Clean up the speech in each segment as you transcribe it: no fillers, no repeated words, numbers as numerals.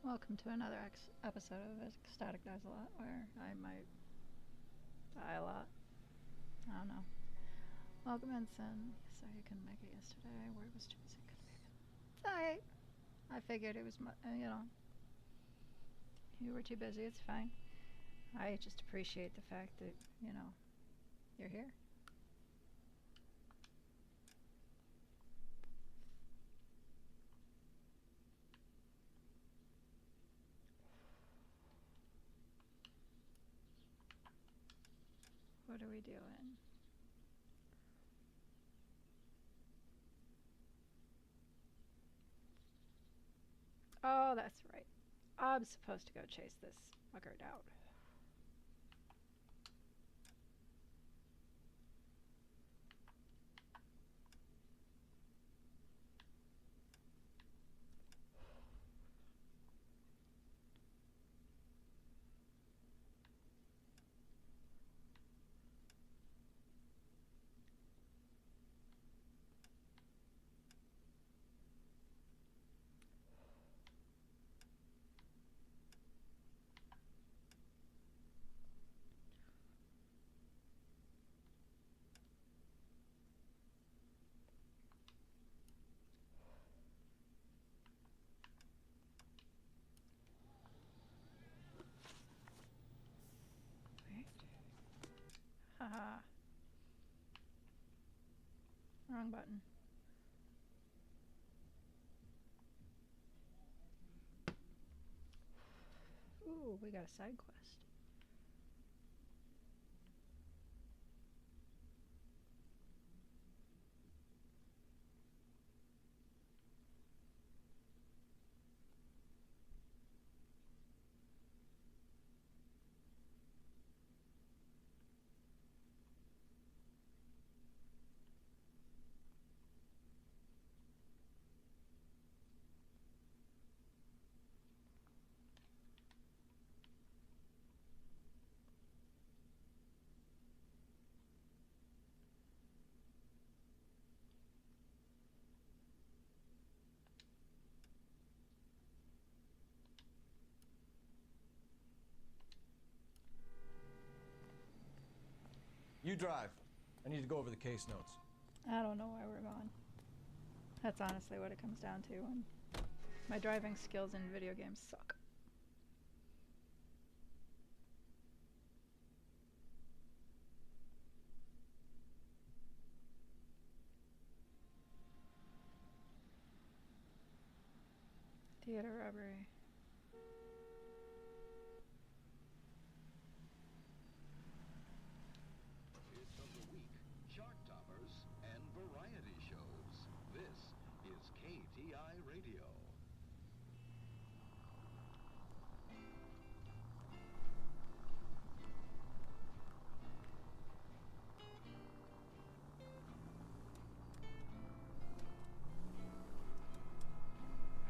Welcome to another episode of Ecstatic Dies A Lot, where I might die a lot. I don't know. Welcome, Ensign. Sorry you couldn't make it yesterday. Work was too busy. It's alright. I figured it was, you were too busy. It's fine. I just appreciate the fact that, you're here. What are we doing? Oh, that's right. I'm supposed to go chase this fucker down. Wait. Haha. Wrong button. Ooh, we got a side quest. You drive. I need to go over the case notes. I don't know where we're going. That's honestly what it comes down to, and my driving skills in video games suck. Theater robbery. Hits of the week, chart toppers, and variety shows. This is KTI Radio.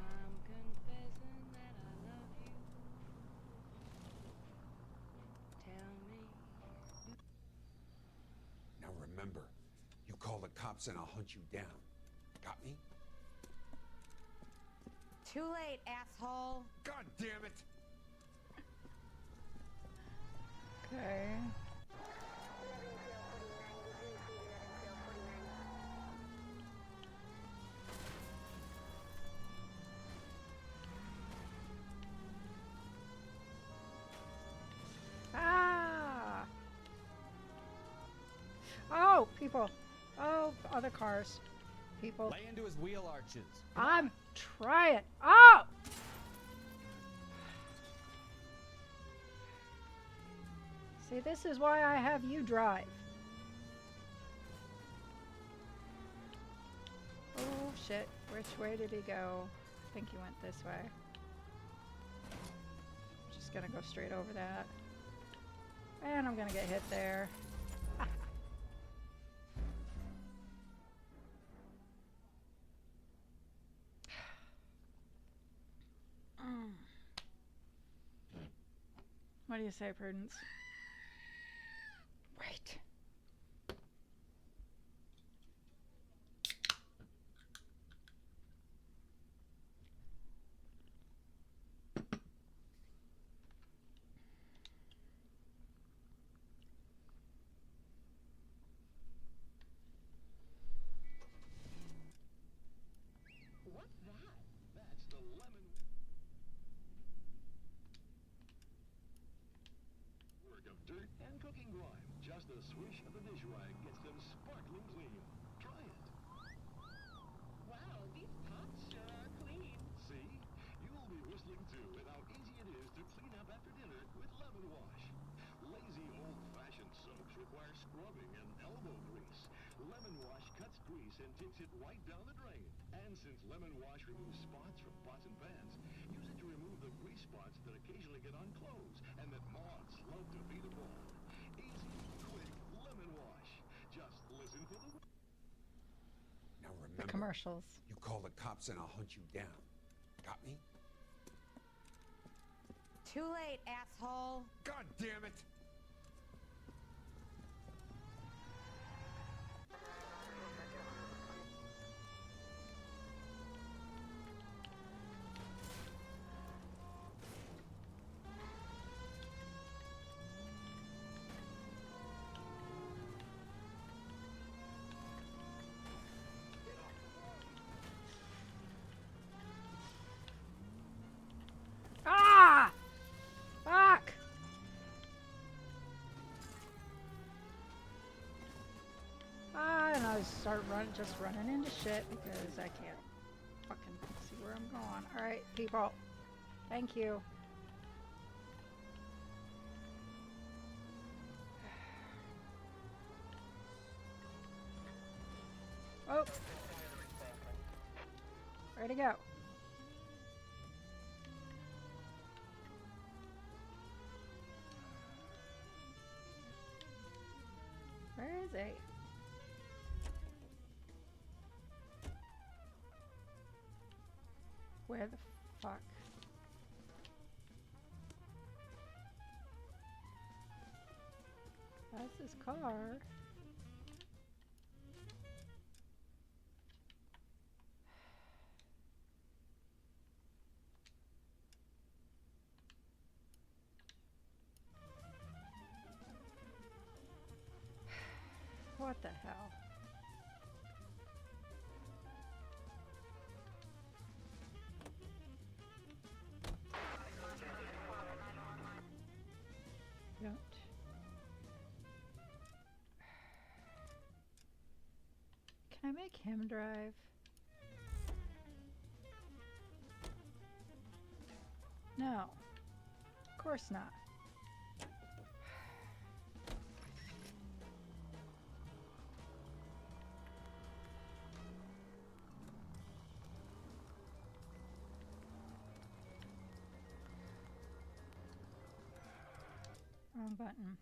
I'm confessing that I love you remember, you call the cops and I'll hunt you down. Got me? Too late, asshole. God damn it! Okay. Ah! Oh, people. Oh, other cars. People. Lay into his wheel arches. I'm trying. Oh! See, this is why I have you drive. Oh, shit. Which way did he go? I think he went this way. Just gonna go straight over that. And I'm gonna get hit there. What do you say, Prudence? Right. What's that? That's the lemon work of dirt and cooking grime. Just a swish of the dish rag gets them sparkling clean. Try it. Wow, these pots sure are clean. See? You'll be whistling too at how easy it is to clean up after dinner with lemon wash. Lazy old-fashioned soaps require scrubbing and elbow grease. Lemon wash cuts grease and takes it right down the drain. And since lemon wash removes spots from pots and pans, use it to remove the grease spots that occasionally get on clothes and that moths love to feed upon. Easy, quick lemon wash. Just listen for the... Now The remember, commercials. you call the cops and I'll hunt you down. Got me? Too late, asshole. God damn it! Ah! Fuck! Ah, and I just running into shit because I can't fucking see where I'm going. Alright, people. Thank you. Oh! Where'd he go? Where is he? Where the fuck? That's his car. What the hell? Don't. Can I make him drive? No. Of course not. Wrong button.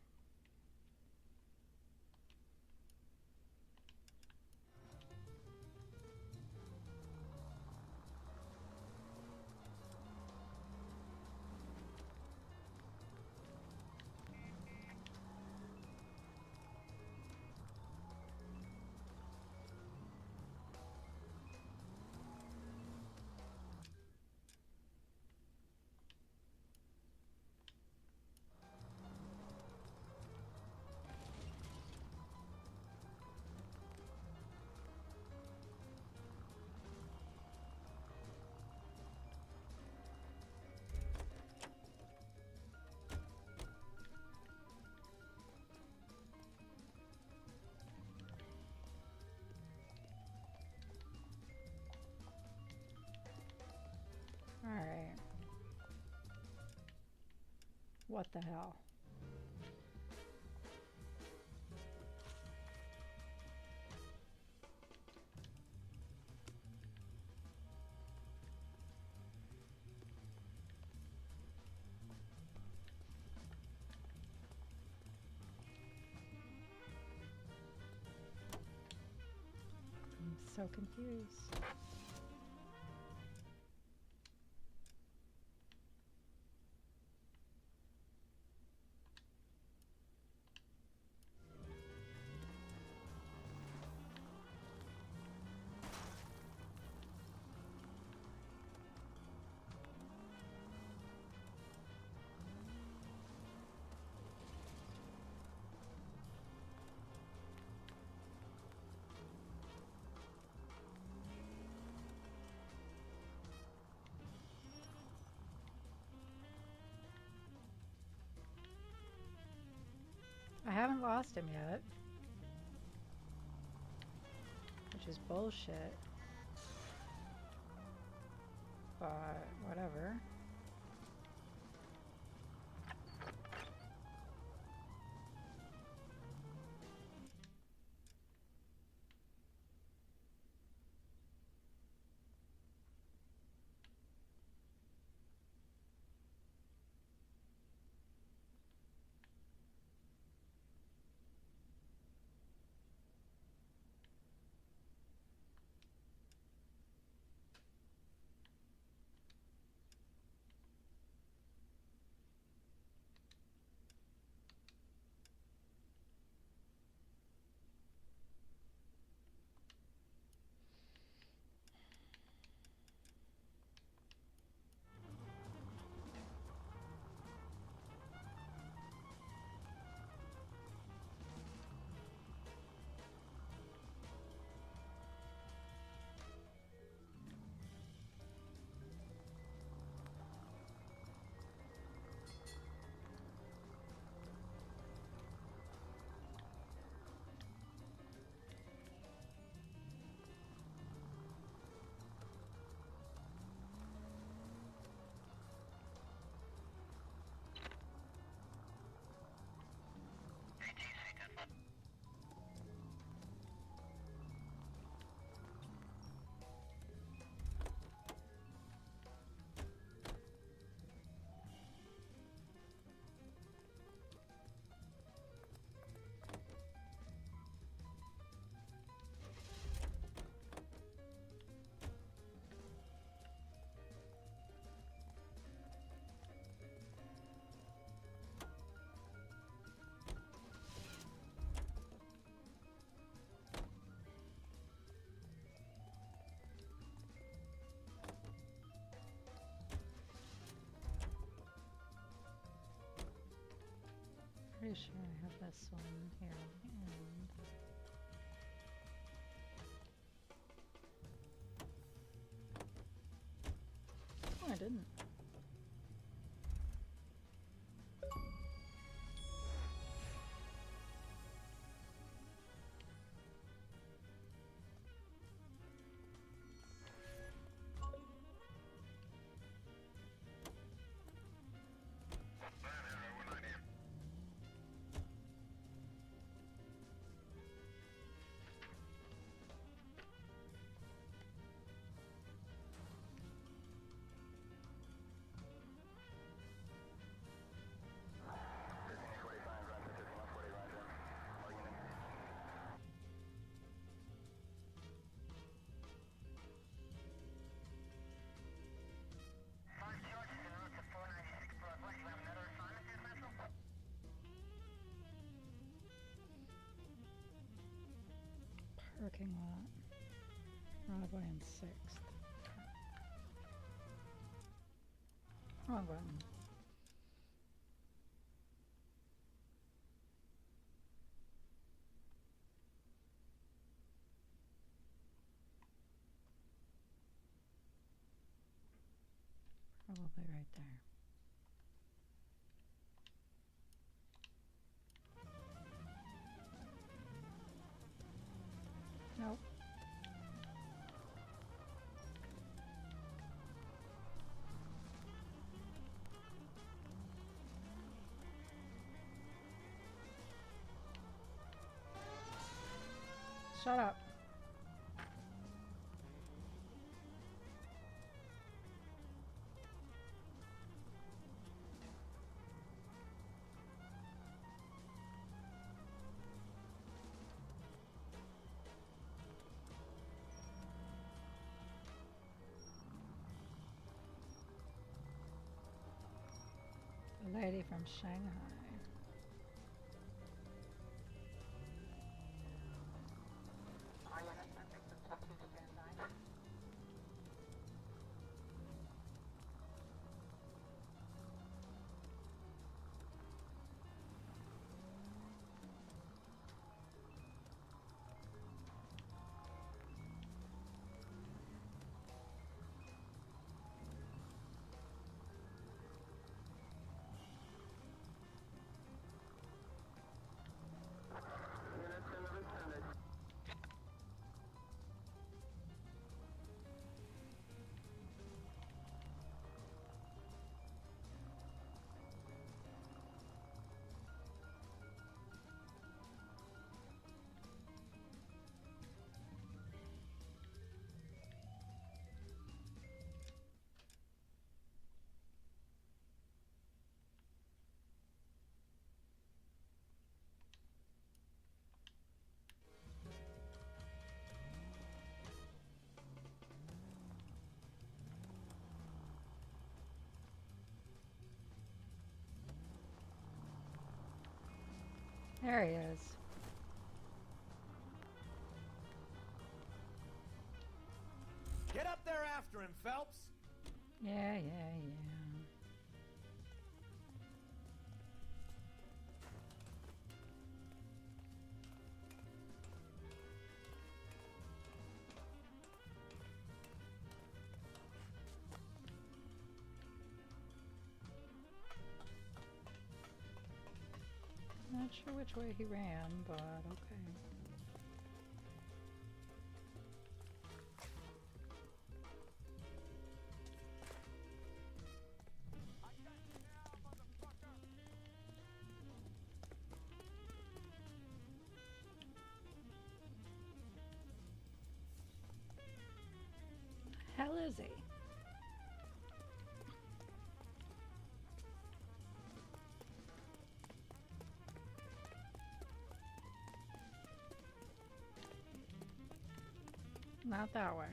Alright. What the hell? I'm so confused. I haven't lost him yet, which is bullshit, but whatever. Pretty sure I have this one here at the end. Oh, I didn't. Parking lot. Broadway and 6th. Wrong button. Probably right there. Nope. Shut up. The lady from Shanghai. There he is. Get up there after him, Phelps! Yeah. Not sure which way he ran, but okay. Hell is he? Not that way.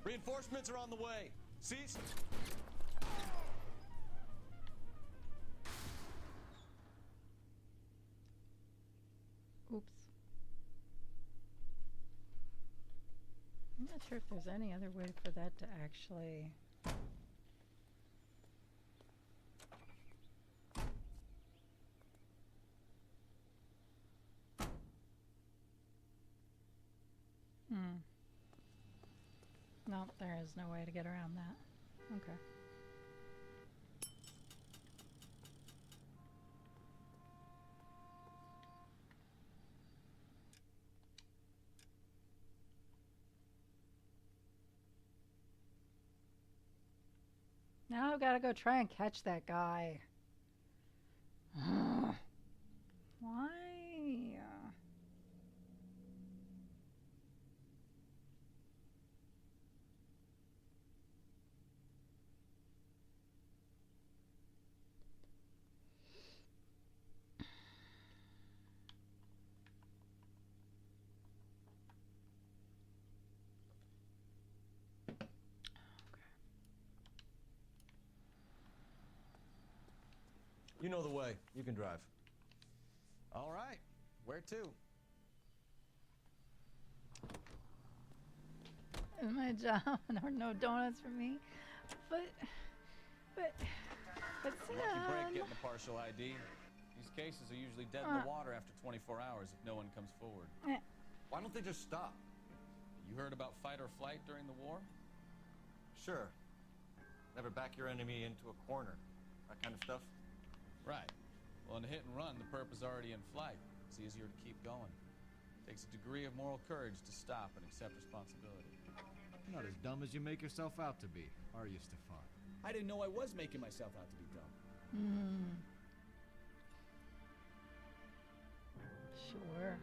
Reinforcements are on the way. Cease. Oops. I'm not sure if there's any other way for that to actually... No, there is no way to get around that. Okay. Now I've got to go try and catch that guy. Why? You know the way. You can drive. All right. Where to? It's my job. No donuts for me. But Lucky break Sam. getting a partial ID. These cases are usually dead in the water after 24 hours if no one comes forward. Why don't they just stop? You heard about fight or flight during the war? Sure. Never back your enemy into a corner. That kind of stuff. Right. Well, in a hit and run, the perp is already in flight. It's easier to keep going. Takes a degree of moral courage to stop and accept responsibility. You're not as dumb as you make yourself out to be, are you, Stefan? I didn't know I was making myself out to be dumb. Sure.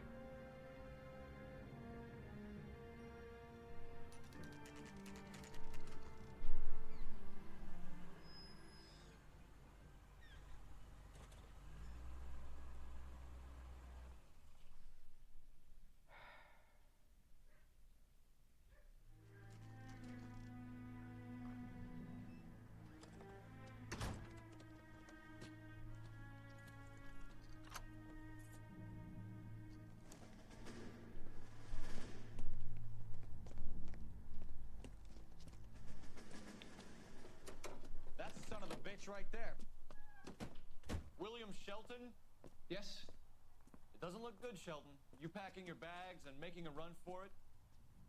That's the son of a bitch right there. William Shelton? Yes? It doesn't look good, Shelton. You packing your bags and making a run for it?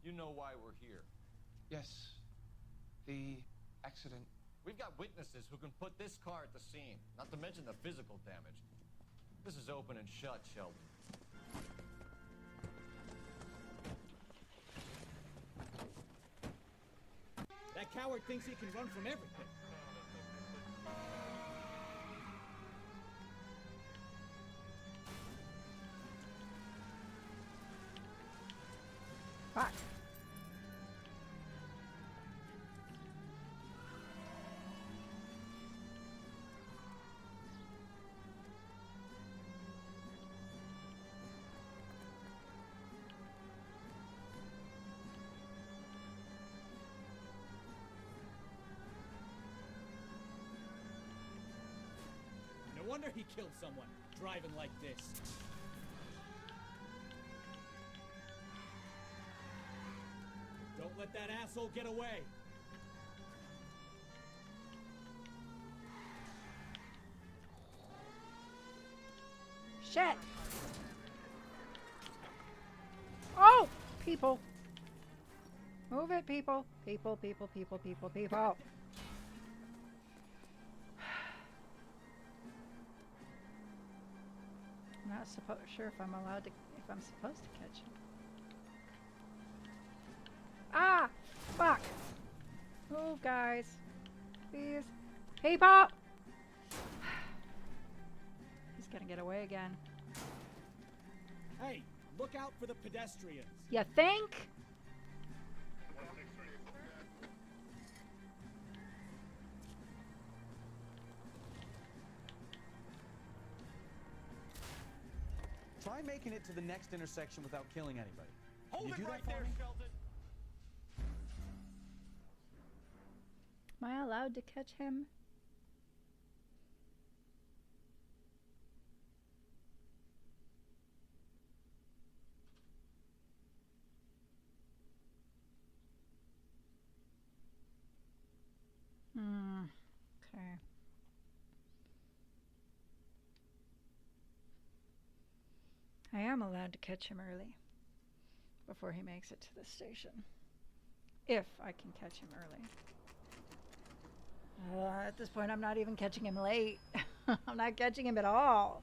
You know why we're here. Yes. The accident. We've got witnesses who can put this car at the scene, not to mention the physical damage. This is open and shut, Sheldon. That coward thinks he can run from everything. Fuck. No wonder he killed someone, driving like this. Don't let that asshole get away. Shit. Oh, people. Move it, people. People, people, people, people, people. I'm not sure if I'm allowed to, if I'm supposed to catch him. Ah! Fuck! Move, guys. Please. People! He's gonna get away again. Hey, look out for the pedestrians. You think? Try making it to the next intersection without killing anybody. Hold Can you it do right that for there, me? Sheldon. Am I allowed to catch him? Okay. I am allowed to catch him early before he makes it to the station. If I can catch him early. At this point, I'm not even catching him late. I'm not catching him at all.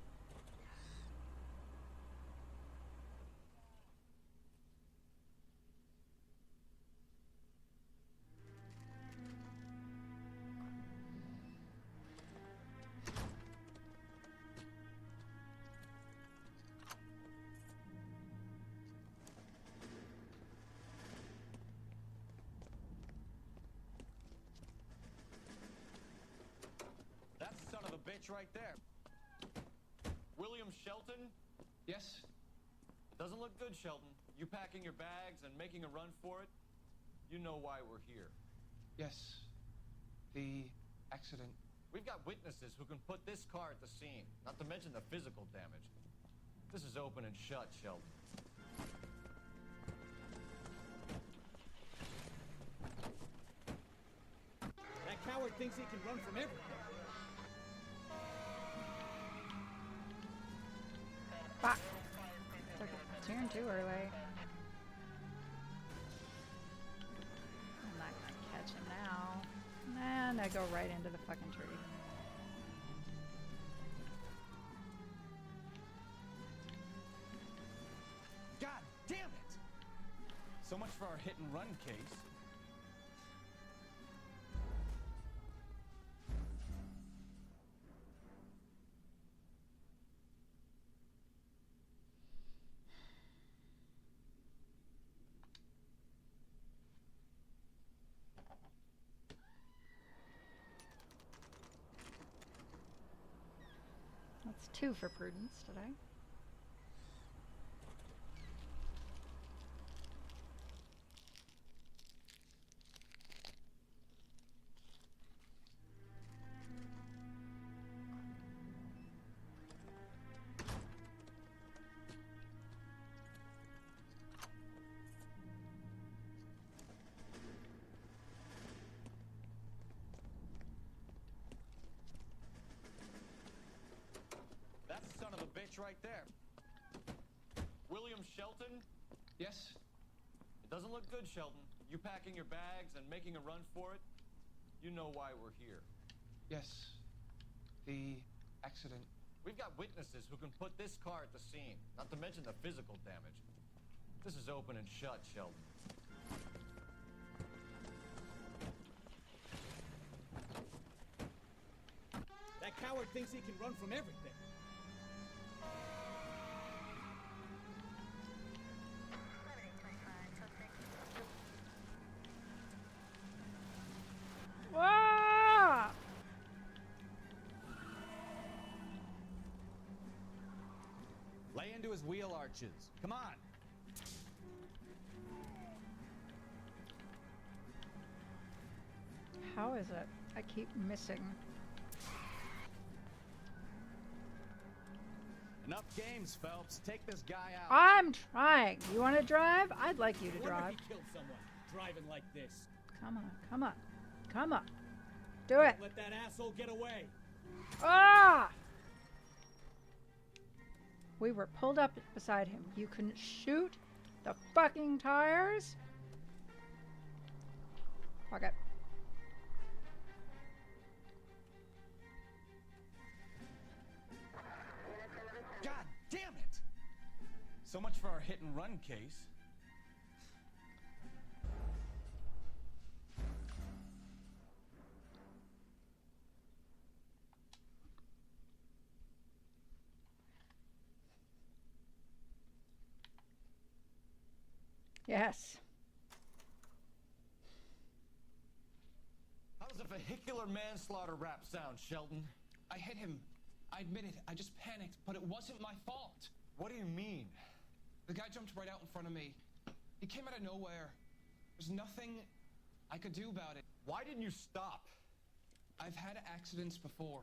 That's the son of a bitch right there. William Shelton? Yes? It doesn't look good, Shelton. You packing your bags and making a run for it? You know why we're here. Yes. The accident. We've got witnesses who can put this car at the scene, not to mention the physical damage. This is open and shut, Sheldon. That coward thinks he can run from everything. Fuck. Took a turn too early. I'm not gonna catch him now. And I go right into the fucking tree. God damn it! So much for our hit and run case. That's 2 for prudence today. That's the son of a bitch right there. William Shelton? Yes? It doesn't look good, Shelton. You packing your bags and making a run for it? You know why we're here. Yes. The accident. We've got witnesses who can put this car at the scene, not to mention the physical damage. This is open and shut, Sheldon. That coward thinks he can run from everything. Whoa! Lay into his wheel arches. Come on. How is it? I keep missing. Enough games, Phelps. Take this guy out. I'm trying. You want to drive? I'd like you to Wonder drive. if he killed someone driving like this. Come on, come on, come on. Do it. Don't let that asshole get away. Ah! We were pulled up beside him. You couldn't shoot the fucking tires? Fuck it. God damn it! So much for our hit and run case. Yes. How does a vehicular manslaughter rap sound, Shelton? I hit him. I admit it. I just panicked, but it wasn't my fault. What do you mean? The guy jumped right out in front of me. He came out of nowhere. There's nothing I could do about it. Why didn't you stop? I've had accidents before.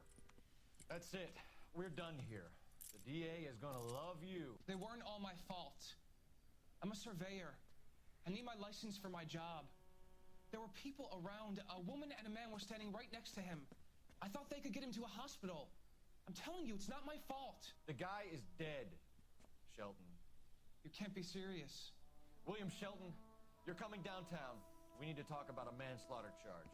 That's it. We're done here. The DA is gonna love you. They weren't all my fault. I'm a surveyor. I need my license for my job. There were people around. A woman and a man were standing right next to him. I thought they could get him to a hospital. I'm telling you, it's not my fault. The guy is dead, Shelton. You can't be serious. William Shelton, you're coming downtown. We need to talk about a manslaughter charge.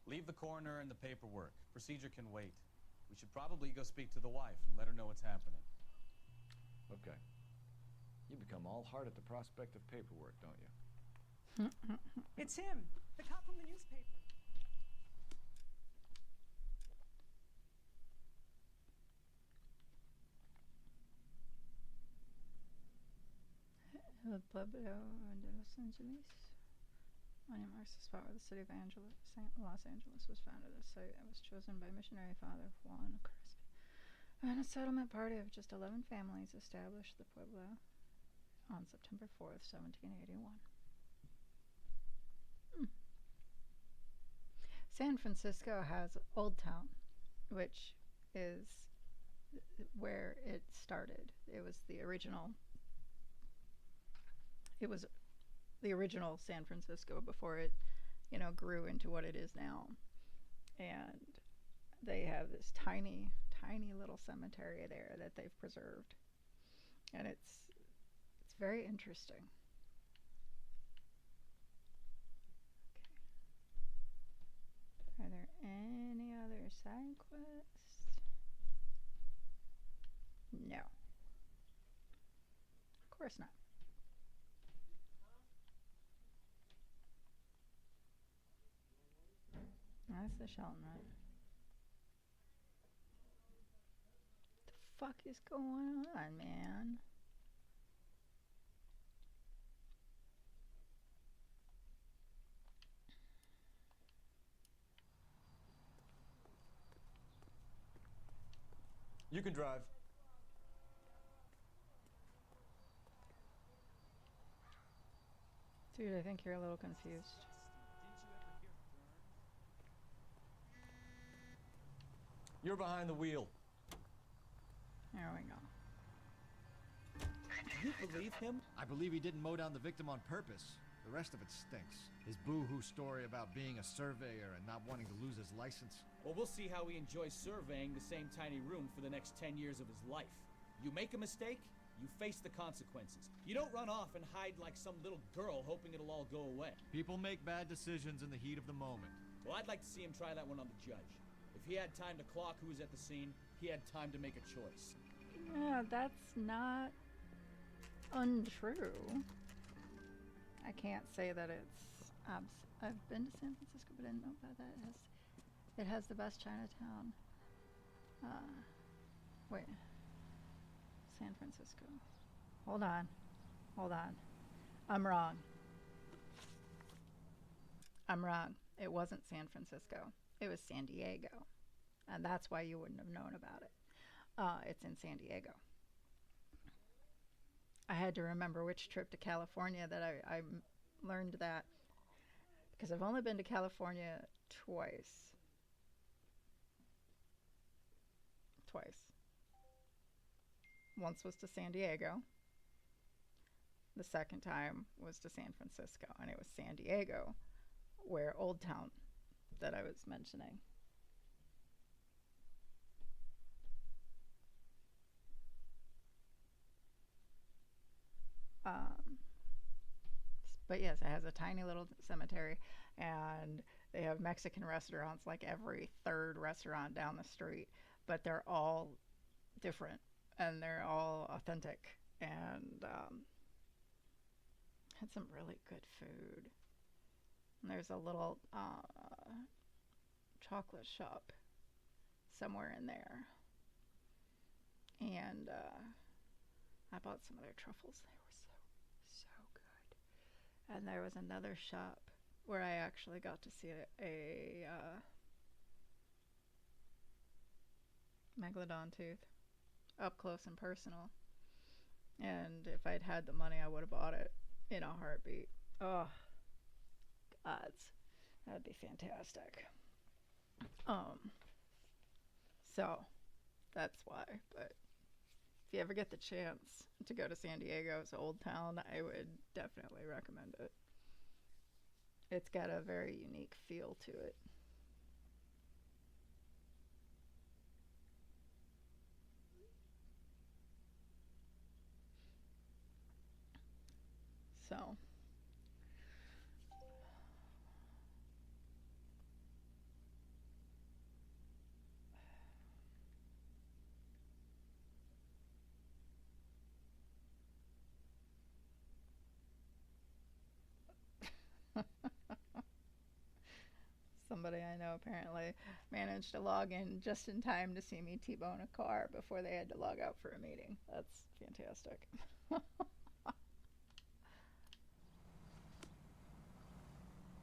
Leave the coroner and the paperwork. Procedure can wait. We should probably go speak to the wife and let her know what's happening. Okay. You become all heart at the prospect of paperwork, don't you? It's him, the cop from the newspaper. El Pueblo de Los Angeles. Landmarks the spot where the city of Los Angeles was founded. A site that was chosen by missionary father Juan Crespi. And a settlement party of just 11 families established the Pueblo on September 4th, 1781. San Francisco has Old Town, which is where it started. It was the original San Francisco before it, grew into what it is now. And they have this tiny, tiny little cemetery there that they've preserved. And it's very interesting. Okay. Are there any other side quests? No. Of course not. That's the Shelton, right? What the fuck is going on, man? You can drive. Dude, I think you're a little confused. You're behind the wheel. There we go. You believe him? I believe he didn't mow down the victim on purpose. The rest of it stinks. His boo-hoo story about being a surveyor and not wanting to lose his license. Well, we'll see how he enjoys surveying the same tiny room for the next 10 years of his life. You make a mistake, you face the consequences. You don't run off and hide like some little girl hoping it'll all go away. People make bad decisions in the heat of the moment. Well, I'd like to see him try that one on the judge. If he had time to clock who was at the scene, he had time to make a choice. Yeah, that's not untrue. I can't say that it's I've been to San Francisco, but I didn't know about that. It has the best Chinatown. Wait, San Francisco. Hold on. I'm wrong. It wasn't San Francisco. It was San Diego, and that's why you wouldn't have known about it. It's in San Diego. I had to remember which trip to California that I learned that, because I've only been to California twice. Once was to San Diego. The second time was to San Francisco, and it was San Diego, where Old Town that I was mentioning. But yes, it has a tiny little cemetery, and they have Mexican restaurants like every third restaurant down the street, but they're all different and they're all authentic, and had some really good food. And there's a little chocolate shop somewhere in there, and I bought some of their truffles. They were so good. And there was another shop where I actually got to see a megalodon tooth up close and personal. And if I'd had the money, I would have bought it in a heartbeat. Oh, gods, that'd be fantastic. So that's why. But if you ever get the chance to go to San Diego's Old Town, I would definitely recommend it. It's got a very unique feel to it. So somebody I know apparently managed to log in just in time to see me T-bone a car before they had to log out for a meeting. That's fantastic.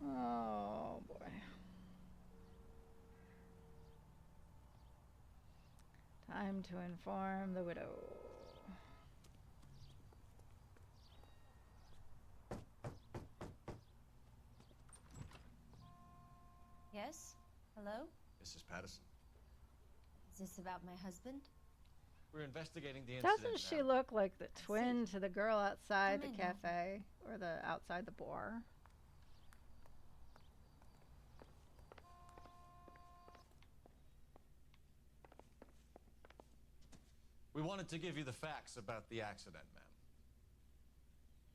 Oh boy. Time to inform the widow. Yes? Hello? Mrs. Patterson. Is this about my husband? We're investigating the incident. Doesn't she now. look like the twin to the girl outside the Come in, cafe or the outside the bar? We wanted to give you the facts about the accident, ma'am.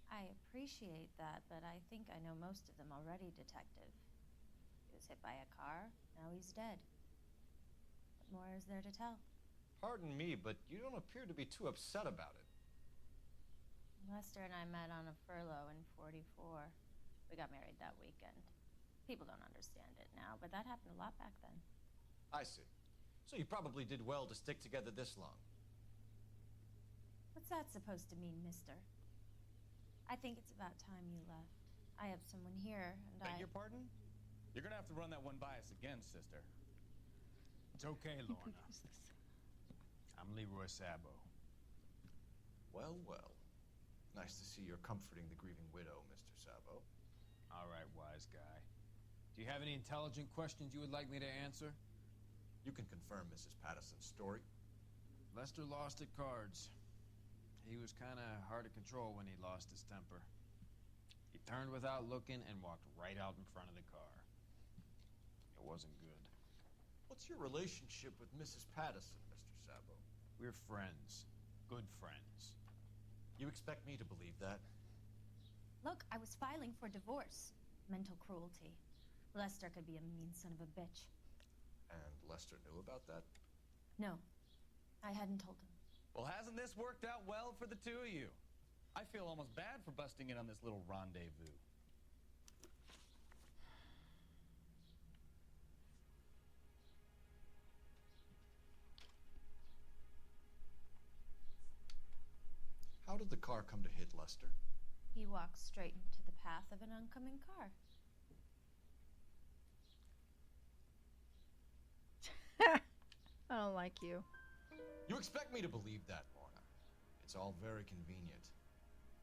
I appreciate that, but I think I know most of them already, Detective. He was hit by a car, now he's dead. What more is there to tell? Pardon me, but you don't appear to be too upset about it. Lester and I met on a furlough in '44. We got married that weekend. People don't understand it now, but that happened a lot back then. I see. So you probably did well to stick together this long. What's that supposed to mean, mister? I think it's about time you left. I have someone here, and Beg your pardon? You're gonna have to run that one by us again, sister. It's okay, Lorna. I'm Leroy Sabo. Well, well. Nice to see you're comforting the grieving widow, Mr. Sabo. All right, wise guy. Do you have any intelligent questions you would like me to answer? You can confirm Mrs. Patterson's story. Lester lost at cards. He was kind of hard to control when he lost his temper. He turned without looking and walked right out in front of the car. It wasn't good. What's your relationship with Mrs. Patterson, Mr. Sabo? We're friends. Good friends. You expect me to believe that? Look, I was filing for divorce. Mental cruelty. Lester could be a mean son of a bitch. And Lester knew about that? No, I hadn't told him. Well, hasn't this worked out well for the two of you? I feel almost bad for busting in on this little rendezvous. How did the car come to hit Lester? He walked straight into the path of an oncoming car. I don't like you. You expect me to believe that, Lorna. It's all very convenient.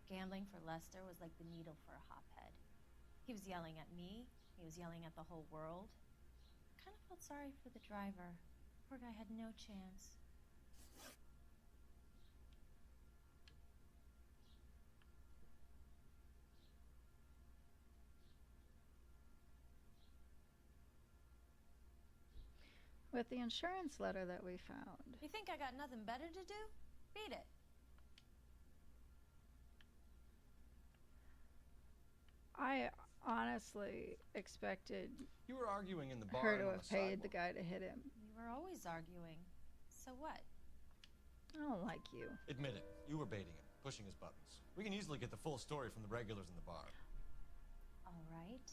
Gambling for Lester was like the needle for a hophead. He was yelling at me. He was yelling at the whole world. I kind of felt sorry for the driver. Poor guy had no chance. With the insurance letter that we found. You think I got nothing better to do? Beat it. I honestly expected You were arguing in the bar her and to on have the paid the sidewalk. guy to hit him. We were always arguing. So what? I don't like you. Admit it. You were baiting him, pushing his buttons. We can easily get the full story from the regulars in the bar. All right.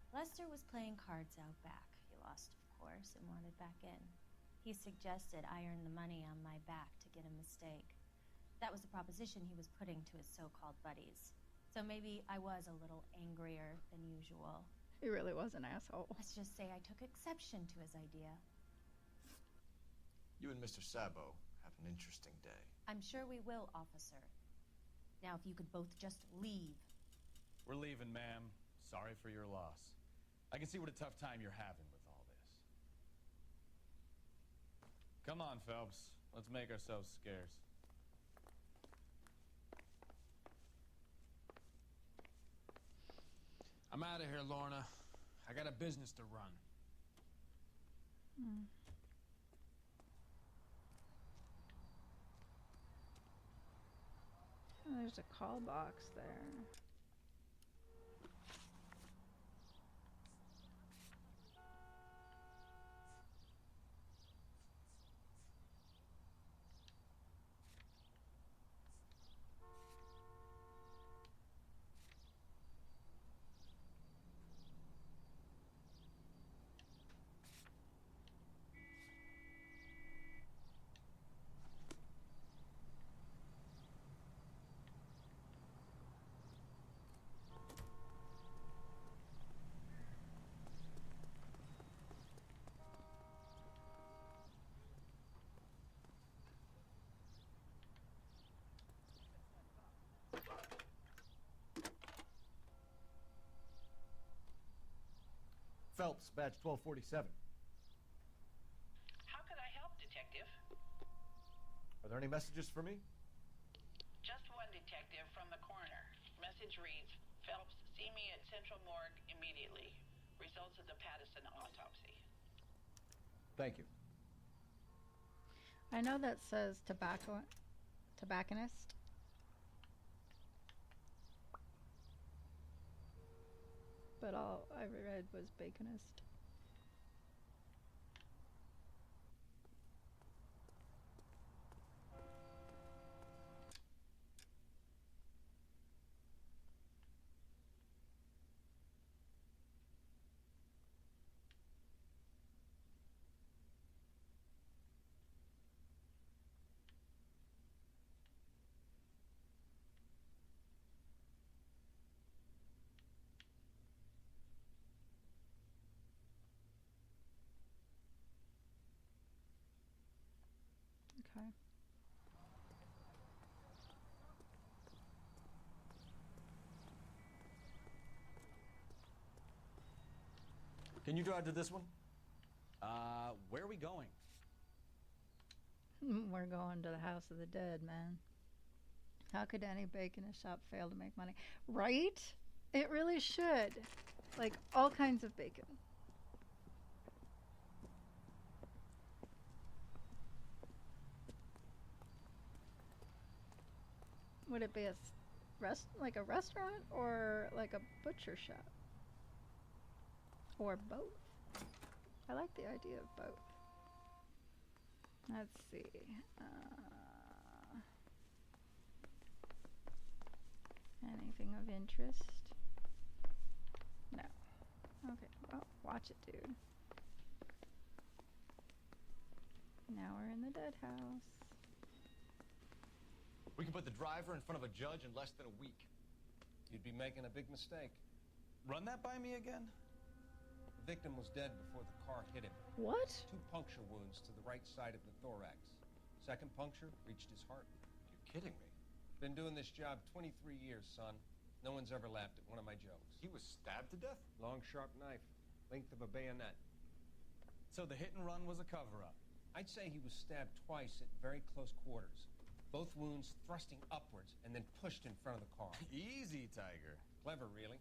Lester was playing cards out back. He lost, of course, and wanted back in. He suggested I earn the money on my back to get a mistake. That was the proposition he was putting to his so-called buddies. So maybe I was a little angrier than usual. He really was an asshole. Let's just say I took exception to his idea. You and Mr. Sabo have an interesting day. I'm sure we will, officer. Now, if you could both just leave. We're leaving, ma'am. Sorry for your loss. I can see what a tough time you're having with all this. Come on, Phelps. Let's make ourselves scarce. I'm out of here, Lorna. I got a business to run. There's a call box there. Phelps, badge 1247. How could I help, Detective? Are there any messages for me? Just one, Detective, from the coroner. Message reads, Phelps, see me at Central Morgue immediately. Results of the Patterson autopsy. Thank you. I know that says tobacconist. But all I read was baconist. Can you drive to this one? Where are we going? We're going to the House of the Dead, man. How could any bacon shop fail to make money? Right? It really should. Like, all kinds of bacon. Would it be a like a restaurant or like a butcher shop? Or both? I like the idea of both. Let's see. Anything of interest? No. Okay, well, watch it, dude. Now we're in the dead house. We can put the driver in front of a judge in less than a week. You'd be making a big mistake. Run that by me again? The victim was dead before the car hit him. What? 2 puncture wounds to the right side of the thorax. Second puncture reached his heart. You're kidding me. Been doing this job 23 years, son. No one's ever laughed at one of my jokes. He was stabbed to death? Long, sharp knife. Length of a bayonet. So the hit and run was a cover-up. I'd say he was stabbed twice at very close quarters. Both wounds thrusting upwards and then pushed in front of the car. Easy, Tiger. Clever, really.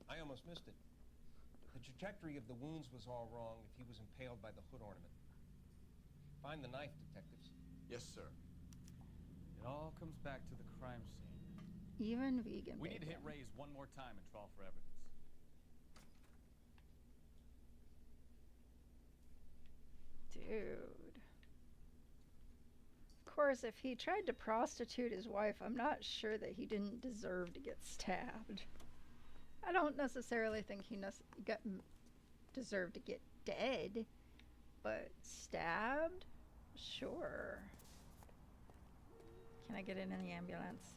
I almost missed it. The trajectory of the wounds was all wrong if he was impaled by the hood ornament. Find the knife, detectives. Yes, sir. It all comes back to the crime scene. Even vegan We need to bacon. hit Ray's one more time and trawl for evidence. Dude. Of course, if he tried to prostitute his wife, I'm not sure that he didn't deserve to get stabbed. I don't necessarily think he deserved to get dead, but stabbed? Sure. Can I get in the ambulance?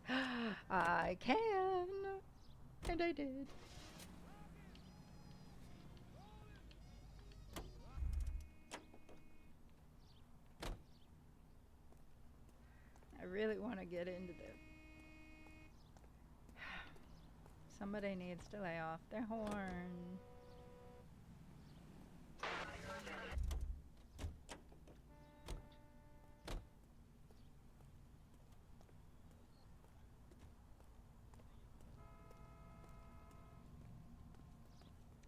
I can! And I did. I really want to get into the... Somebody needs to lay off their horn.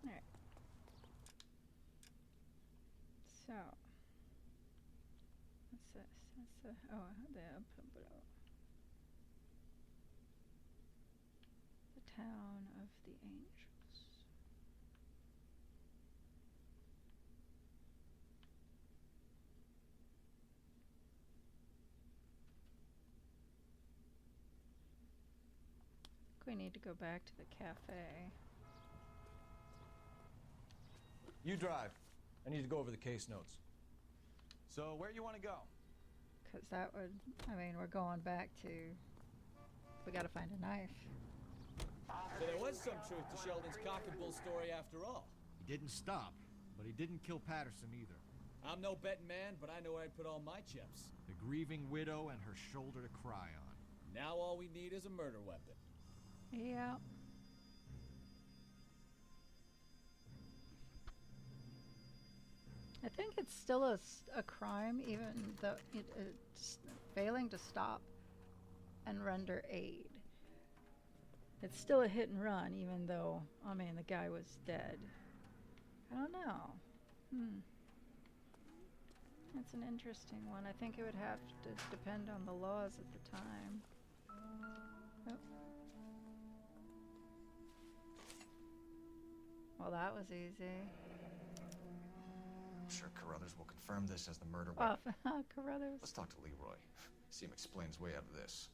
Alright. So. What's this? That's the... Oh, the town of the angels. We need to go back to the cafe. You drive. I need to go over the case notes. So where you want to go? Because that would... I mean, we're going back to... We gotta find a knife. So there was some truth to Sheldon's cock and bull story after all. He didn't stop, but he didn't kill Patterson either. I'm no betting man, but I know where I'd put all my chips. The grieving widow and her shoulder to cry on. Now all we need is a murder weapon. Yeah. I think it's still a crime, even though it's failing to stop and render aid. It's still a hit and run, even though, I mean, the guy was dead. I don't know. That's an interesting one. I think it would have to depend on the laws at the time. Oh. Well, that was easy. I'm sure Carruthers will confirm this as the murder Oh, weapon. Carruthers. Let's talk to Leroy. See him explain his way out of this.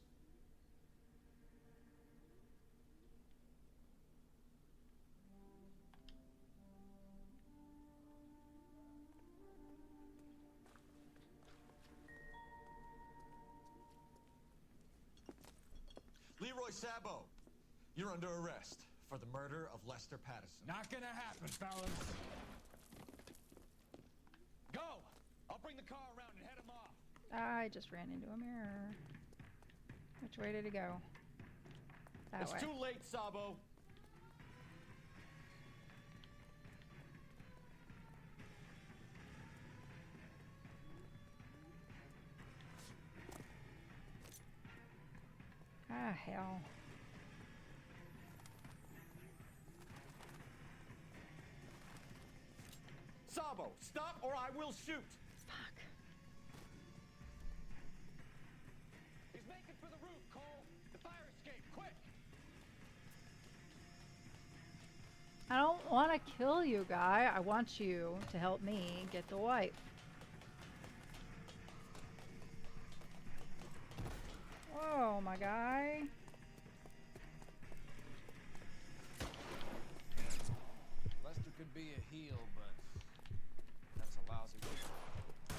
Leroy Sabo, you're under arrest for the murder of Lester Patterson. Not gonna happen, fellas. Go! I'll bring the car around and head him off. I just ran into a mirror. Which way did he go? That way. It's too late, Sabo. Ah, hell. Sabo, stop or I will shoot! Fuck. He's making for the roof, Cole! The fire escape, quick! I don't want to kill you, guy. I want you to help me get the wife. Whoa, my guy. Lester could be a heel, but that's a lousy way.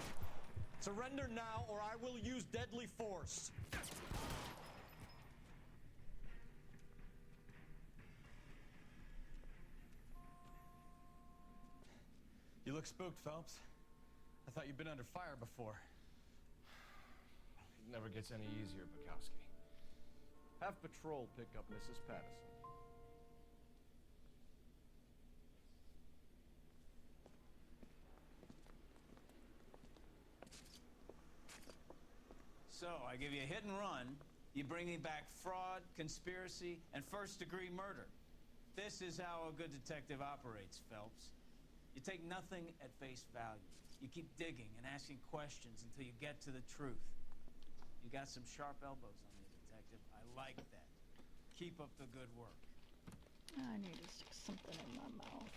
Surrender now or I will use deadly force. You look spooked, Phelps. I thought you'd been under fire before. It never gets any easier, Bukowski. Have patrol pick up Mrs. Pattison. So, I give you a hit and run. You bring me back fraud, conspiracy, and first-degree murder. This is how a good detective operates, Phelps. You take nothing at face value. You keep digging and asking questions until you get to the truth. You got some sharp elbows on you, detective. I like that. Keep up the good work. I need to stick something in my mouth.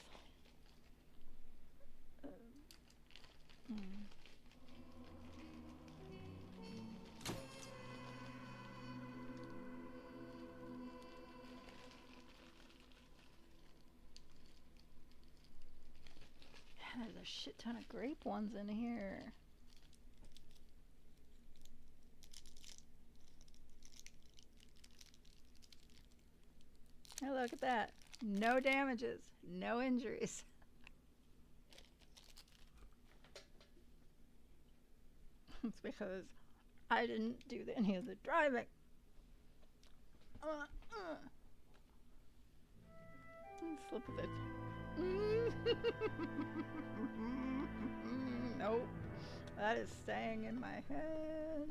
There's a shit ton of grape ones in here. Hey, look at that. No damages, no injuries. It's because I didn't do any of the driving. Slip of it. Nope. That is staying in my head.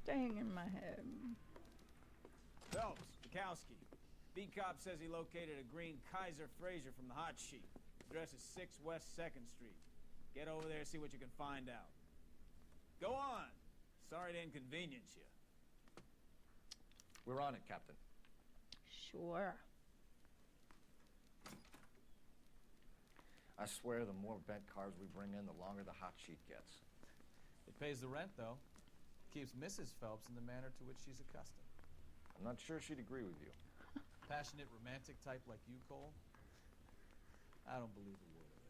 Staying in my head. Phelps, Bukowski. Beat cop says he located a green Kaiser Fraser from the hot sheet. Address is 6 West 2nd Street. Get over there, see what you can find out. Go on. Sorry to inconvenience you. We're on it, Captain. Sure. I swear the more bent cars we bring in, the longer the hot sheet gets. It pays the rent, though. Keeps Mrs. Phelps in the manner to which she's accustomed. I'm not sure she'd agree with you. Passionate, romantic type like you, Cole? I don't believe a word of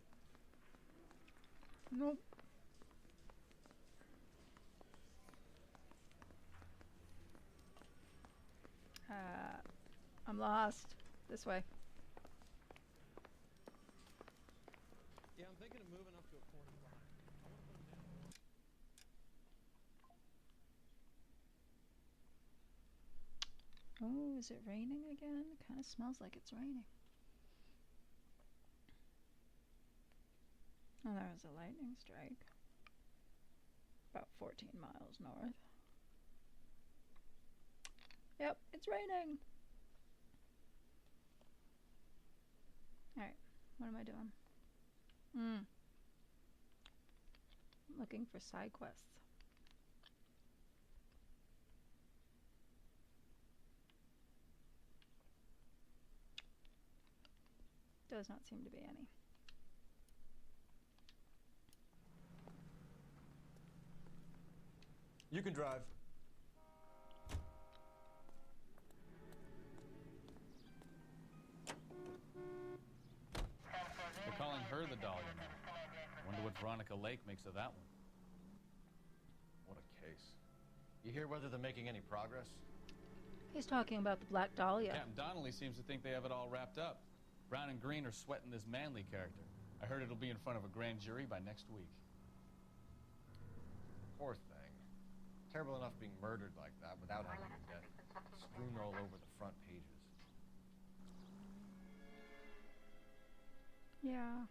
it. Nope. I'm lost. This way. Yeah, I'm thinking of moving up to a 45. I want to put them down. Oh, is it raining again? It kind of smells like it's raining. Oh, there was a lightning strike. About 14 miles north. Yep, it's raining. Alright, what am I doing? Looking for side quests. Does not seem to be any. You can drive. They're calling her the Dahlia now. Wonder what Veronica Lake makes of that one. What a case. You hear whether they're making any progress? He's talking about the Black Dahlia. Captain Donnelly seems to think they have it all wrapped up. Brown and Green are sweating this Manley character. I heard it'll be in front of a grand jury by next week. Poor thing. Terrible enough being murdered like that without having her death strewn all over the front pages. Yeah.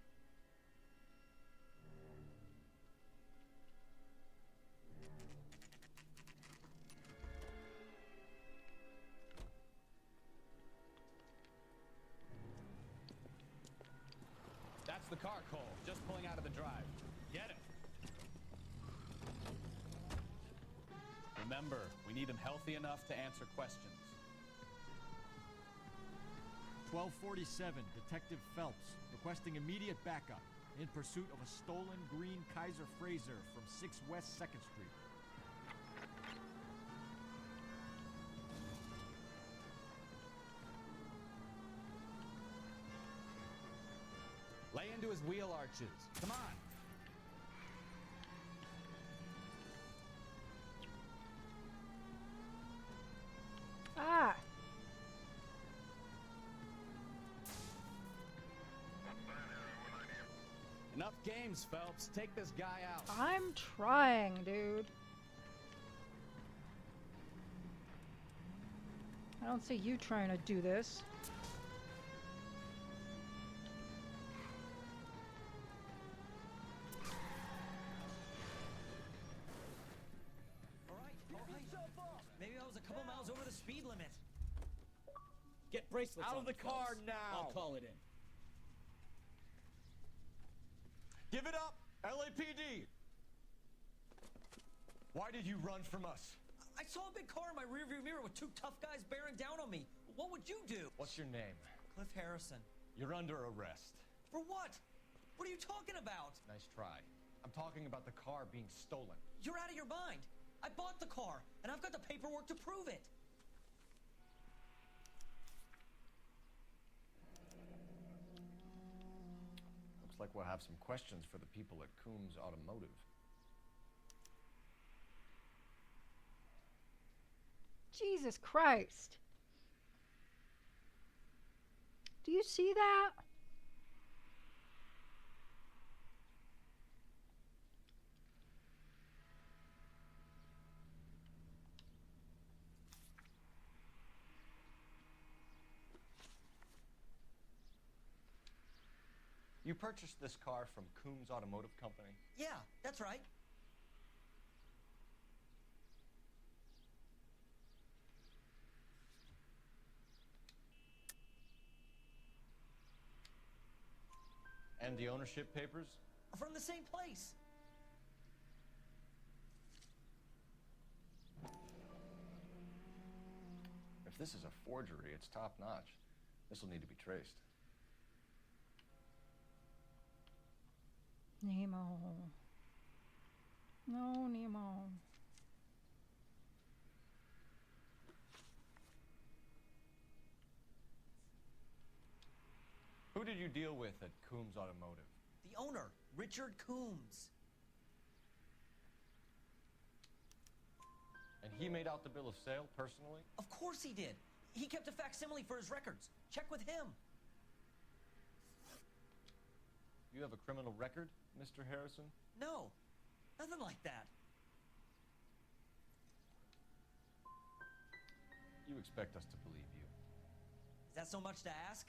Car, Cole. Just pulling out of the drive. Get him. Remember, we need him healthy enough to answer questions. 1247, Detective Phelps, requesting immediate backup in pursuit of a stolen green Kaiser Frazer from 6 West 2nd Street. Lay into his wheel arches. Come on. Ah! Enough games, Phelps. Take this guy out. I'm trying, dude. I don't see you trying to do this. Maybe I was a couple miles over the speed limit. Get bracelets Out on of the it, car Phelps. now. I'll call it in. Give it up, LAPD! Why did you run from us? I saw a big car in my rearview mirror with 2 tough guys bearing down on me. What would you do? What's your name? Cliff Harrison. You're under arrest. For what? What are you talking about? Nice try. I'm talking about the car being stolen. You're out of your mind. I bought the car, and I've got the paperwork to prove it. Looks like we'll have some questions for the people at Coombs Automotive. Jesus Christ. Do you see that? You purchased this car from Coombs Automotive Company? Yeah, that's right. And the ownership papers? From the same place. If this is a forgery, it's top-notch. This will need to be traced. Nemo. No, Nemo. Who did you deal with at Coombs Automotive? The owner, Richard Coombs. And he made out the bill of sale personally? Of course he did. He kept a facsimile for his records. Check with him. You have a criminal record, Mr. Harrison? No, nothing like that. You expect us to believe you. Is that so much to ask?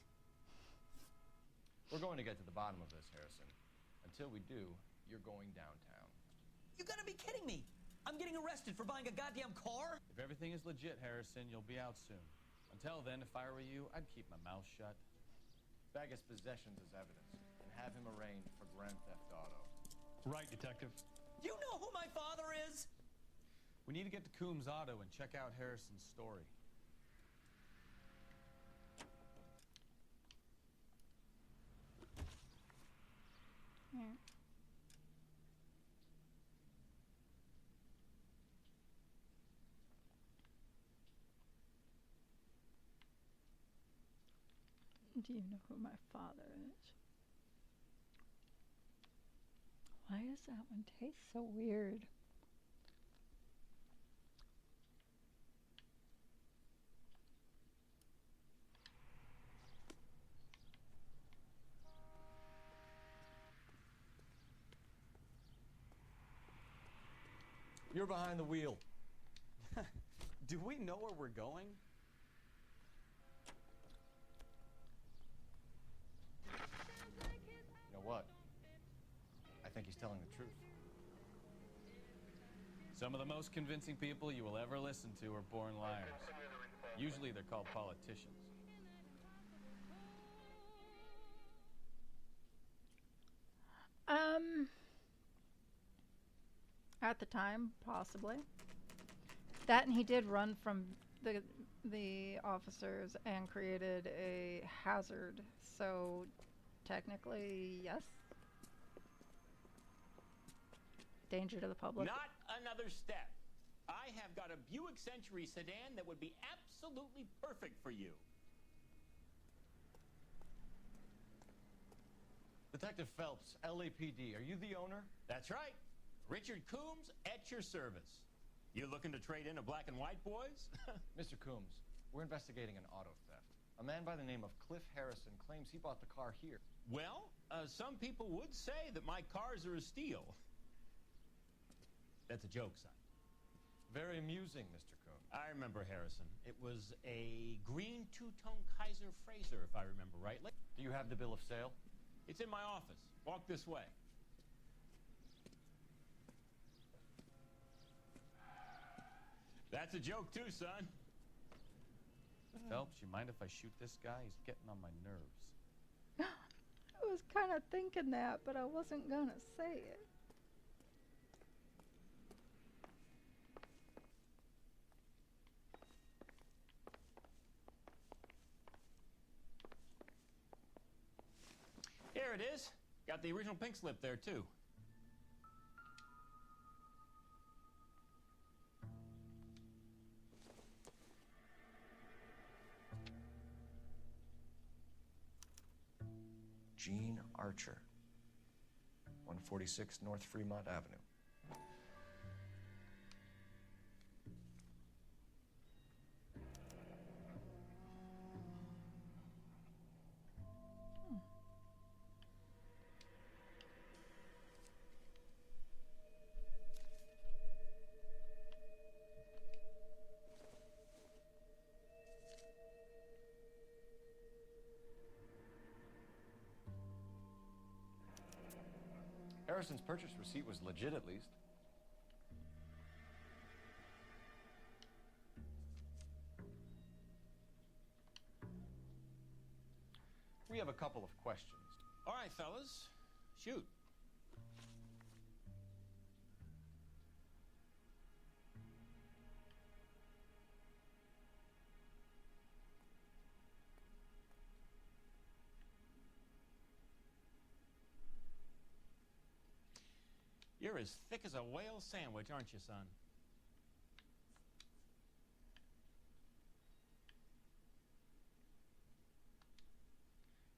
We're going to get to the bottom of this, Harrison. Until we do, you're going downtown. You gotta be kidding me! I'm getting arrested for buying a goddamn car? If everything is legit, Harrison, you'll be out soon. Until then, if I were you, I'd keep my mouth shut. Bag his possessions as evidence and have him arraigned for Grand Theft Auto. Right, Detective. Do you know who my father is? We need to get to Coombs Auto and check out Harrison's story. Yeah. Do you know who my father is? Why does that one taste so weird? You're behind the wheel. Do we know where we're going? You know what? I think he's telling the truth. Some of the most convincing people you will ever listen to are born liars. Usually they're called politicians. At the time, possibly. That, and he did run from the officers and created a hazard. So technically, yes. Danger to the public. Not another step. I have got a Buick Century sedan that would be absolutely perfect for you. Detective Phelps, LAPD, are you the owner? That's right. Richard Coombs at your service. You looking to trade in a black and white, boys? Mr. Coombs, we're investigating an auto theft. A man by the name of Cliff Harrison claims he bought the car here. Well, some people would say that my cars are a steal. That's a joke, son. Very amusing, Mr. Coombs. I remember Harrison. It was a green two-tone Kaiser Frazer, if I remember rightly. Do you have the bill of sale? It's in my office. Walk this way. That's a joke too, son. Phelps, you mind if I shoot this guy? He's getting on my nerves. I was kind of thinking that, but I wasn't gonna say it. Here it is. Got the original pink slip there, too. Gene Archer, 146 North Fremont Avenue. Harrison's purchase receipt was legit, at least. We have a couple of questions. All right, fellas. Shoot. You're as thick as a whale sandwich, aren't you, son?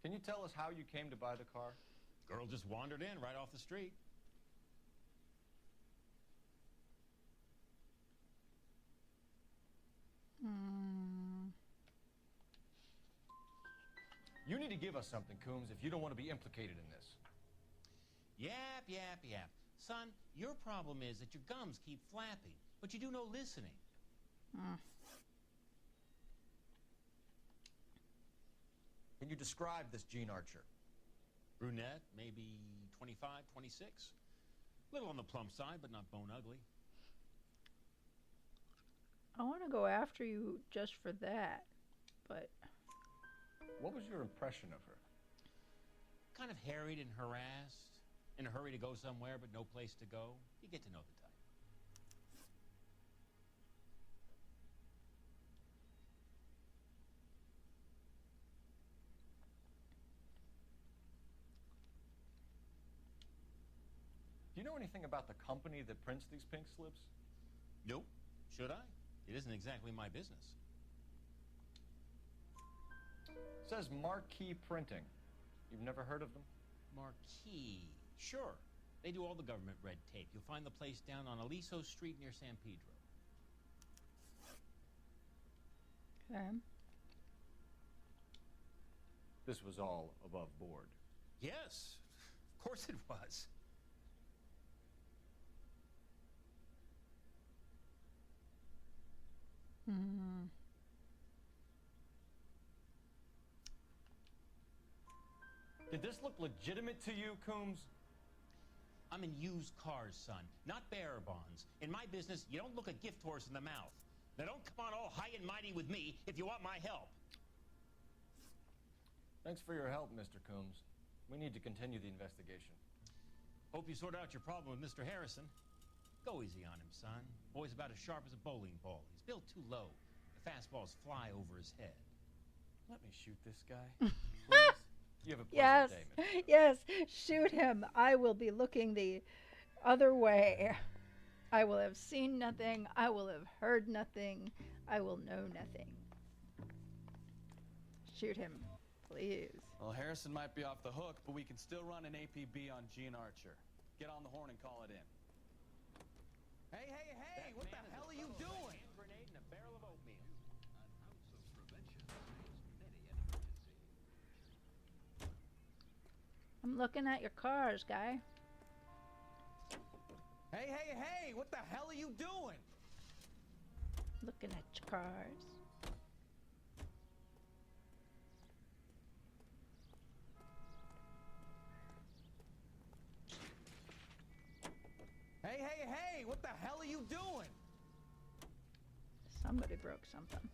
Can you tell us how you came to buy the car? Girl just wandered in right off the street. You need to give us something, Coombs, if you don't want to be implicated in this. Yap, yap, yap. Son, your problem is that your gums keep flapping, but you do no listening. Can you describe this Gene Archer? Brunette, maybe 25, 26. Little on the plump side, but not bone ugly. I want to go after you just for that, but... What was your impression of her? Kind of harried and harassed. In a hurry to go somewhere, but no place to go. You get to know the type. Do you know anything about the company that prints these pink slips? Nope. Should I? It isn't exactly my business. It says Marquee Printing. You've never heard of them? Marquee. Sure. They do all the government red tape. You'll find the place down on Aliso Street near San Pedro. Okay. This was all above board. Yes. Of course it was. Did this look legitimate to you, Coombs? I'm in used cars, son, not bearer bonds. In my business, you don't look a gift horse in the mouth. Now don't come on all high and mighty with me if you want my help. Thanks for your help, Mr. Coombs. We need to continue the investigation. Hope you sort out your problem with Mr. Harrison. Go easy on him, son. Boy's about as sharp as a bowling ball. He's built too low. The fastballs fly over his head. Let me shoot this guy, please. You have a pleasant Yes, day, Mr. yes, shoot him. I will be looking the other way. I will have seen nothing. I will have heard nothing. I will know nothing. Shoot him, please. Well, Harrison might be off the hook, but we can still run an APB on Gene Archer. Get on the horn and call it in. Hey, hey, hey! What the hell are you doing? Hand grenade and a barrel of oatmeal. I'm looking at your cars, guy. Hey, hey, hey! What the hell are you doing? Looking at your cars. Hey, hey, hey! What the hell are you doing? Somebody broke something.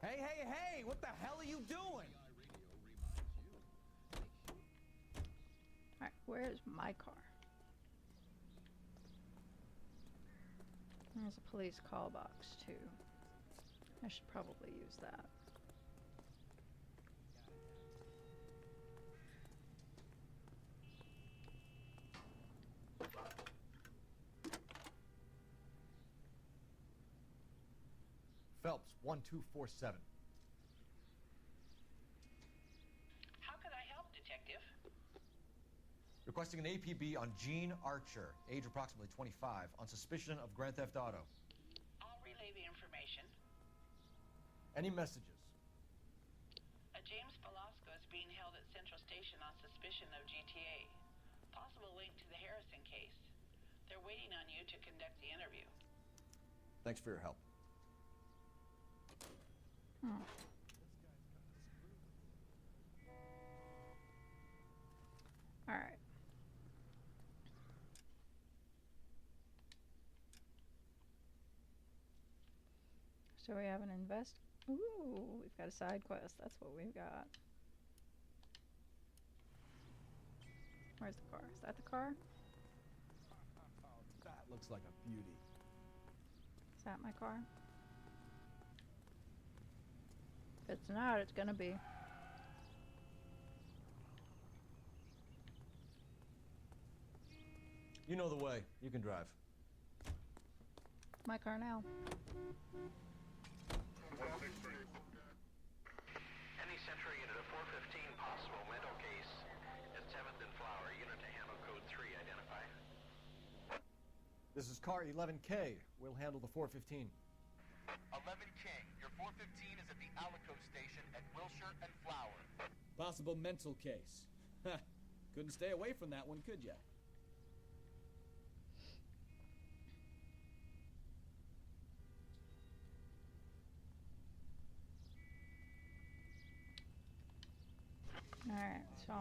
Hey, hey, hey! What the hell are you doing? Alright, where's my car? There's a police call box, too. I should probably use that. Phelps, 1247. How can I help, Detective? Requesting an APB on Gene Archer, age approximately 25, on suspicion of Grand Theft Auto. I'll relay the information. Any messages? A James Velasco is being held at Central Station on suspicion of GTA. Possible link to the Harrison case. They're waiting on you to conduct the interview. Thanks for your help. Alright. So we have an invest. Ooh, we've got a side quest. That's what we've got. Where's the car? Is that the car? That looks like a beauty. Is that my car? If it's not, it's gonna be. You know the way. You can drive. It's my car now. Any Central unit of 415 possible mental case at 7th and Flower. Unit to handle code 3. Identify. This is car 11K. We'll handle the 415. 11K, your 415 is at the Alico station at Wilshire and Flower. Possible mental case. Ha! Couldn't stay away from that one, could ya? Alright, so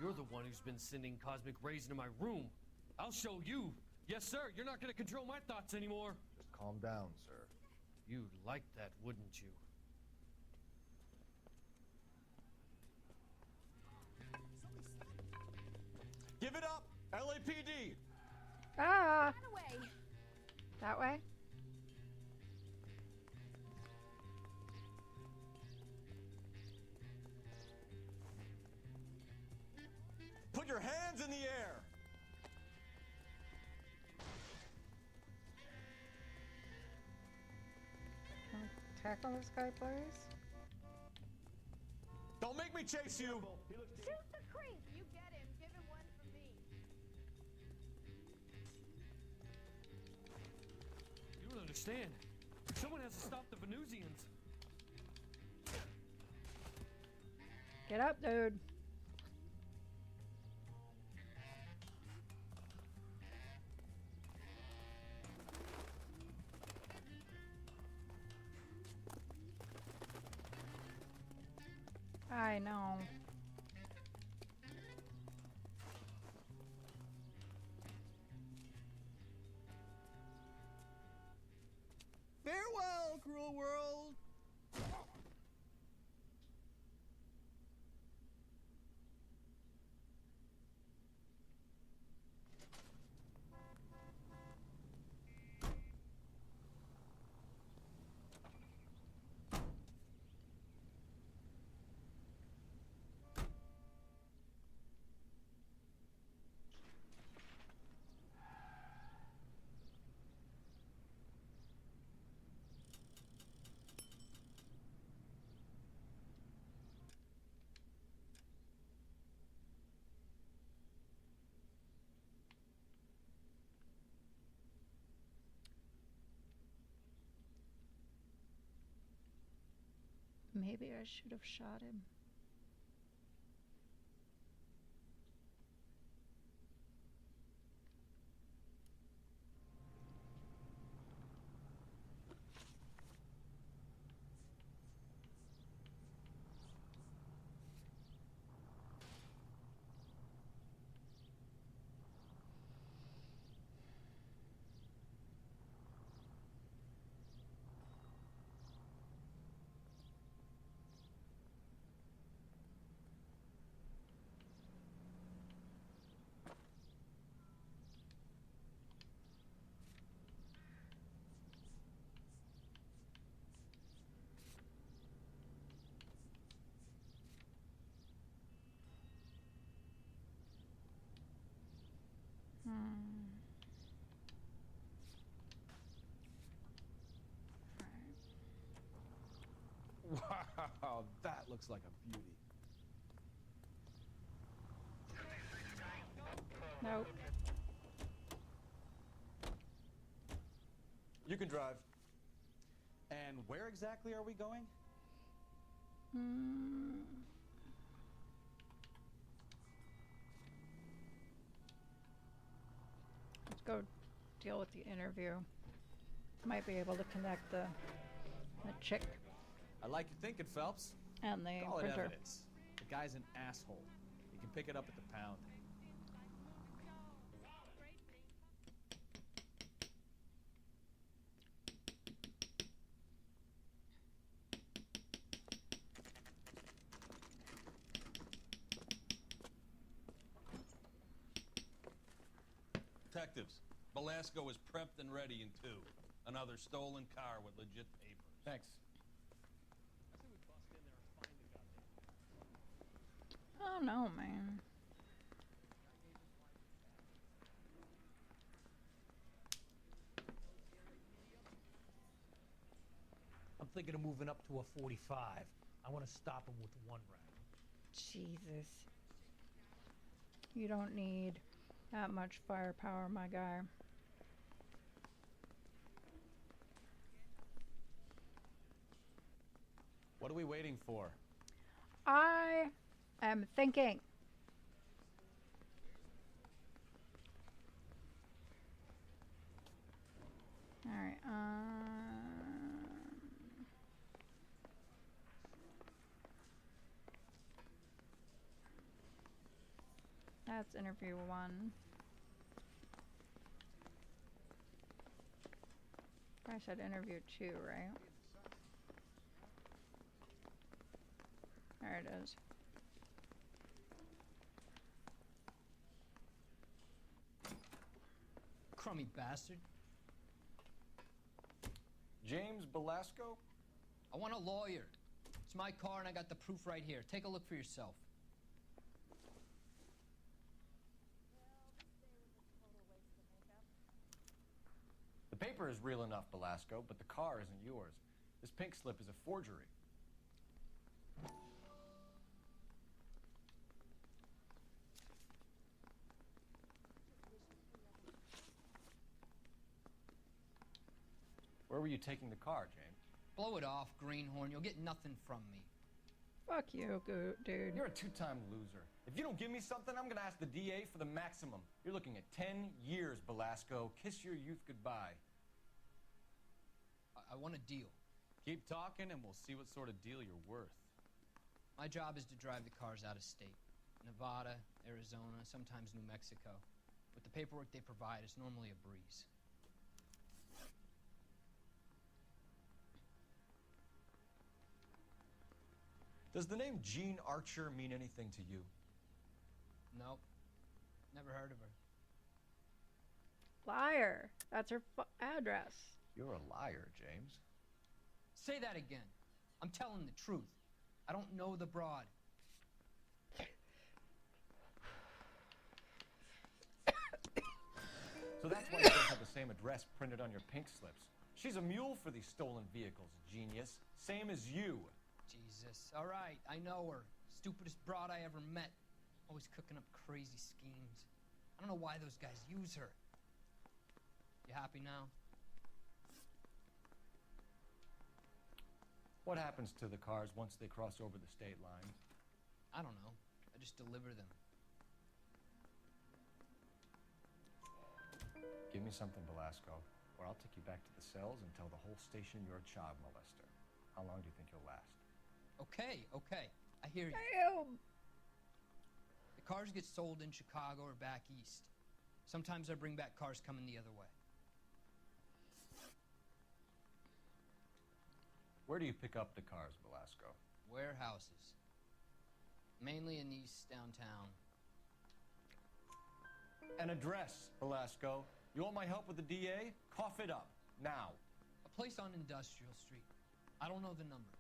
You're the one who's been sending cosmic rays into my room. I'll show you. Yes, sir. You're not going to control my thoughts anymore. Just calm down, sir. You'd like that, wouldn't you? Give it up! LAPD! ah, that way. Put your hands in the air! Can we tackle this guy, please? Don't make me chase you! Shoot the creep! You get him. Give him one for me. You don't understand. Someone has to stop the Venusians. Get up, dude. I know. Farewell, cruel world! Maybe I should have shot him. Wow, that looks like a beauty. Nope. You can drive. And where exactly are we going? Let's go deal with the interview. Might be able to connect the chick I like your thinking, Phelps. and the Call it printer. evidence. The guy's an asshole. You can pick it up at the pound. Detectives, Belasco is prepped and ready in 2. Another stolen car with legit papers. Thanks. Oh no, man. I'm thinking of moving up to a 45. I want to stop him with one round. Jesus. You don't need that much firepower, my guy. What are we waiting for? I am thinking. Alright, that's interview 1. I said interview 2, right? There it is. Crummy bastard. James Belasco? I want a lawyer. It's my car and I got the proof right here. Take a look for yourself. The paper is real enough, Belasco, but the car isn't yours. This pink slip is a forgery. Where were you taking the car, James? Blow it off, greenhorn. You'll get nothing from me. Fuck you, dude. You're a two-time loser. If you don't give me something, I'm gonna ask the DA for the maximum. You're looking at 10 years, Belasco. Kiss your youth goodbye. I want a deal. Keep talking and we'll see what sort of deal you're worth. My job is to drive the cars out of state. Nevada, Arizona, sometimes New Mexico. With the paperwork they provide, it's normally a breeze. Does the name Jean Archer mean anything to you? Nope. Never heard of her. Liar. That's her address. You're a liar, James. Say that again. I'm telling the truth. I don't know the broad. So that's why you don't have the same address printed on your pink slips. She's a mule for these stolen vehicles, genius. Same as you. Jesus. All right, I know her. Stupidest broad I ever met. Always cooking up crazy schemes. I don't know why those guys use her. You happy now? What happens to the cars once they cross over the state line? I don't know. I just deliver them. Give me something, Belasco, or I'll take you back to the cells and tell the whole station you're a child molester. How long do you think you'll last? Okay. I hear you. Damn. The cars get sold in Chicago or back east. Sometimes I bring back cars coming the other way. Where do you pick up the cars, Belasco? Warehouses. Mainly in East downtown. An address, Belasco. You want my help with the DA? Cough it up, now. A place on Industrial Street. I don't know the number.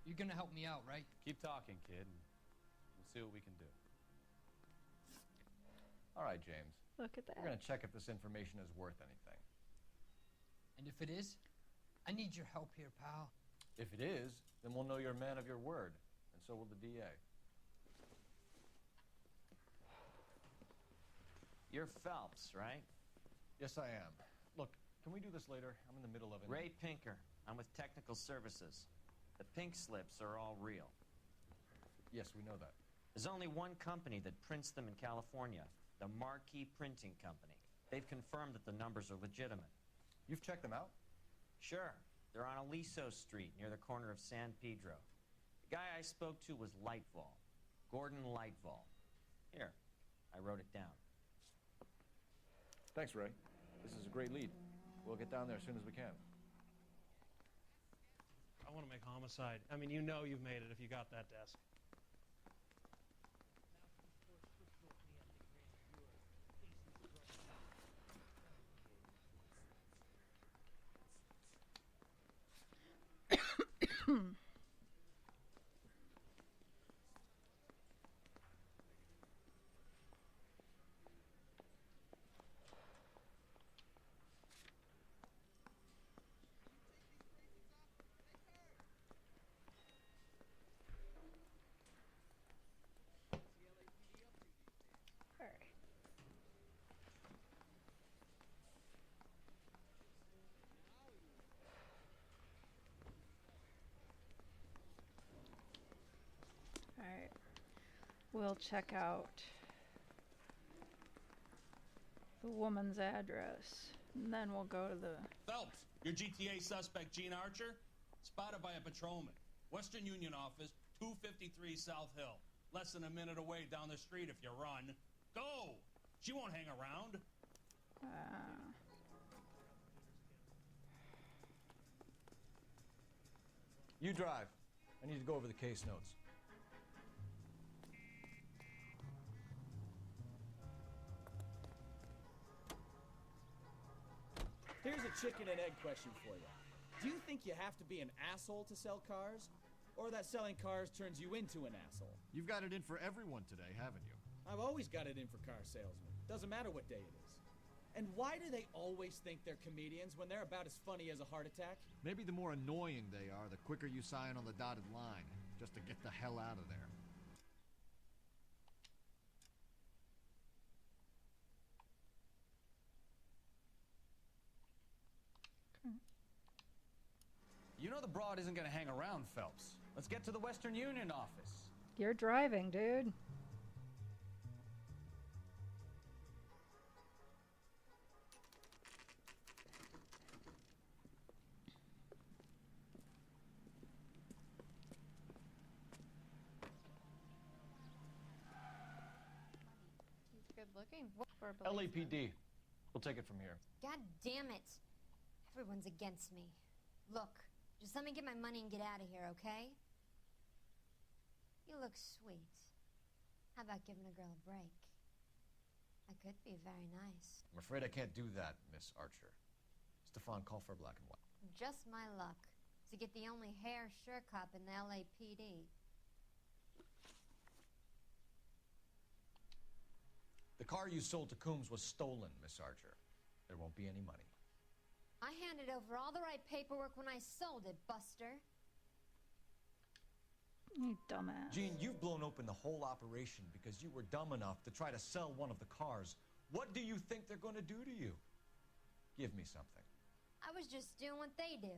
You're gonna help me out, right? Keep talking, kid, and we'll see what we can do. All right, James. Look at that. We're gonna check if this information is worth anything. And if it is, I need your help here, pal. If it is, then we'll know you're a man of your word, and so will the DA. You're Phelps, right? Yes, I am. Look, can we do this later? I'm in the middle of it. Ray Pinker. I'm with Technical Services. The pink slips are all real. Yes, we know that. There's only one company that prints them in California, the Marquee Printing Company. They've confirmed that the numbers are legitimate. You've checked them out? Sure. They're on Aliso Street, near the corner of San Pedro. The guy I spoke to was Lightval. Gordon Lightval. Here, I wrote it down. Thanks, Ray. This is a great lead. We'll get down there as soon as we can. I want to make homicide. I mean, you know you've made it if you got that desk. Alright. We'll check out the woman's address. And then we'll go to the... Phelps, your GTA suspect, Jean Archer, spotted by a patrolman. Western Union office, 253 South Hill. Less than a minute away down the street if you run. Go! She won't hang around. You drive. I need to go over the case notes. Here's a chicken and egg question for you. Do you think you have to be an asshole to sell cars? Or that selling cars turns you into an asshole? You've got it in for everyone today, haven't you? I've always got it in for car salesmen. Doesn't matter what day it is. And why do they always think they're comedians when they're about as funny as a heart attack? Maybe the more annoying they are, the quicker you sign on the dotted line, just to get the hell out of there. You know the broad isn't going to hang around, Phelps. Let's get to the Western Union office. You're driving, dude. He's good looking for a policeman. LAPD. We'll take it from here. God damn it. Everyone's against me. Look, just let me get my money and get out of here, okay? You look sweet. How about giving a girl a break? I could be very nice. I'm afraid I can't do that, Miss Archer. Stefan, call for black and white. Just my luck to get the only hair sure cop in the LAPD. The car you sold to Coombs was stolen, Miss Archer. There won't be any money. I handed over all the right paperwork when I sold it, Buster. You dumbass. Jean, you've blown open the whole operation because you were dumb enough to try to sell one of the cars. What do you think they're going to do to you? Give me something. I was just doing what they do.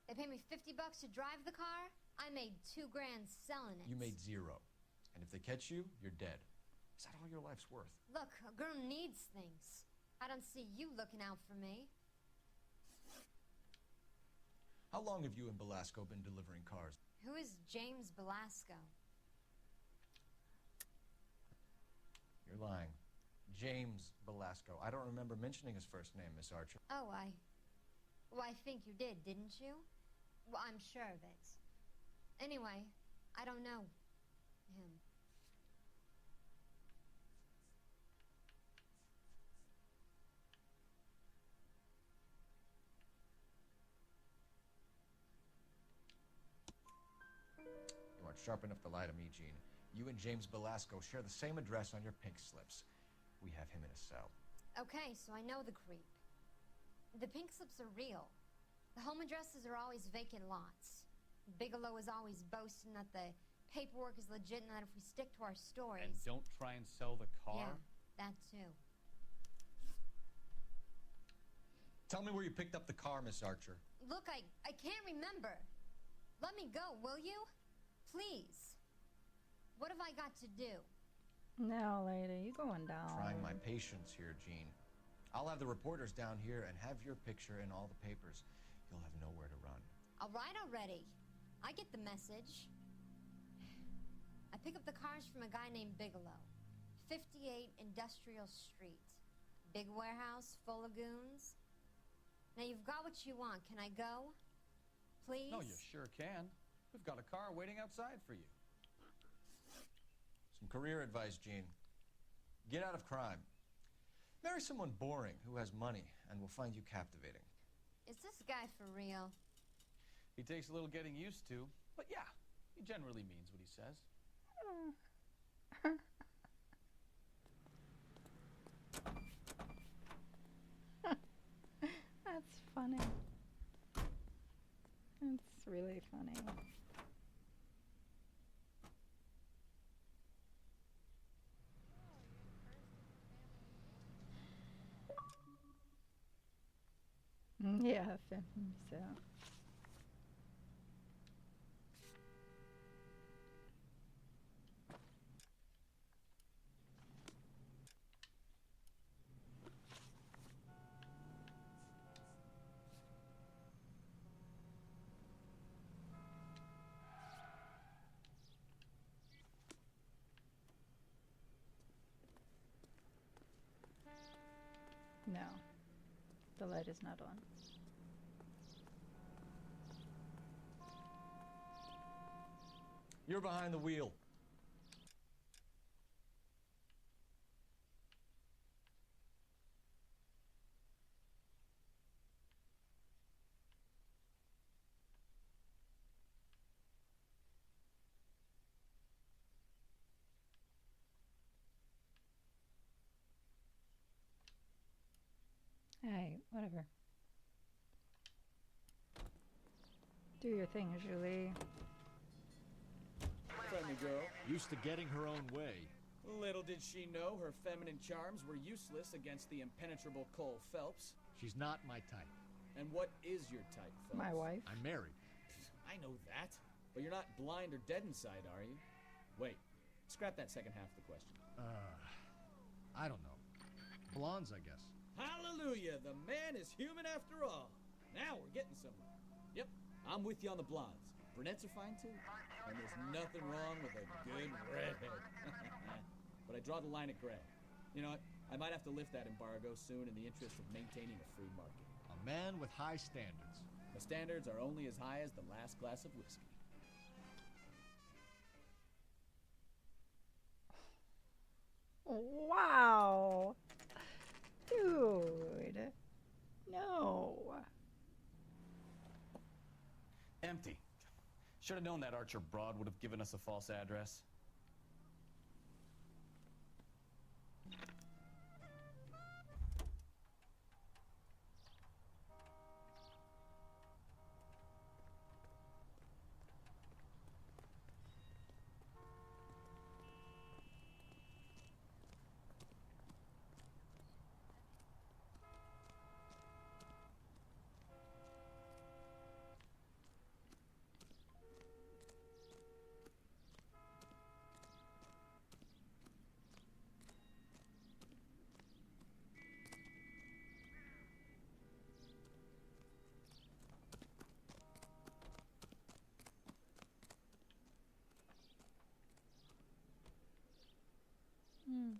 They pay me $50 to drive the car. I made $2 grand selling it. You made zero. And if they catch you, you're dead. Is that all your life's worth? Look, a girl needs things. I don't see you looking out for me. How long have you and Belasco been delivering cars? Who is James Belasco? You're lying. James Belasco. I don't remember mentioning his first name, Miss Archer. Oh, well, I think you did, didn't you? Well, I'm sure of it. Anyway, I don't know him. You aren't sharp enough to lie to me, Jean. You and James Belasco share the same address on your pink slips. We have him in a cell. Okay, so I know the creep. The pink slips are real. The home addresses are always vacant lots. Bigelow is always boasting that the paperwork is legit and that if we stick to our stories... And don't try and sell the car? Yeah, that too. Tell me where you picked up the car, Miss Archer. Look, I can't remember. Let me go, will you? Please. What have I got to do? No, lady, you going down. Trying my patience here, Jean. I'll have the reporters down here and have your picture in all the papers. You'll have nowhere to run. All right already. I get the message. I pick up the cars from a guy named Bigelow. 58 Industrial Street. Big warehouse full of goons. Now you've got what you want. Can I go? Please? No, you sure can. We've got a car waiting outside for you. Some career advice, Jean. Get out of crime. Marry someone boring who has money and will find you captivating. Is this guy for real? He takes a little getting used to, but yeah, he generally means what he says. That's funny. It's really funny. Yeah, so. No, the light is not on. You're behind the wheel. Hey, whatever. Do your thing, Julie. Friendly girl. Used to getting her own way. Little did she know her feminine charms were useless against the impenetrable Cole Phelps. She's not my type. And what is your type, Phelps? My wife. I'm married. I know that. But you're not blind or dead inside, are you? Wait, scrap that second half of the question. I don't know. Blondes, I guess. Hallelujah! The man is human after all. Now we're getting somewhere. Yep, I'm with you on the blondes. Brunettes are fine too. And there's nothing wrong with a good redhead. But I draw the line at gray. You know what? I might have to lift that embargo soon in the interest of maintaining a free market. A man with high standards. My standards are only as high as the last glass of whiskey. Wow. Dude. No. Empty. Should have known that Archer broad would have given us a false address. Hmm.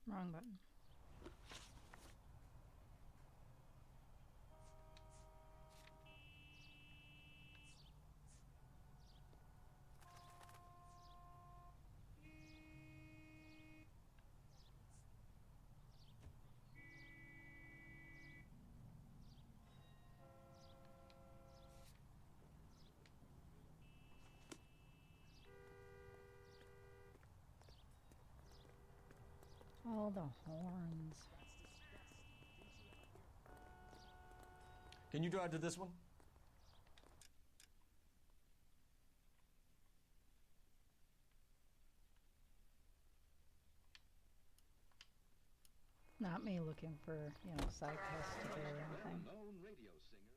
Wrong button. All the horns. Can you drive to this one? Not me looking for, side quests to do or anything. Known radio singers.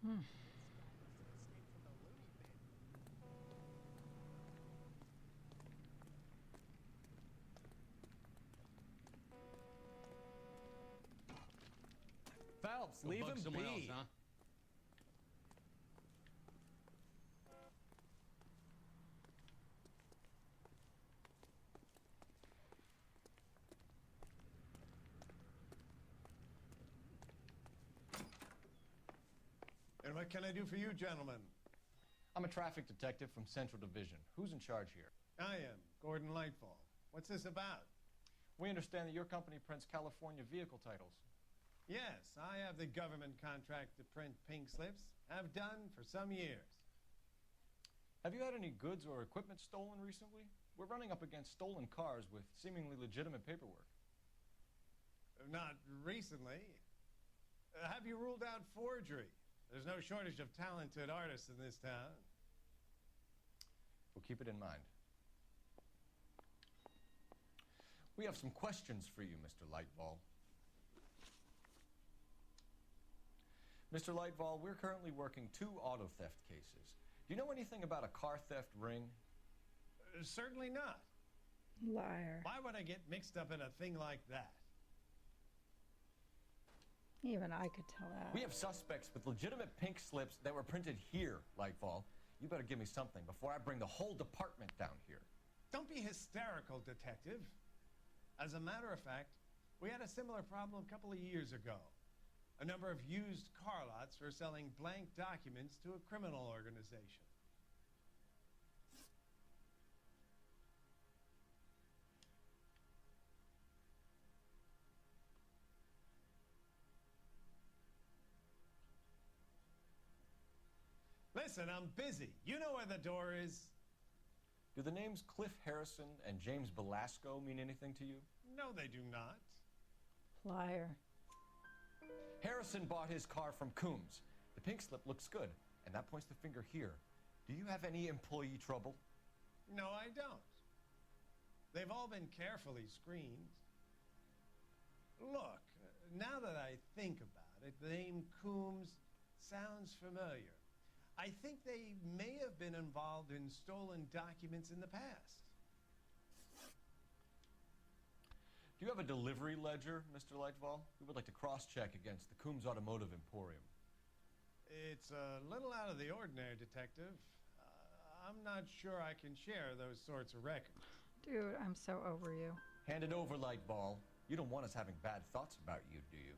Hmm. Phelps, Go leave bug him someone be. else, huh? And what can I do for you, gentlemen? I'm a traffic detective from Central Division. Who's in charge here? I am, Gordon Lightfall. What's this about? We understand that your company prints California vehicle titles. Yes, I have the government contract to print pink slips. Have done for some years. Have you had any goods or equipment stolen recently? We're running up against stolen cars with seemingly legitimate paperwork. Not recently. Have you ruled out forgery? There's no shortage of talented artists in this town. We'll keep it in mind. We have some questions for you, Mr. Lightball. Mr. Lightball, we're currently working 2 auto theft cases. Do you know anything about a car theft ring? Certainly not. Liar. Why would I get mixed up in a thing like that? Even I could tell that. We have suspects with legitimate pink slips that were printed here, Lightfall. You better give me something before I bring the whole department down here. Don't be hysterical, detective. As a matter of fact, we had a similar problem a couple of years ago. A number of used car lots were selling blank documents to a criminal organization. Listen, I'm busy. You know where the door is. Do the names Cliff Harrison and James Belasco mean anything to you? No, they do not. Liar. Harrison bought his car from Coombs. The pink slip looks good, and that points the finger here. Do you have any employee trouble? No, I don't. They've all been carefully screened. Look, now that I think about it, the name Coombs sounds familiar. I think they may have been involved in stolen documents in the past. Do you have a delivery ledger, Mr. Lightfall? We would like to cross-check against the Coombs Automotive Emporium. It's a little out of the ordinary, Detective. I'm not sure I can share those sorts of records. Dude, I'm so over you. Hand it over, Lightball. You don't want us having bad thoughts about you, do you?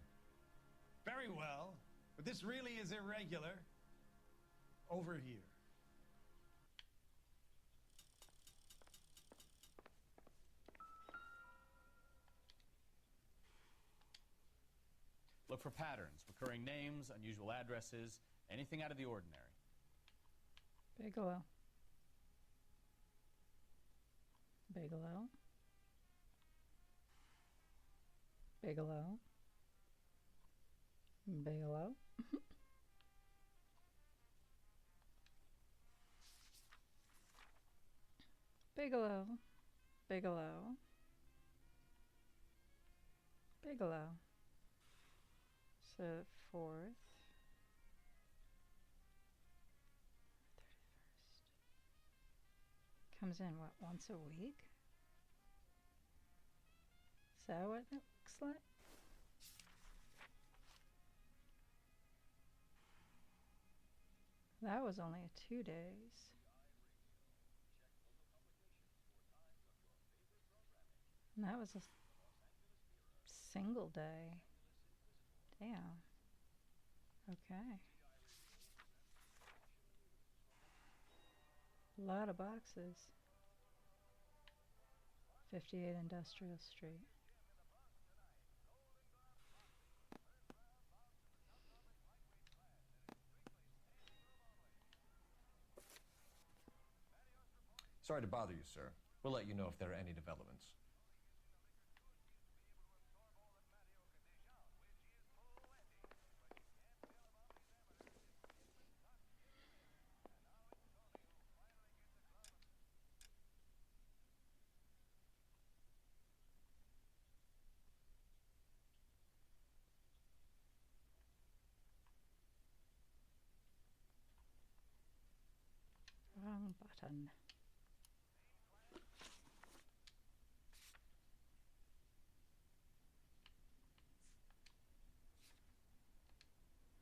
Very well, but this really is irregular. Over here. Look for patterns, recurring names, unusual addresses, anything out of the ordinary. Bigelow. Bigelow. Bigelow. Bigelow. Bigelow. Bigelow. Bigelow. So 4th. 31st. Comes in, what, once a week? Is that what it looks like? That was only 2 days. And that was a single day. Damn. Okay. A lot of boxes. 58 Industrial Street. Sorry to bother you, sir. We'll let you know if there are any developments. Wrong button.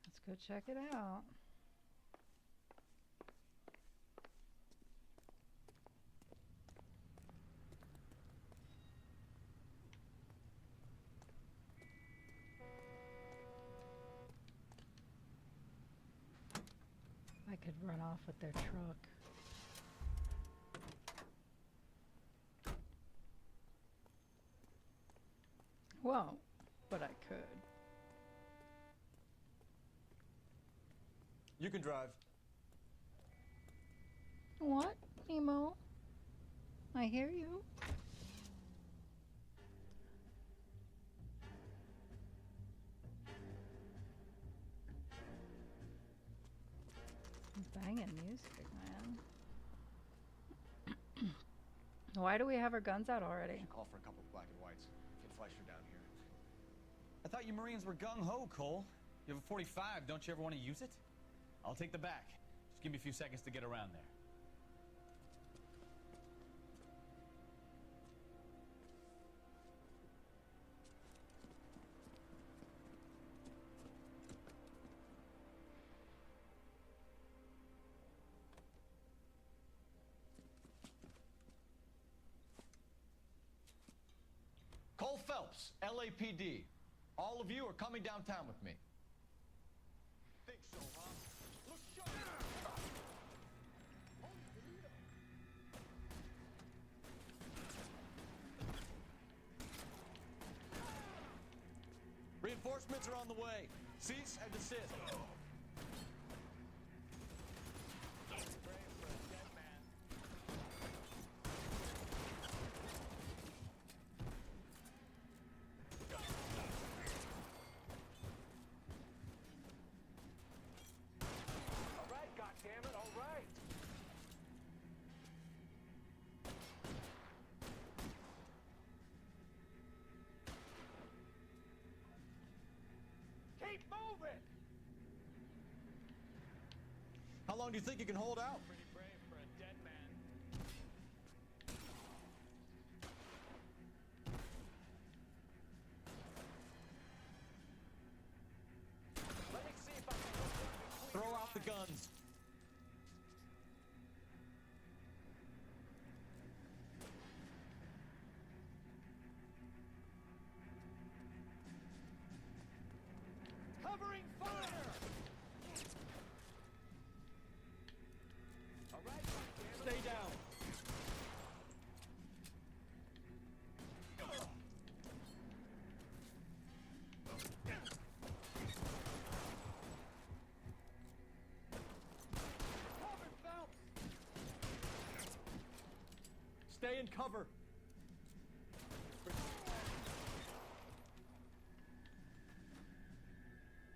Let's go check it out. I could run off with their truck. Won't, but I could. You can drive. What, Nemo? I hear you. Banging music, man. Why do we have our guns out already? Call for a couple of black and whites. Get Fleischer down here. I thought you Marines were gung-ho, Cole. You have a 45, don't you ever want to use it? I'll take the back. Just give me a few seconds to get around there. Cole Phelps, LAPD. All of you are coming downtown with me. Think so, huh? Look sharp! Reinforcements are on the way. Cease and desist. Keep moving! How long do you think you can hold out? Pretty brave for a dead man. Let me see if I can hook one between Throw out the guns. Covering fire! All right, Stay down. Cover, Phelps! Stay in cover.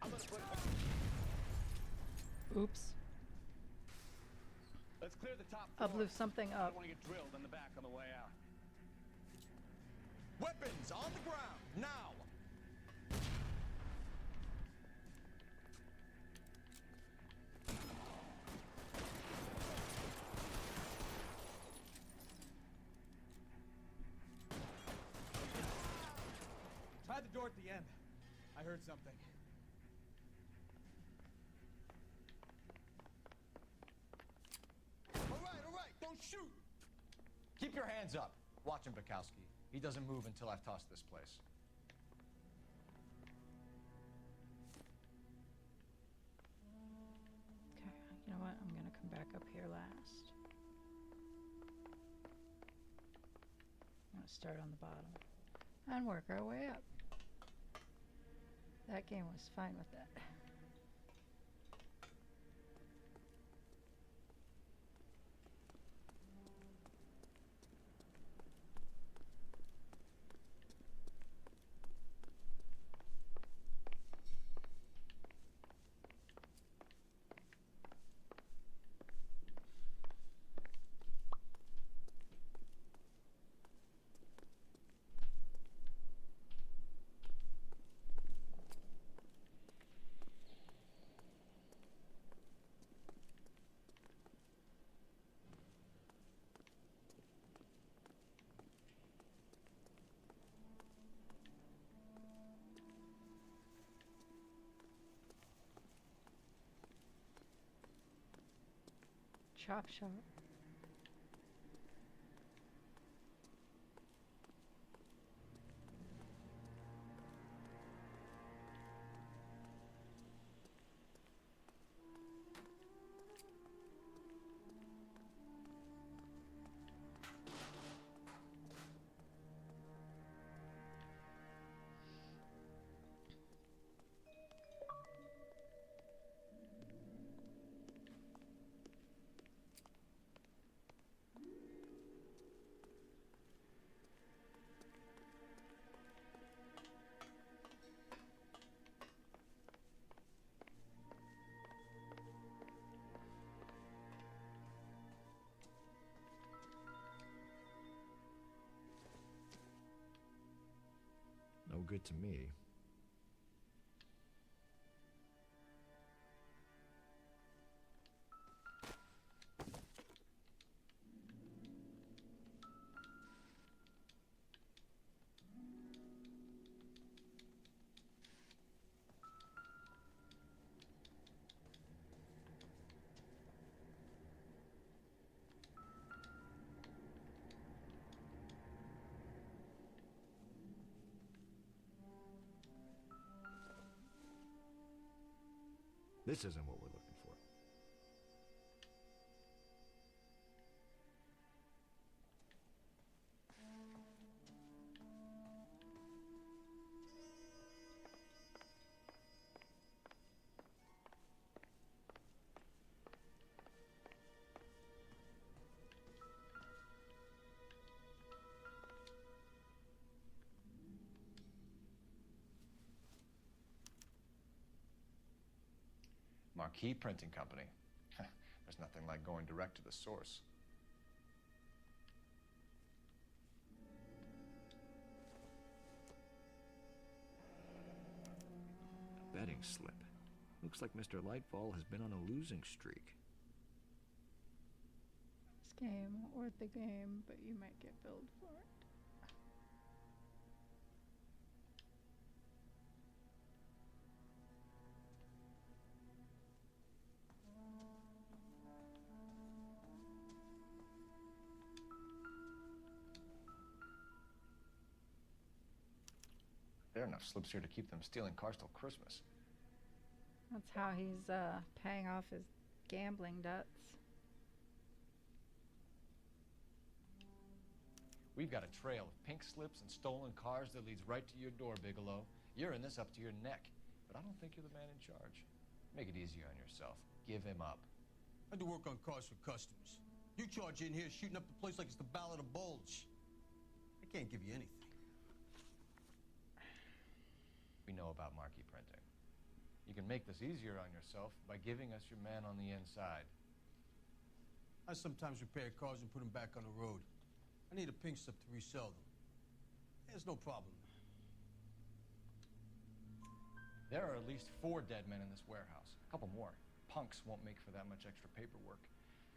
I'm gonna put. Oops. Let's clear the top I floor. blew something I up. don't want to get drilled in the back on the way out. Weapons on the ground now. Try the door at the end. I heard something. All right, don't shoot. Keep your hands up. Watch him, Bukowski. He doesn't move until I've tossed this place. Okay, you know what? I'm gonna come back up here last. I'm gonna start on the bottom and work our way up. That game was fine with that. Chop shop. No good to me. This isn't what we're looking for. Marquee Printing Company. There's nothing like going direct to the source. Betting slip. Looks like Mr. Lightfall has been on a losing streak. This game, worth the game, but you might get billed for it. There are enough slips here to keep them stealing cars till Christmas. That's how he's paying off his gambling debts. We've got a trail of pink slips and stolen cars that leads right to your door, Bigelow. You're in this up to your neck, but I don't think you're the man in charge. Make it easier on yourself. Give him up. I do work on cars for customers. You charge in here shooting up the place like it's the Ballad of Bulge. I can't give you anything. We know about marquee printing. You can make this easier on yourself by giving us your man on the inside. I sometimes repair cars and put them back on the road. I need a pink slip to resell them. There's no problem. There are at least 4 dead men in this warehouse. A couple more. Punks won't make for that much extra paperwork.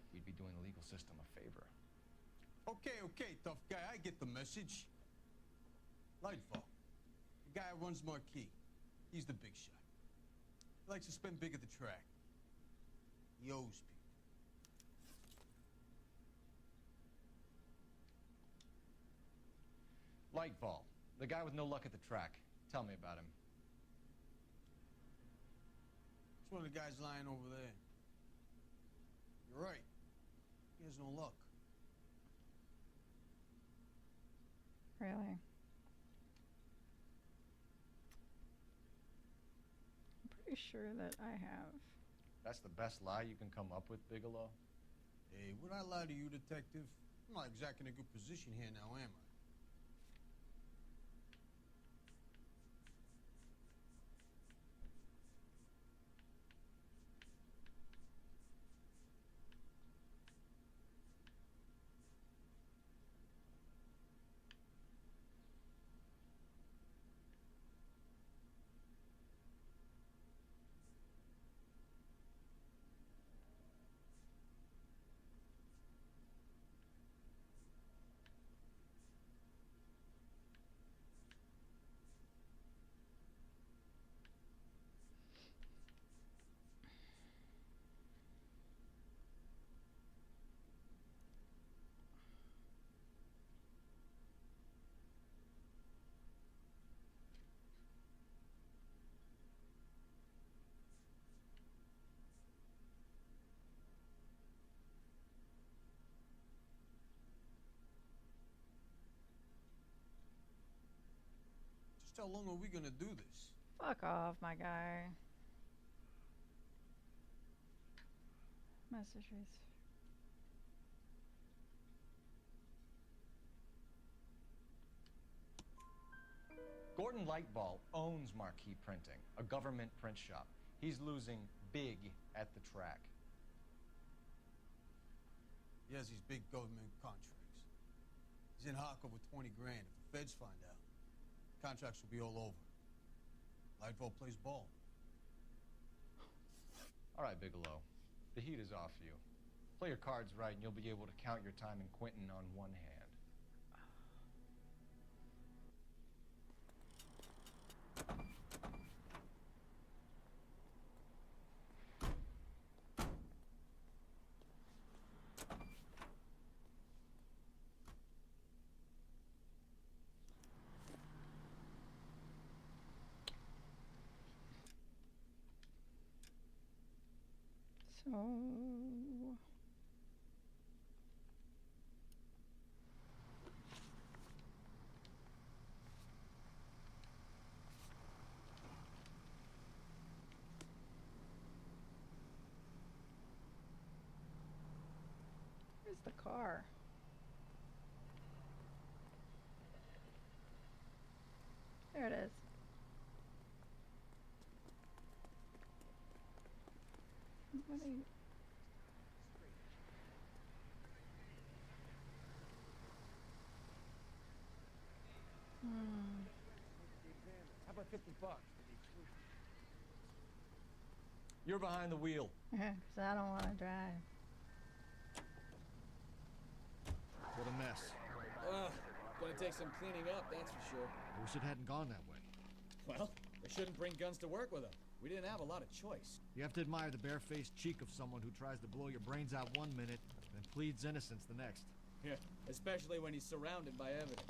We'd be doing the legal system a favor. Okay, tough guy. I get the message. Lightfall. The guy who runs Marquee. He's the big shot. He likes to spend big at the track. He owes people. Lightfall, the guy with no luck at the track. Tell me about him. It's one of the guys lying over there. You're right. He has no luck. Really? I'm pretty sure that I have. That's the best lie you can come up with, Bigelow? Hey, would I lie to you, detective? I'm not exactly in a good position here now, am I? Just how long are we gonna do this? Fuck off, my guy. Messages. Gordon Lightball owns Marquee Printing, a government print shop. He's losing big at the track. He has these big government contracts. He's in hock over 20 grand. If the feds find out, contracts will be all over. Lightball plays ball. All right, Bigelow. The heat is off you. Play your cards right and you'll be able to count your time in Quentin on one hand. So... Where's the car? There it is. What are you... How about $50? You're behind the wheel. Because I don't want to drive. What a mess. Gonna take some cleaning up, that's for sure. I wish it hadn't gone that way. Well, they shouldn't bring guns to work with them. We didn't have a lot of choice. You have to admire the barefaced cheek of someone who tries to blow your brains out one minute and pleads innocence the next. Yeah, especially when he's surrounded by evidence.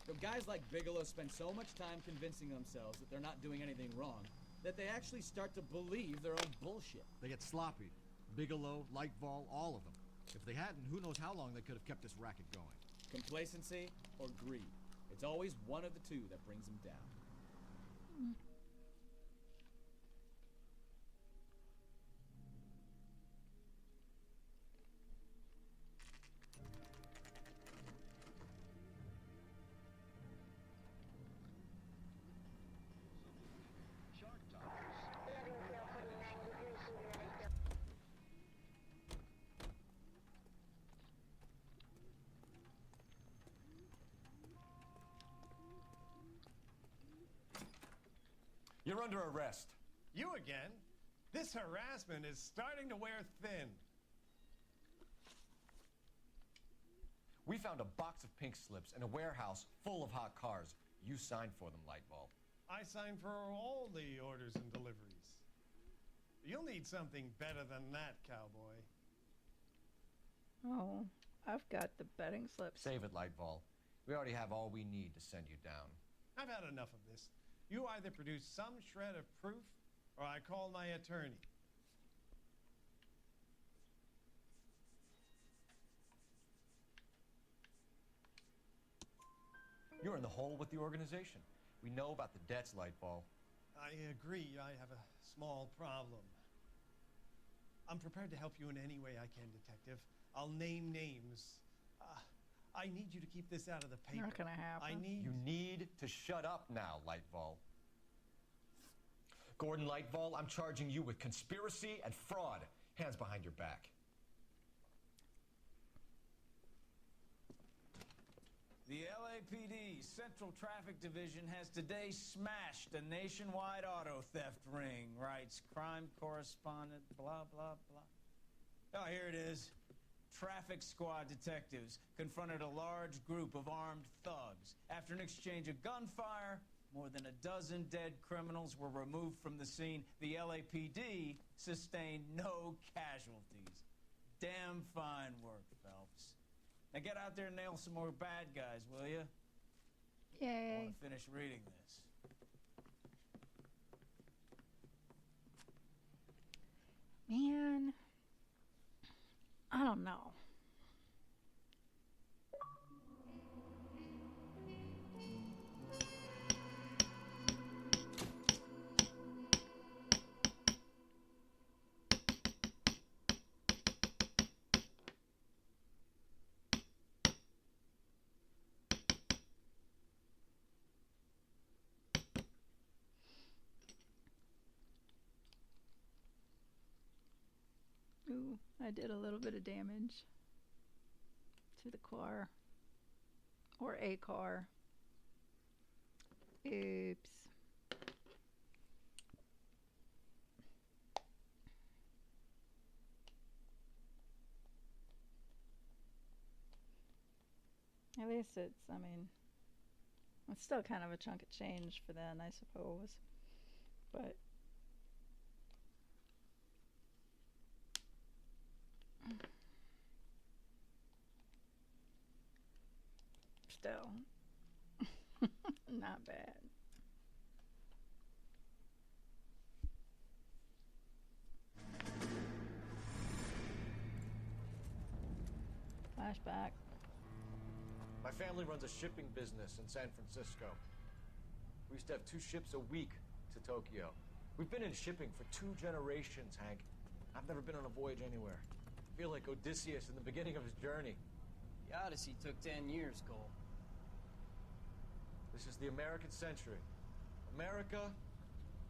So guys like Bigelow spend so much time convincing themselves that they're not doing anything wrong that they actually start to believe their own bullshit. They get sloppy. Bigelow, Lightball, all of them. If they hadn't, who knows how long they could have kept this racket going. Complacency or greed. It's always one of the two that brings them down. You're under arrest. You again? This harassment is starting to wear thin. We found a box of pink slips in a warehouse full of hot cars. You signed for them, Lightball. I signed for all the orders and deliveries. You'll need something better than that, cowboy. Oh, I've got the betting slips. Save it, Lightball. We already have all we need to send you down. I've had enough of this. You either produce some shred of proof, or I call my attorney. You're in the hole with the organization. We know about the debts, Lightball. I agree. I have a small problem. I'm prepared to help you in any way I can, Detective. I'll name names. I need you to keep this out of the paper. Not gonna happen. You need to shut up now, Lightball. Gordon Lightball, I'm charging you with conspiracy and fraud. Hands behind your back. The LAPD Central Traffic Division has today smashed a nationwide auto theft ring, writes crime correspondent, blah, blah, blah. Oh, here it is. Traffic squad detectives confronted a large group of armed thugs. After an exchange of gunfire, more than a dozen dead criminals were removed from the scene. The LAPD sustained no casualties. Damn fine work, Phelps. Now get out there and nail some more bad guys, will you? Yay. I want to finish reading this. Man, I don't know. Ooh, I did a little bit of damage to the car. Or a car. Oops. At least it's, I mean, it's still kind of a chunk of change for then, I suppose. But still, not bad. Flashback. My family runs a shipping business in San Francisco. We used to have 2 ships a week to Tokyo. We've been in shipping for 2 generations, Hank. I've never been on a voyage anywhere. I feel like Odysseus in the beginning of his journey. The Odyssey took 10 years, Cole. This is the American century. America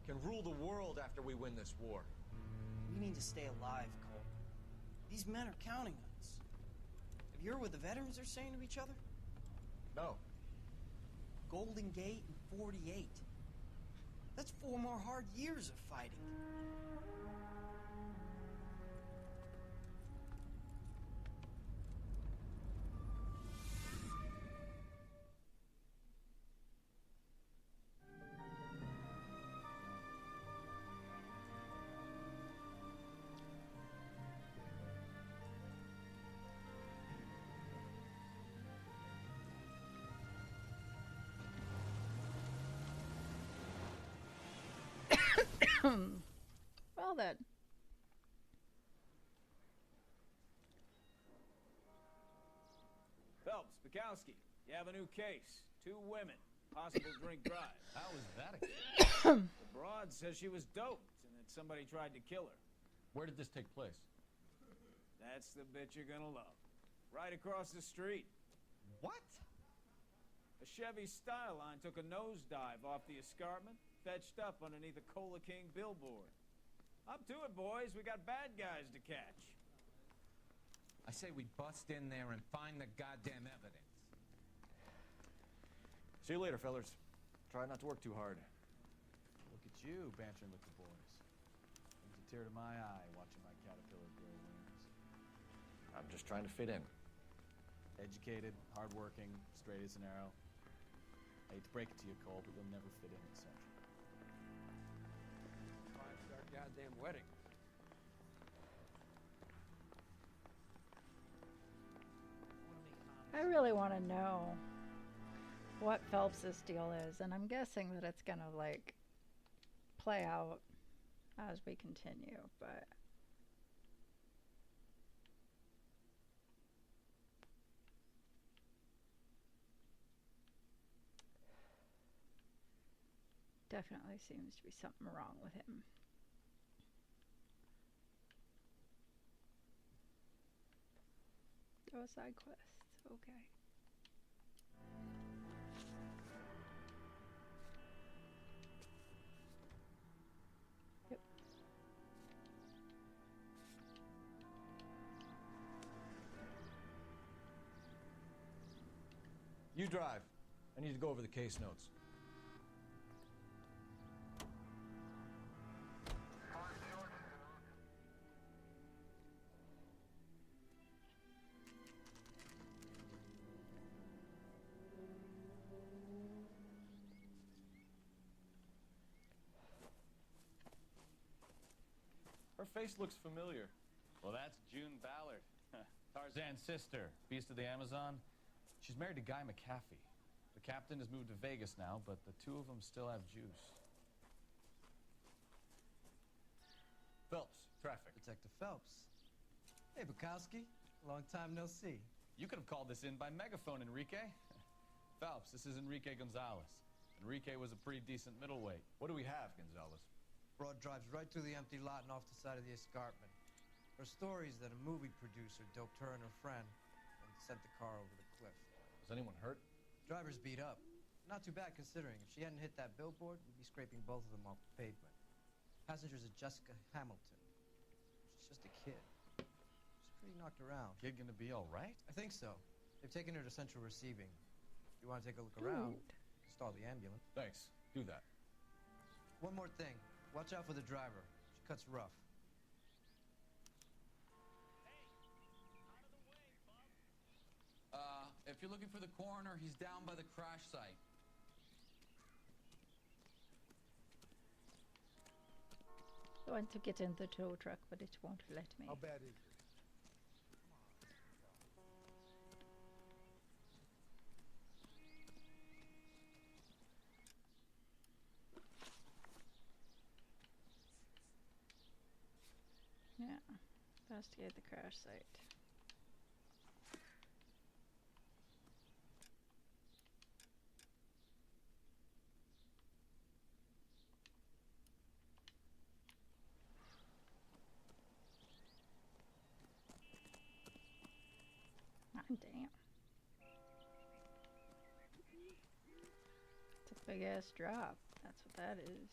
can rule the world after we win this war. We need to stay alive, Cole. These men are counting on us. Have you heard what the veterans are saying to each other? No. Golden Gate and 48. That's 4 more hard years of fighting. Well then. Phelps, Bukowski, you have a new case. 2 women, possible drink drive. How is that a The broad says she was doped and that somebody tried to kill her. Where did this take place? That's the bit you're gonna love. Right across the street. What? A Chevy Styline took a nosedive off the escarpment, fetched up underneath a Cola King billboard. Up to it, boys. We got bad guys to catch. I say we bust in there and find the goddamn evidence. See you later, fellers. Try not to work too hard. Look at you, bantering with the boys. Brings a tear to my eye watching my caterpillar grow wings. I'm just trying to fit in. Educated, hardworking, straight as an arrow. I hate to break it to you, Cole, but you'll never fit in at Central. 5-star goddamn wedding. I really want to know what Phelps's deal is, and I'm guessing that it's gonna like play out as we continue, but definitely seems to be something wrong with him. Oh, side quests, okay. Yep. You drive. I need to go over the case notes. Her face looks familiar. Well, that's June Ballard, Tarzan's sister, Beast of the Amazon. She's married to Guy McAfee. The captain has moved to Vegas now, but the 2 of them still have juice. Phelps, traffic. Detective Phelps. Hey, Bukowski. Long time no see. You could have called this in by megaphone, Enrique. Phelps, this is Enrique Gonzalez. Enrique was a pretty decent middleweight. What do we have, Gonzalez? Broad drives right through the empty lot and off the side of the escarpment. Her story is that a movie producer doped her and her friend and sent the car over the cliff. Was anyone hurt? Driver's beat up. Not too bad considering. If she hadn't hit that billboard, we'd be scraping both of them off the pavement. Passenger's a Jessica Hamilton. She's just a kid. She's pretty knocked around. Kid gonna be all right? I think so. They've taken her to central receiving. If you want to take a look around, stall the ambulance. Thanks. Do that. One more thing. Watch out for the driver. She cuts rough. If you're looking for the coroner, he's down by the crash site. I want to get in the tow truck, but it won't let me. How bad is it? Yeah, investigate the crash site. Ah, damn. It's a big ass drop. That's what that is.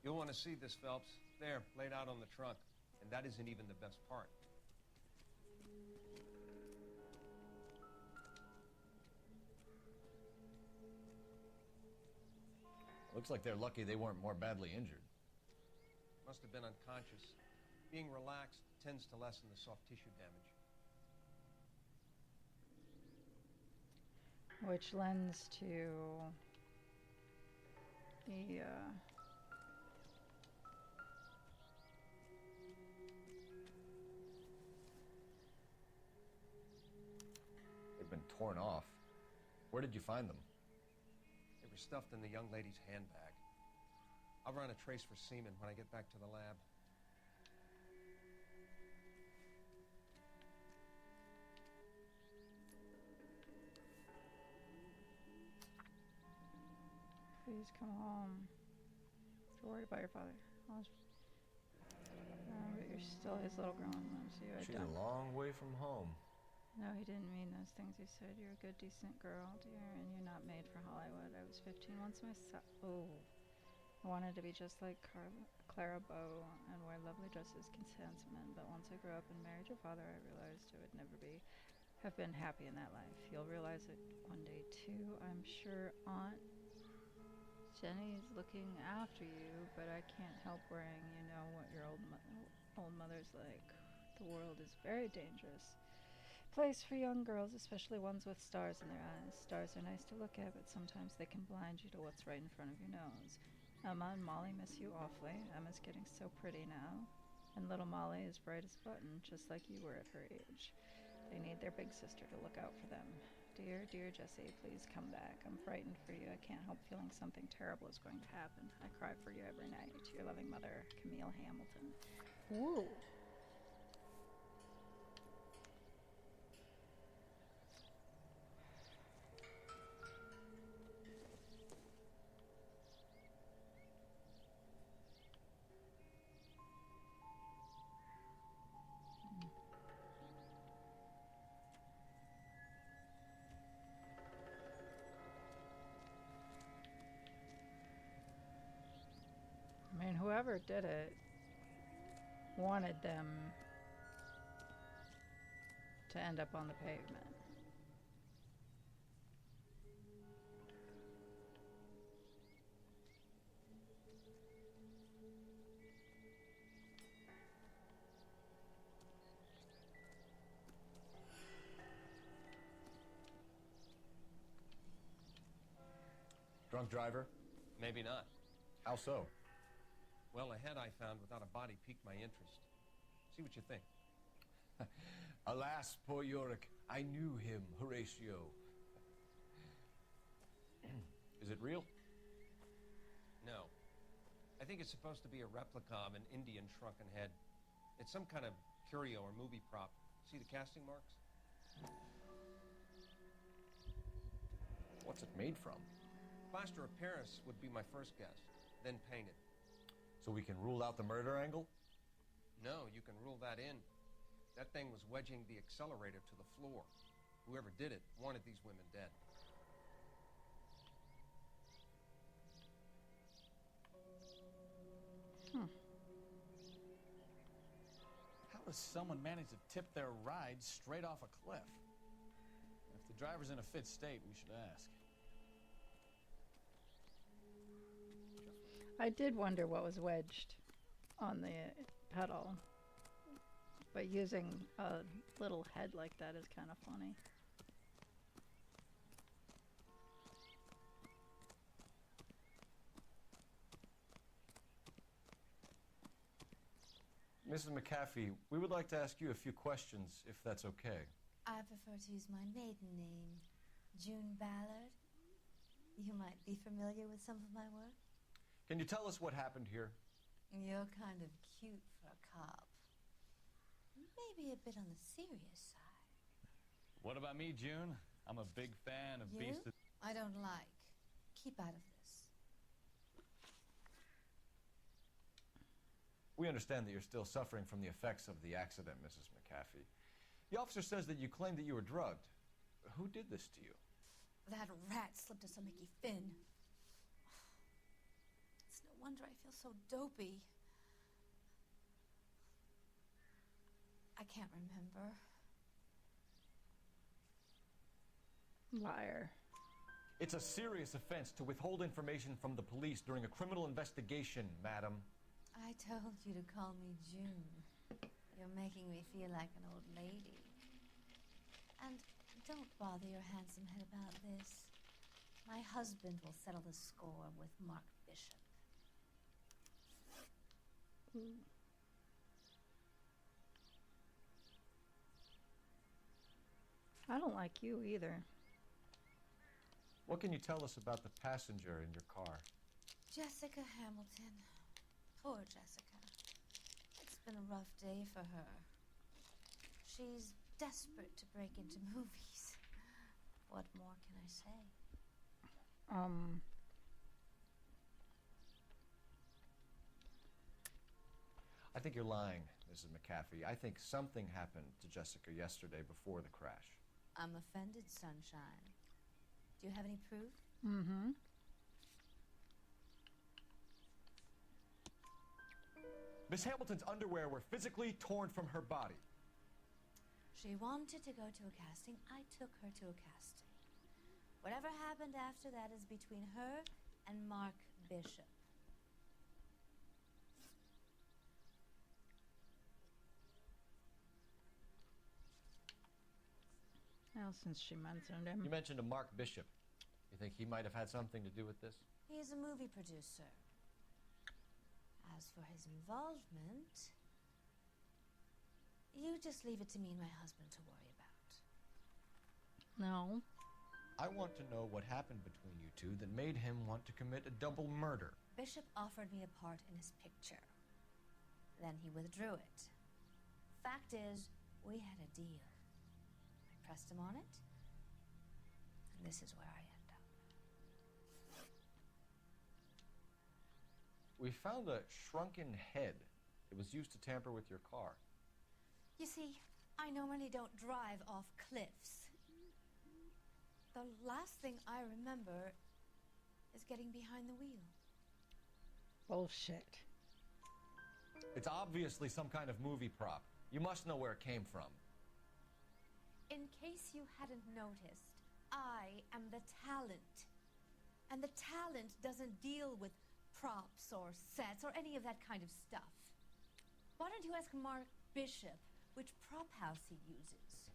You'll want to see this, Phelps. There, laid out on the trunk. And that isn't even the best part. Looks like they're lucky they weren't more badly injured. Must have been unconscious. Being relaxed tends to lessen the soft tissue damage. Which lends to the torn off. Where did you find them? They were stuffed in the young lady's handbag. I'll run a trace for semen when I get back to the lab. Please come home. You're worried about your father. But you're still his little girl and loves you. She's a long way from home. No, he didn't mean those things he said. You're a good, decent girl, dear, and you're not made for Hollywood. I was 15 once myself. Oh. I wanted to be just like Clara Bow and wear lovely dresses, kiss men, but once I grew up and married your father, I realized I would never have been happy in that life. You'll realize it one day, too. I'm sure Aunt Jenny's looking after you, but I can't help worrying. You know what your old mother's like. The world is very dangerous place for young girls, especially ones with stars in their eyes. Stars are nice to look at, but sometimes they can blind you to what's right in front of your nose. Emma and Molly miss you awfully. Emma's getting so pretty now, and little Molly is bright as a button, just like you were at her age. They need their big sister to look out for them. Dear, dear Jessie, please come back. I'm frightened for you. I can't help feeling something terrible is going to happen. I cry for you every night. Your loving mother, Camille Hamilton. Woo! I mean, whoever did it wanted them to end up on the pavement. Drunk driver? Maybe not. How so? Well, a head I found without a body piqued my interest. See what you think. Alas, poor Yorick. I knew him, Horatio. Is it real? No. I think it's supposed to be a replica of an Indian shrunken head. It's some kind of curio or movie prop. See the casting marks? What's it made from? Plaster of Paris would be my first guess, then painted. So we can rule out the murder angle? No, you can rule that in. That thing was wedging the accelerator to the floor. Whoever did it wanted these women dead. How does someone manage to tip their ride straight off a cliff? If the driver's in a fit state, we should ask. I did wonder what was wedged on the pedal, but using a little head like that is kind of funny. Mrs. McAfee, we would like to ask you a few questions, if that's okay. I prefer to use my maiden name, June Ballard. You might be familiar with some of my work. Can you tell us what happened here? You're kind of cute for a cop. Maybe a bit on the serious side. What about me, June? I'm a big fan of You? Beast of... I don't like. Keep out of this. We understand that you're still suffering from the effects of the accident, Mrs. McAfee. The officer says that you claimed that you were drugged. Who did this to you? That rat slipped us a Mickey Finn. It's no wonder I feel so dopey. I can't remember. Liar. It's a serious offense to withhold information from the police during a criminal investigation, madam. I told you to call me June. You're making me feel like an old lady. And don't bother your handsome head about this. My husband will settle the score with Mark Bishop. I don't like you either. What can you tell us about the passenger in your car? Jessica Hamilton. Poor Jessica. It's been a rough day for her. She's desperate to break into movies. What more can I say? I think you're lying, Mrs. McAfee. I think something happened to Jessica yesterday before the crash. I'm offended, Sunshine. Do you have any proof? Mm-hmm. Miss Hamilton's underwear were physically torn from her body. She wanted to go to a casting. I took her to a casting. Whatever happened after that is between her and Mark Bishop. Well, since she mentioned him. You mentioned a Mark Bishop. You think he might have had something to do with this? He's a movie producer. As for his involvement, you just leave it to me and my husband to worry about. No. I want to know what happened between you two that made him want to commit a double murder. Bishop offered me a part in his picture. Then he withdrew it. Fact is, we had a deal. I pressed him on it, and this is where I end up. We found a shrunken head. It was used to tamper with your car. You see, I normally don't drive off cliffs. The last thing I remember is getting behind the wheel. Bullshit. It's obviously some kind of movie prop. You must know where it came from. In case you hadn't noticed, I am the talent. And the talent doesn't deal with props or sets or any of that kind of stuff. Why don't you ask Mark Bishop which prop house he uses?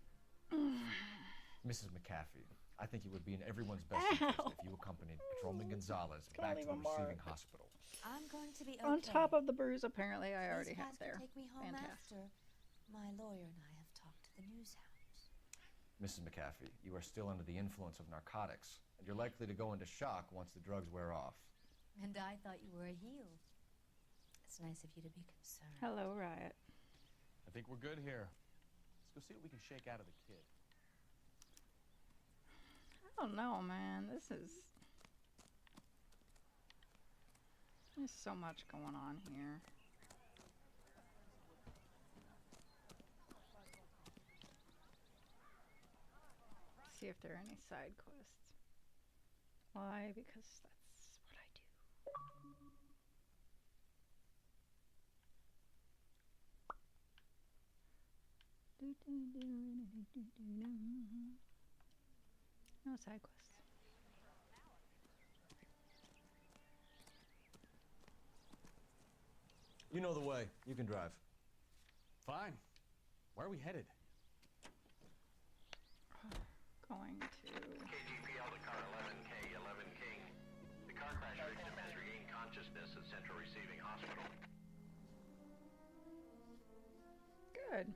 Mrs. McAfee, I think it would be in everyone's best interest if you accompanied Patrolman Gonzalez back to the receiving hospital. I'm going to be okay. On top of the bruise, apparently, I already These have guys there. can take me home Fantastic. after my lawyer and I have talked to the news house. Mrs. McAfee, you are still under the influence of narcotics, and you're likely to go into shock once the drugs wear off. And I thought you were a heel. It's nice of you to be concerned. Hello, Riot. I think we're good here. Let's go see what we can shake out of the kid. I don't know, man. There's so much going on here. See if there are any side quests. Why? Because that's what I do. No side quests. You know the way. You can drive. Fine. Where are we headed? Going to... KGPL to car 11K, 11 King. The car crash victim has regained consciousness at Central Receiving Hospital. Good.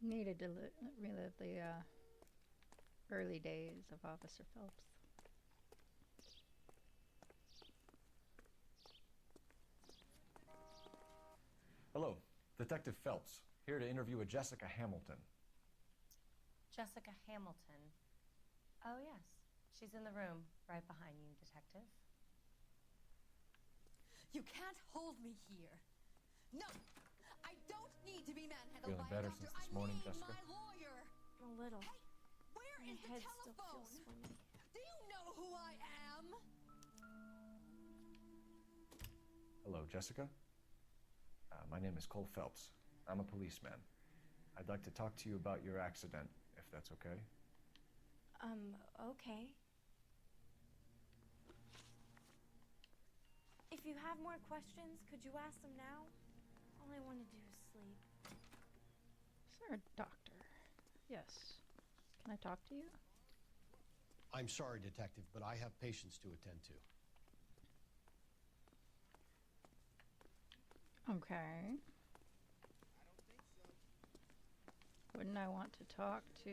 Needed to relive the early days of Officer Phelps. Hello, Detective Phelps, here to interview a Jessica Hamilton. Jessica Hamilton. Oh, yes. She's in the room, right behind you, Detective. You can't hold me here. No! I don't need to be manhandled Feeling by better a doctor. since this I morning, need Jessica? my lawyer. A little. Hey, where My is the head still telephone? feels swimming. Do you know who I am? Hello, Jessica. My name is Cole Phelps. I'm a policeman. I'd like to talk to you about your accident, if that's okay. Okay. If you have more questions, could you ask them now? All I want to do is sleep. Sir, doctor. Yes. Can I talk to you? I'm sorry, Detective, but I have patients to attend to. Okay. Wouldn't I want to talk to...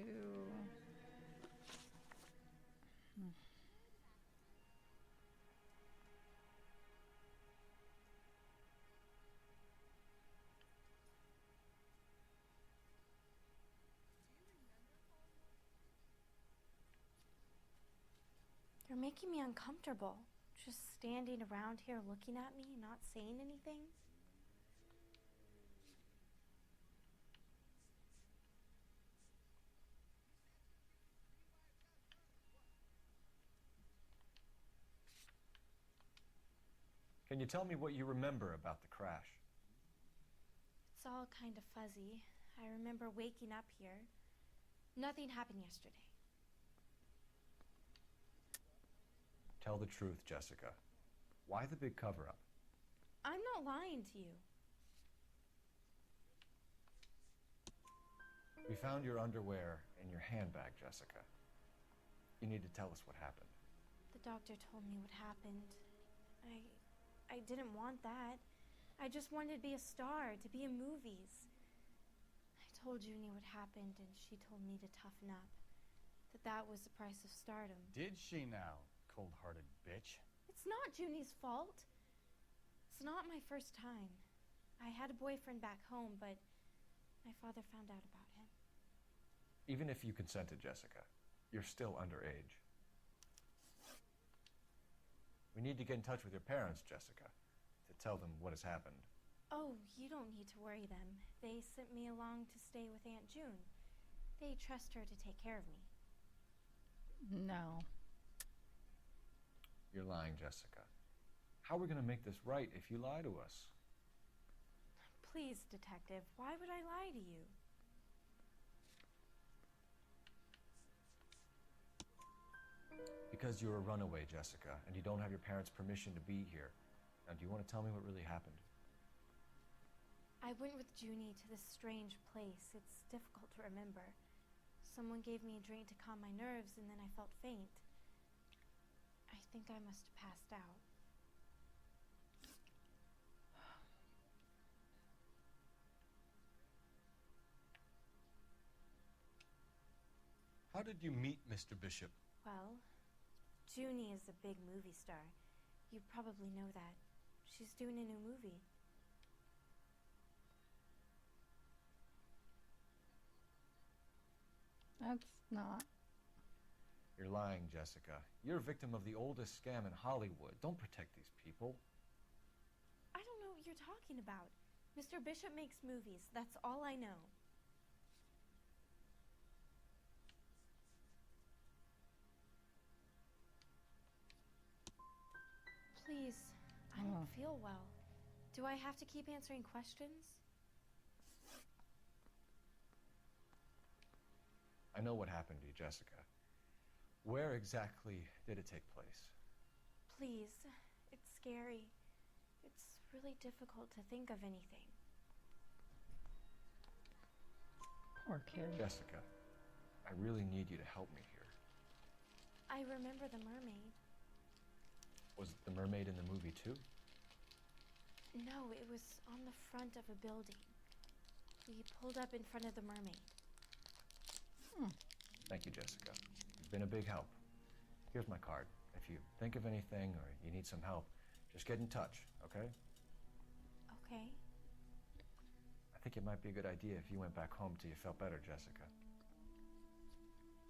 You're making me uncomfortable. Just standing around here looking at me, not saying anything. Can you tell me what you remember about the crash? It's all kind of fuzzy. I remember waking up here. Nothing happened yesterday. Tell the truth, Jessica. Why the big cover-up? I'm not lying to you. We found your underwear in your handbag, Jessica. You need to tell us what happened. The doctor told me what happened. I didn't want that. I just wanted to be a star, to be in movies. I told Junie what happened, and she told me to toughen up. That was the price of stardom. Did she now, cold-hearted bitch? It's not Junie's fault. It's not my first time. I had a boyfriend back home, but my father found out about him. Even if you consented, Jessica, you're still underage. We need to get in touch with your parents, Jessica, to tell them what has happened. Oh, you don't need to worry them. They sent me along to stay with Aunt June. They trust her to take care of me. No. You're lying, Jessica. How are we going to make this right if you lie to us? Please, Detective, why would I lie to you? Because you're a runaway, Jessica, and you don't have your parents' permission to be here. Now, do you want to tell me what really happened? I went with Junie to this strange place. It's difficult to remember. Someone gave me a drink to calm my nerves, and then I felt faint. I think I must have passed out. How did you meet Mr. Bishop? Well, Junie is a big movie star. You probably know that. She's doing a new movie. That's not... You're lying, Jessica. You're a victim of the oldest scam in Hollywood. Don't protect these people. I don't know what you're talking about. Mr. Bishop makes movies. That's all I know. Please, I don't feel well. Do I have to keep answering questions? I know what happened to you, Jessica. Where exactly did it take place? Please, it's scary. It's really difficult to think of anything. Poor kid. Jessica, I really need you to help me here. I remember the mermaid. Was the mermaid in the movie too? No, it was on the front of a building. We pulled up in front of the mermaid. Thank you, Jessica. You've been a big help. Here's my card. If you think of anything or you need some help, just get in touch, okay? Okay. I think it might be a good idea if you went back home till you felt better, Jessica.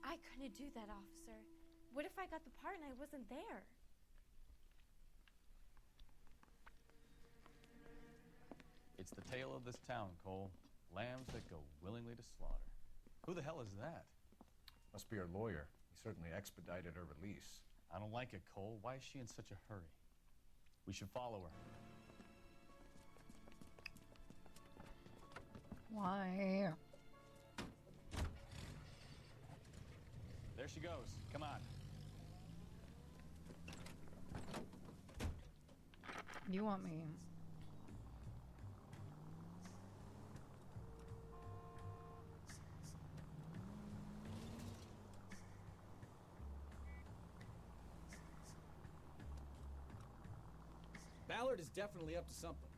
I couldn't do that, officer. What if I got the part and I wasn't there? It's the tale of this town, Cole. Lambs that go willingly to slaughter. Who the hell is that? Must be her lawyer. He certainly expedited her release. I don't like it, Cole. Why is she in such a hurry? We should follow her. Why? There she goes. Come on. You want me? Ballard is definitely up to something.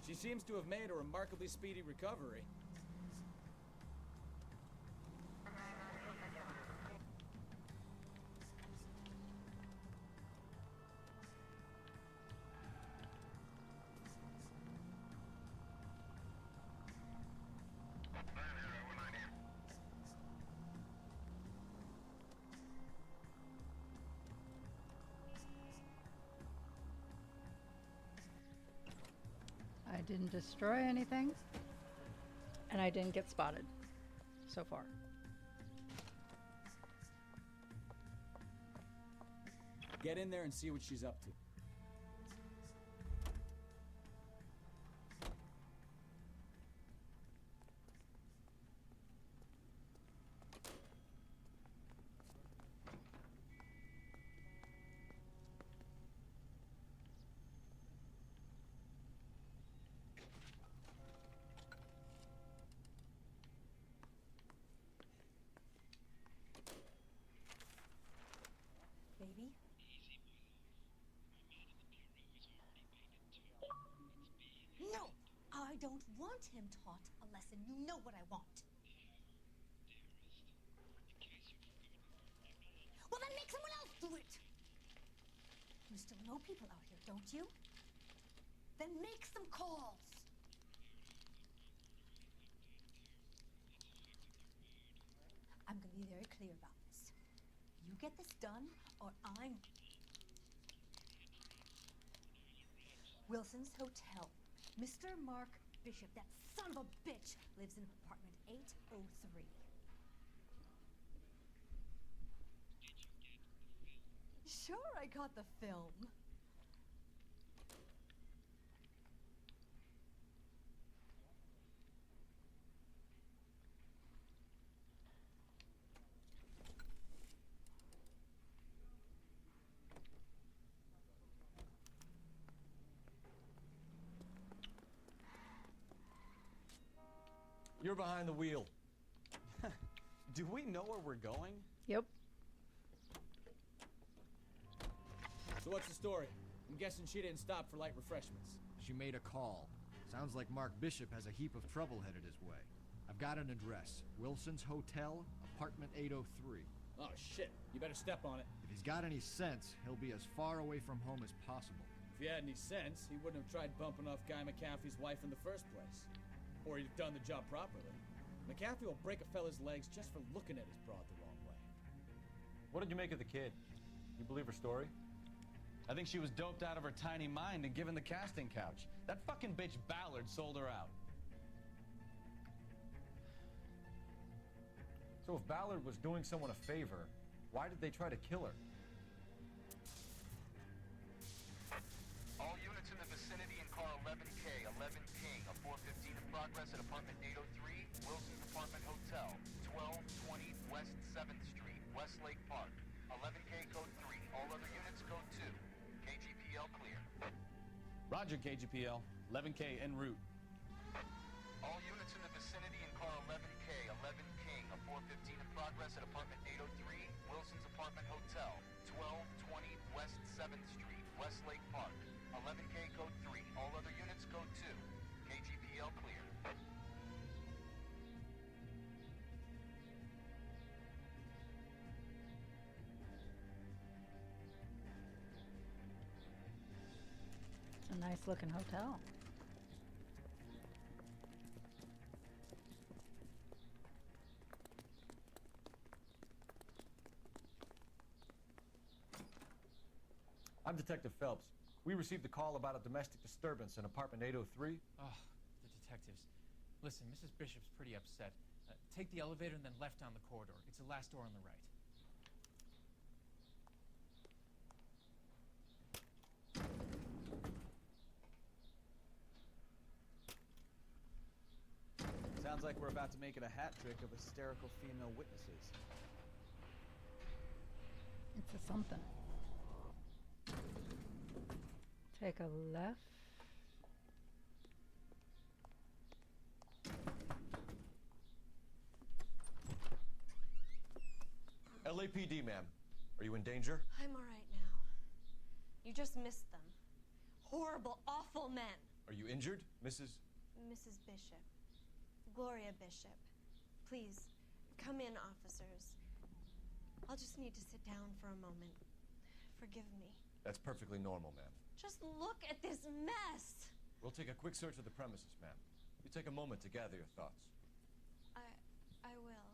She seems to have made a remarkably speedy recovery. I didn't destroy anything, and I didn't get spotted so far. Get in there and see what she's up to. Baby? No! I don't want him taught a lesson. You know what I want. Well, then make someone else do it! You still know people out here, don't you? Then make some calls! I'm gonna be very clear about this. You get this done, or I'm... Wilson's Hotel. Mr. Mark Bishop, that son of a bitch, lives in apartment 803. Sure, I got the film. You're behind the wheel. Do we know where we're going? Yep. So what's the story? I'm guessing she didn't stop for light refreshments. She made a call. Sounds like Mark Bishop has a heap of trouble headed his way. I've got an address. Wilson's Hotel, apartment 803. Oh, shit. You better step on it. If he's got any sense, he'll be as far away from home as possible. If he had any sense, he wouldn't have tried bumping off Guy McAfee's wife in the first place. Or he'd have done the job properly. McAfee will break a fella's legs just for looking at his broad the wrong way. What did you make of the kid? You believe her story? I think she was doped out of her tiny mind and given the casting couch. That fucking bitch Ballard sold her out. So if Ballard was doing someone a favor, why did they try to kill her? All units in the vicinity in car 11K, 11 ping, a 415 in progress at apartment 803, Wilson's Apartment Hotel, 1220 West 7th Street, Westlake Park. 11K code 3, all other units code 2. KGPL clear. Roger, KGPL. 11K en route. All units in the vicinity in car 11K, 11 ping, a 415 in progress at apartment 803, Wilson's Apartment Hotel, 1220 West 7th Street, Westlake Park. 11K code 3, all other units code 2. KGPL clear. It's a nice looking hotel. I'm Detective Phelps. We received a call about a domestic disturbance in apartment 803. Oh, the detectives. Listen, Mrs. Bishop's pretty upset. Take the elevator and then left down the corridor. It's the last door on the right. Sounds like we're about to make it a hat trick of hysterical female witnesses. It's a something. Take a left. LAPD, ma'am. Are you in danger? I'm all right now. You just missed them. Horrible, awful men. Are you injured, Mrs.? Mrs. Bishop. Gloria Bishop. Please, come in, officers. I'll just need to sit down for a moment. Forgive me. That's perfectly normal, ma'am. Just look at this mess. We'll take a quick search of the premises, ma'am. You take a moment to gather your thoughts. I will.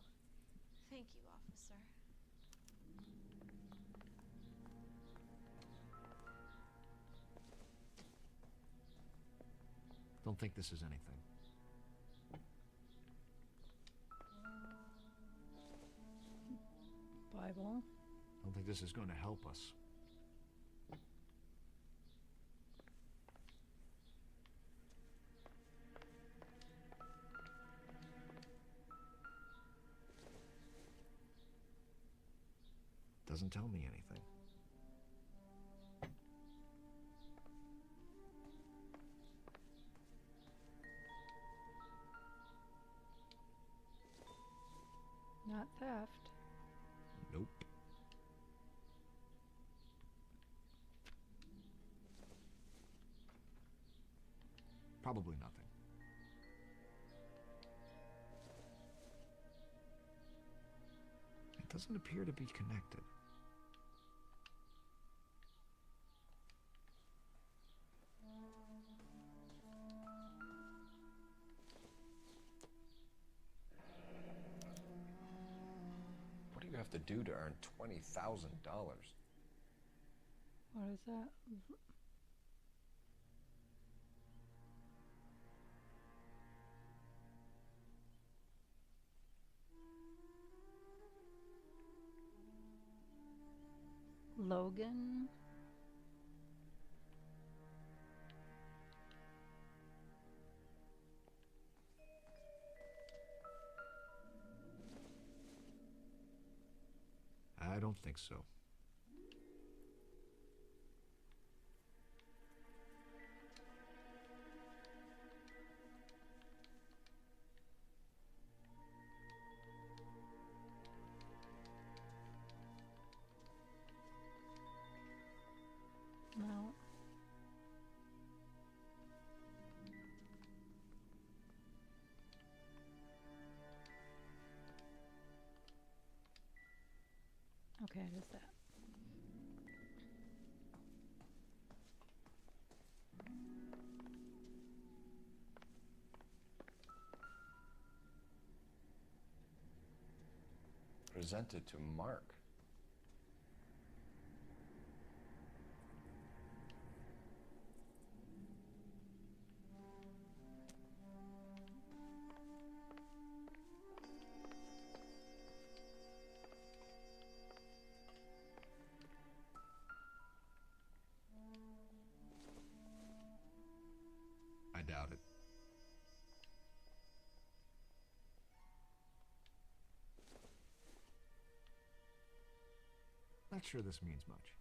Thank you, officer. Don't think this is anything. Bible. Don't think this is going to help us. Doesn't tell me anything. Not theft. Nope. Probably nothing. It doesn't appear to be connected. What do you have to do to earn $20,000? What is that? Logan. I don't think so. No. Okay, it is that. Presented to Mark. I doubt it. Not sure this means much.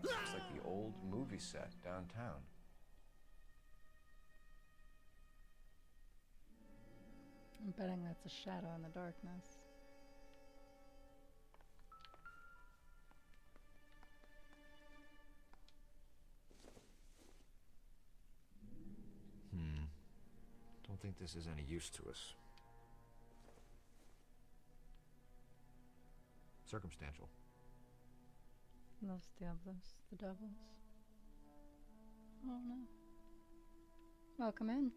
Looks like the old movie set downtown. I'm betting that's a shadow in the darkness. Don't think this is any use to us. Circumstantial. Los Diablos, the devils. Oh no. Welcome in.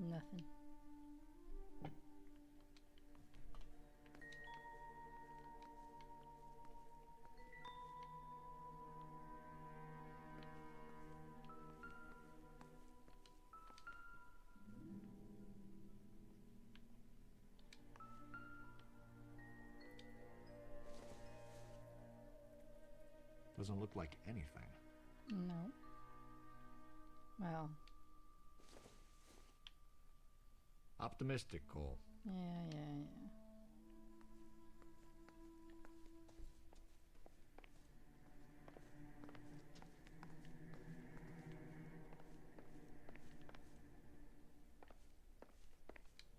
Nothing. Doesn't look like anything. No. Well. Optimistic, Cole. Yeah.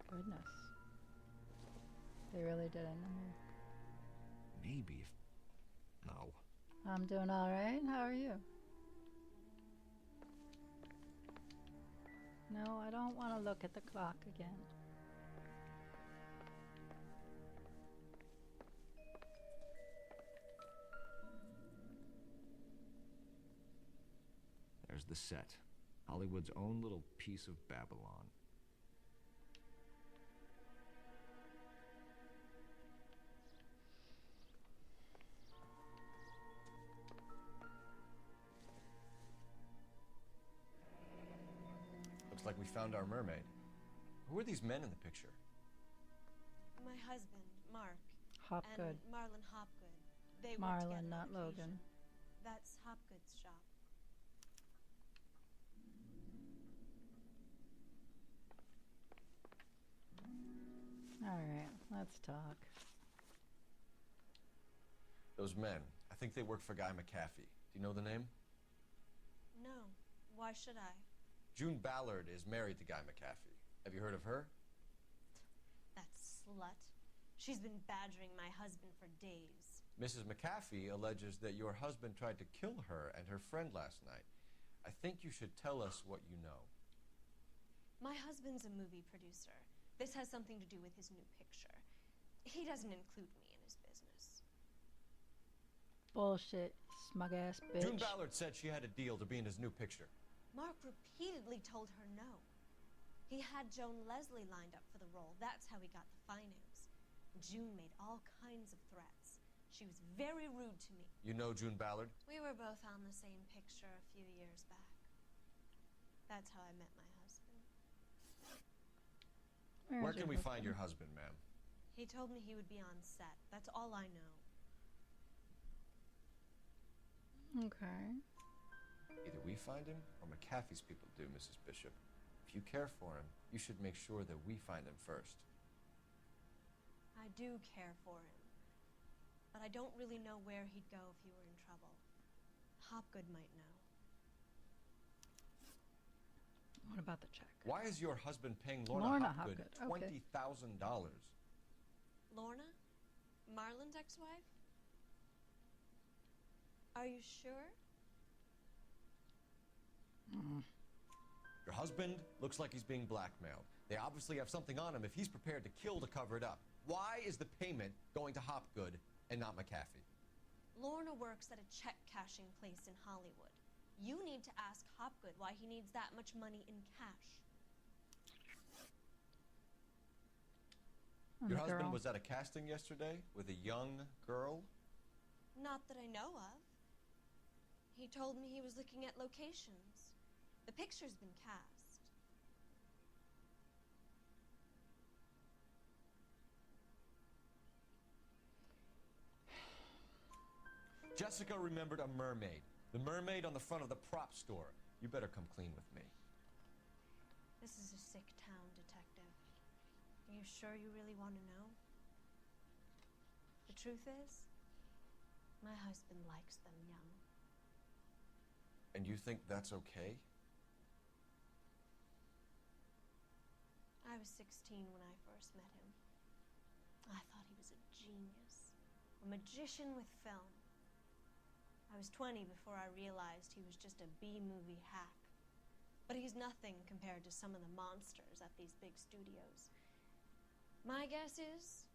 Goodness. They really did end me. Maybe if... No. I'm doing all right. How are you? No, I don't want to look at the clock again. There's the set. Hollywood's own little piece of Babylon. Looks like we found our mermaid. Who are these men in the picture? My husband, Mark. Hopgood. And Marlon Hopgood. They work Marlon, together not on Logan. occasion. That's Hopgood's shop. All right, let's talk. Those men, I think they work for Guy McAfee. Do you know the name? No. Why should I? June Ballard is married to Guy McAfee. Have you heard of her? That slut. She's been badgering my husband for days. Mrs. McAfee alleges that your husband tried to kill her and her friend last night. I think you should tell us what you know. My husband's a movie producer. This has something to do with his new picture. He doesn't include me in his business. Bullshit, smug ass bitch. June Ballard said she had a deal to be in his new picture. Mark repeatedly told her no. He had Joan Leslie lined up for the role. That's how he got the finance. June made all kinds of threats. She was very rude to me. You know June Ballard? We were both on the same picture a few years back. That's how I met my husband. Where can we find your husband, ma'am? He told me he would be on set. That's all I know. Okay. Either we find him or McAfee's people do, Mrs. Bishop. If you care for him, you should make sure that we find him first. I do care for him. But I don't really know where he'd go if he were in trouble. Hopgood might know. What about the check? Why is your husband paying Lorna Hopgood Okay. $20,000? Lorna? Marlon's ex-wife? Are you sure? Your husband looks like he's being blackmailed. They obviously have something on him if he's prepared to kill to cover it up. Why is the payment going to Hopgood and not McAfee? Lorna works at a check-cashing place in Hollywood. You need to ask Hopgood why he needs that much money in cash. Your husband was at a casting yesterday with a young girl? Not that I know of. He told me he was looking at locations. The picture's been cast. Jessica remembered a mermaid. The mermaid on the front of the prop store. You better come clean with me. This is a sick town, Detective. Are you sure you really want to know? The truth is, my husband likes them young. And you think that's okay? I was 16 when I first met him. I thought he was a genius, a magician with film. I was 20 before I realized he was just a B-movie hack. But he's nothing compared to some of the monsters at these big studios. My guess is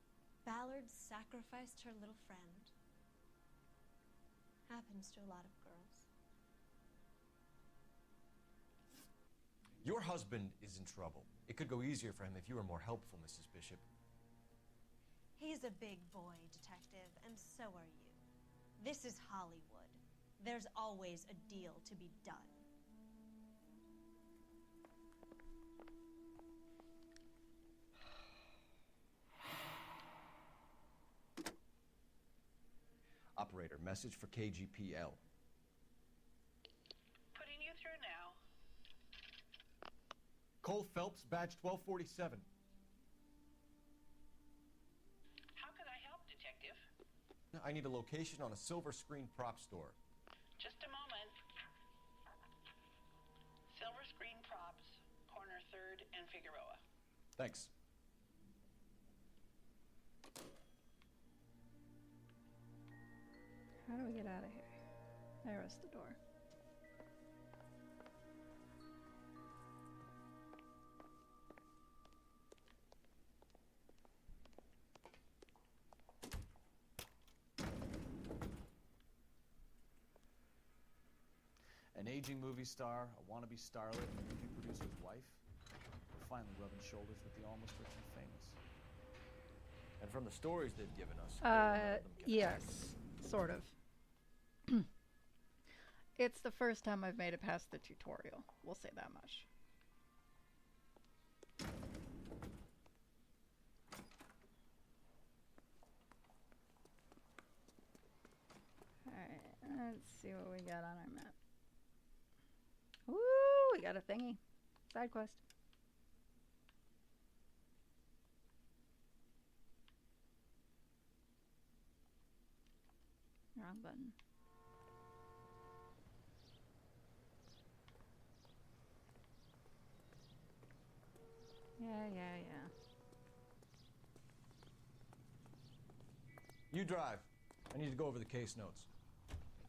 Ballard sacrificed her little friend. Happens to a lot of girls. Your husband is in trouble. It could go easier for him if you were more helpful, Mrs. Bishop. He's a big boy, Detective, and so are you. This is Hollywood. There's always a deal to be done. Operator, message for KGPL. Putting you through now. Cole Phelps, badge 1247. How can I help, Detective? I need a location on a silver screen prop store. Just a moment. Silver Screen Props, corner 3rd and Figueroa. Thanks. How do we get out of here? There was the door. An aging movie star, a wannabe starlet, and a movie producer's wife. We're finally rubbing shoulders with the almost rich and famous. And from the stories they've given us, Yes, sort of. It's the first time I've made it past the tutorial. We'll say that much. Alright, let's see what we got on our map. Woo! We got a thingy. Side quest. Wrong button. Yeah. You drive. I need to go over the case notes.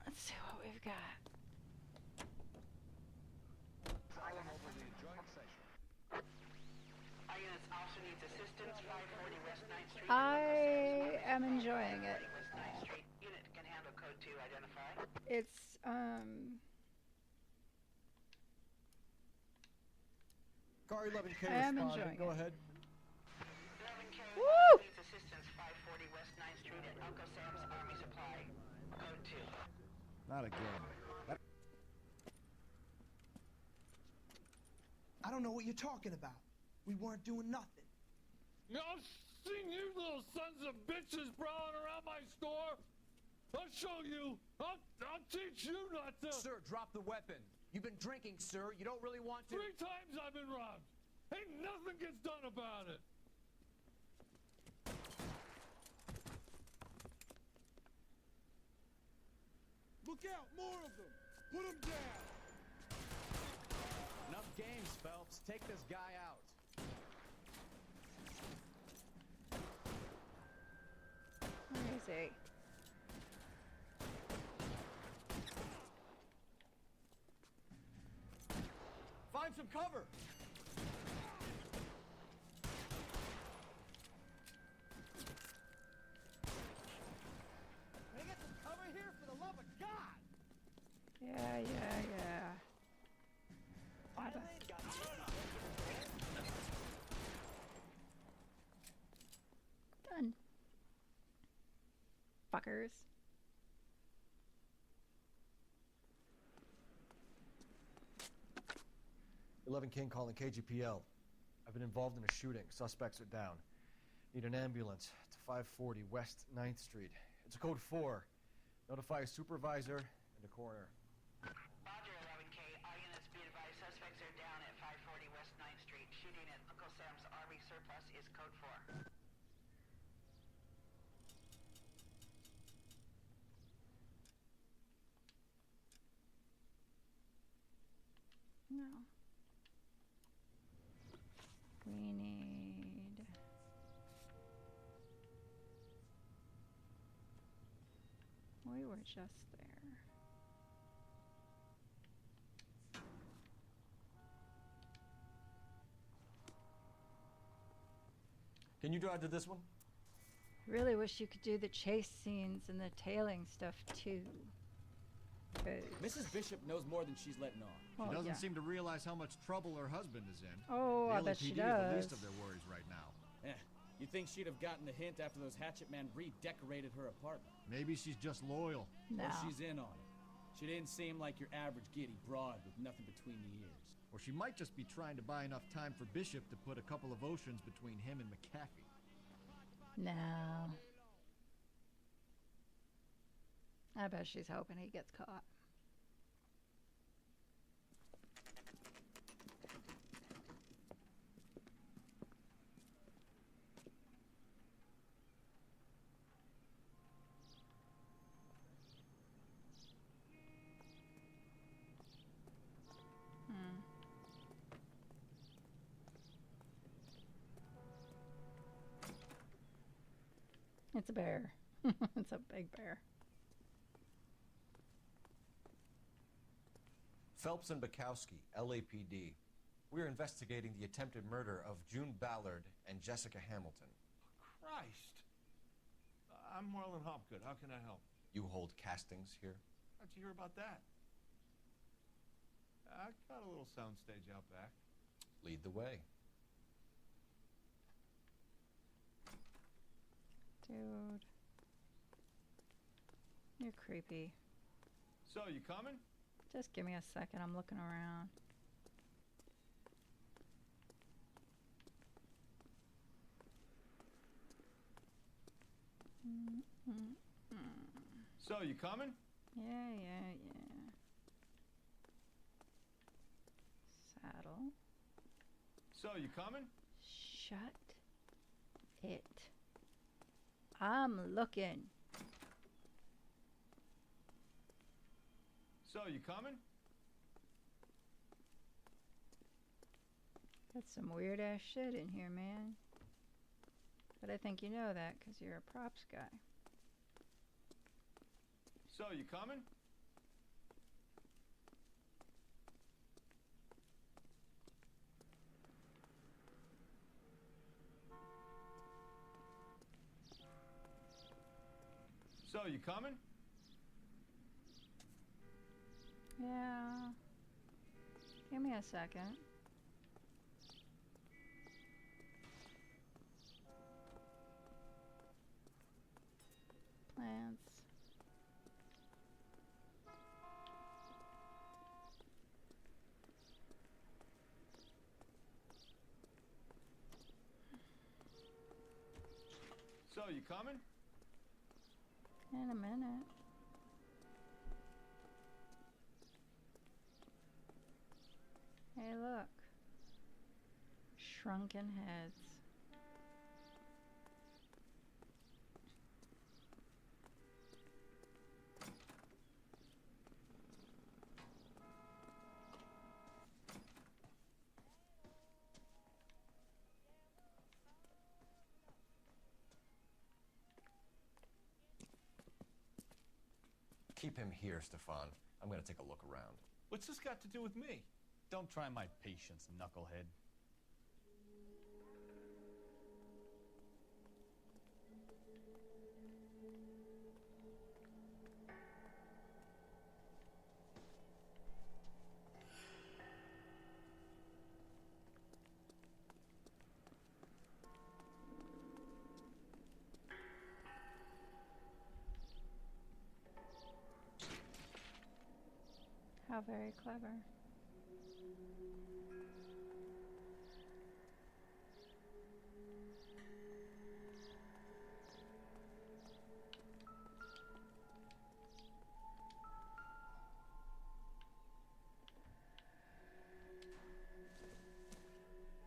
Let's see what we've got. Our units also needs assistance, 540 West 9th Street. I am enjoying it. West 9th Street. Unit can handle code 2, identify. It's, Car 11K I am responding. enjoying Go it. ahead. 11K Woo! needs assistance, 540 West 9th Street at Uncle Sam's Army Supply. Code 2. Not again. I don't know what you're talking about. We weren't doing nothing. I've seen you little sons of bitches prowling around my store. I'll show you. I'll teach you not to. Sir, drop the weapon. You've been drinking, sir. You don't really want to. 3 times I've been robbed. Ain't nothing gets done about it. Look out, more of them. Put them down. Enough games, Phelps. Take this guy out. Where is he? Find some cover. Can I get some cover here, for the love of God? Yeah. Done. Fuckers. King calling KGPL. I've been involved in a shooting. Suspects are down. Need an ambulance to 540 West 9th Street. It's a code 4. Notify a supervisor and a coroner. Roger, 11K. All units be advised, suspects are down at 540 West 9th Street. Shooting at Uncle Sam's Army Surplus is code 4. No. We need... We were just there. Can you drive to this one? Really wish you could do the chase scenes and the tailing stuff too. Mrs. Bishop knows more than she's letting on. Well, She doesn't yeah. seem to realize how much trouble her husband is in. Oh, the I bet she LAPD are the least does. of their worries right now. Yeah, you'd think she'd have gotten the hint after those hatchet men redecorated her apartment. Maybe she's just loyal. No. Or she's in on it. She didn't seem like your average giddy broad with nothing between the ears. Or she might just be trying to buy enough time for Bishop to put a couple of oceans between him and McAfee. No. I bet she's hoping he gets caught. It's a bear. It's a big bear. Phelps and Bukowski, LAPD. We're investigating the attempted murder of June Ballard and Jessica Hamilton. Christ. I'm Marlon Hopgood. How can I help? You hold castings here? How'd you hear about that? I got a little soundstage out back. Lead the way. Dude. You're creepy. So, you coming? Just give me a second. I'm looking around. So, you coming? Yeah. Saddle. So, you coming? Shut it. I'm looking. So, you coming? That's some weird ass shit in here, man. But I think you know that because you're a props guy. So, you coming? So, you coming? Yeah. Give me a second. Plants. So, you coming? In a minute. Hey, look. Shrunken heads. Keep him here, Stefan. I'm gonna take a look around. What's this got to do with me? Don't try my patience, knucklehead. How very clever.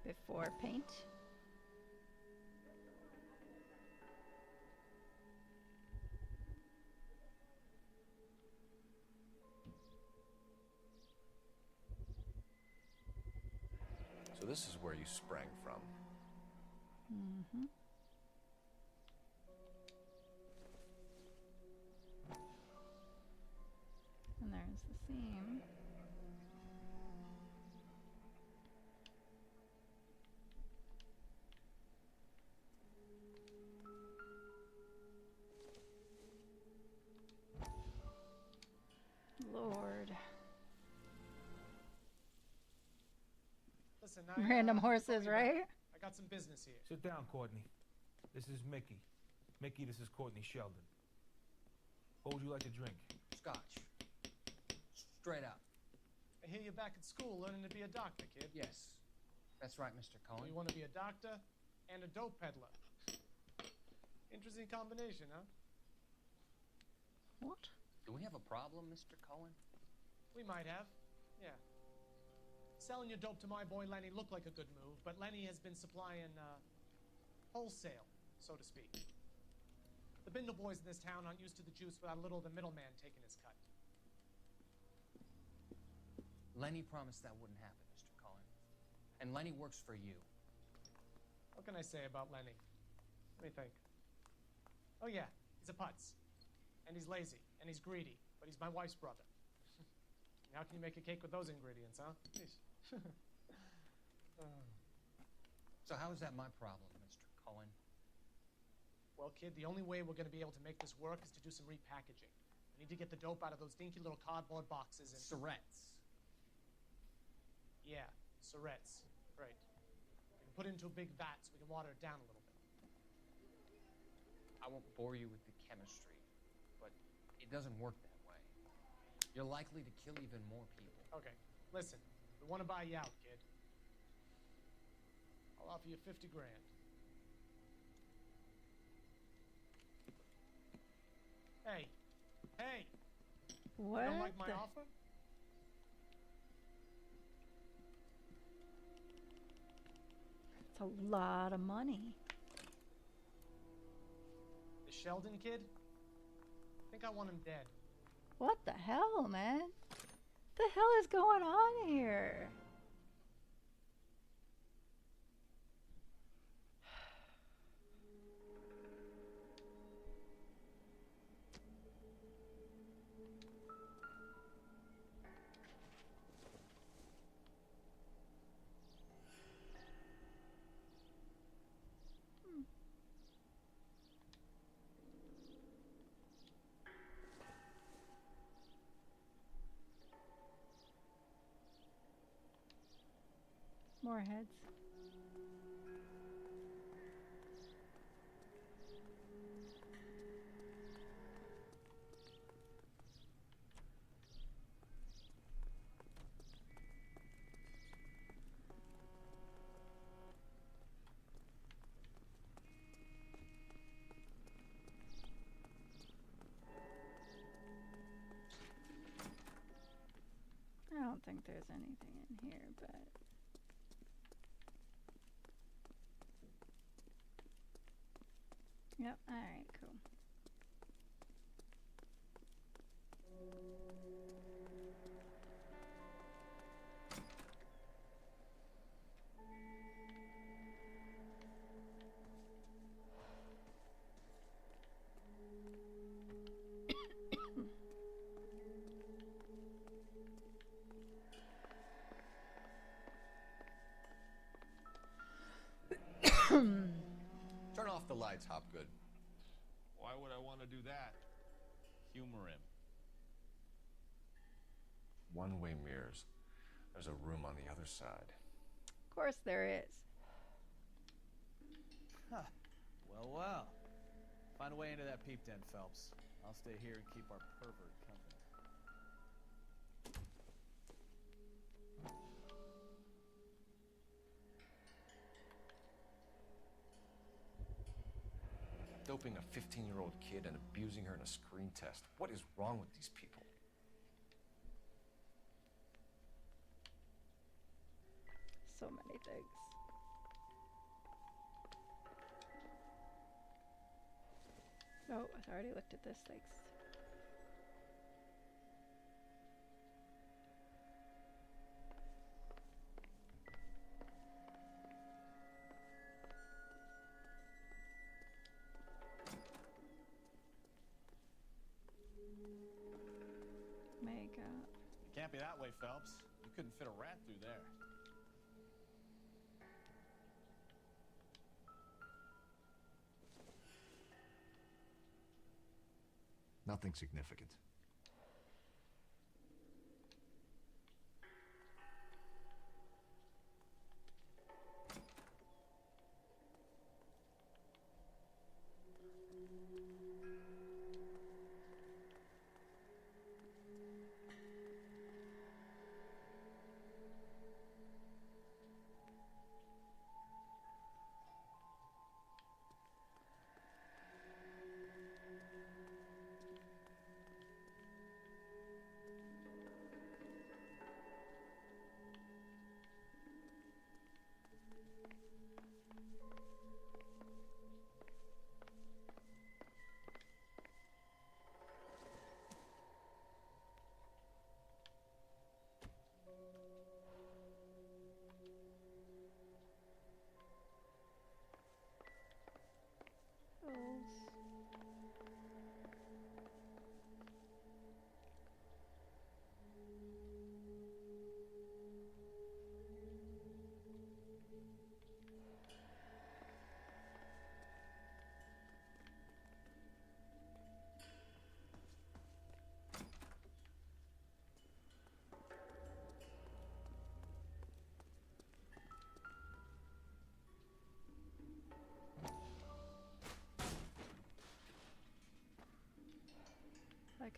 Before paint. So this is where you sprang from. Mm-hmm. And there's the seam. Listen, Random horses, call you right? back. I got some business here. Sit down, Courtney. This is Mickey. Mickey, this is Courtney Sheldon. What would you like to drink? Scotch. Straight up. I hear you're back at school learning to be a doctor, kid. Yes. That's right, Mr. Cohen. You want to be a doctor and a dope peddler. Interesting combination, huh? What? Do we have a problem, Mr. Cohen? We might have, yeah. Selling your dope to my boy Lenny looked like a good move, but Lenny has been supplying, wholesale, so to speak. The Bindle boys in this town aren't used to the juice without a little of the middleman taking his cut. Lenny promised that wouldn't happen, Mr. Cohen. And Lenny works for you. What can I say about Lenny? Let me think. Oh yeah, he's a putz. And he's lazy, and he's greedy, but he's my wife's brother. How can you make a cake with those ingredients, huh? Jeez. So how is that my problem, Mr. Cohen? Well, kid, the only way we're going to be able to make this work is to do some repackaging. We need to get the dope out of those dinky little cardboard boxes and... Surrettes. Yeah, surrettes. Right. We can put it into a big vat so we can water it down a little bit. I won't bore you with the chemistry, but it doesn't work that way. You're likely to kill even more people. Okay, listen. We want to buy you out, kid. I'll offer you 50 grand. Hey. Hey! What? You don't like my offer? It's a lot of money. The Sheldon kid? I think I want him dead. What the hell, man? What the hell is going on here? More heads. I don't think there's anything in here, but... Yep, alright, cool. Turn off the lights, Hopgood. Why would I want to do that? Humor him. One-way mirrors. There's a room on the other side. Of course there is. Huh. Well, well. Find a way into that peep den, Phelps. I'll stay here and keep our pervert company. Doping a 15-year-old kid and abusing her in a screen test. What is wrong with these people? So many things. Oh, I already looked at this, thanks. Makeup. It can't be that way, Phelps. You couldn't fit a rat through there. Nothing significant.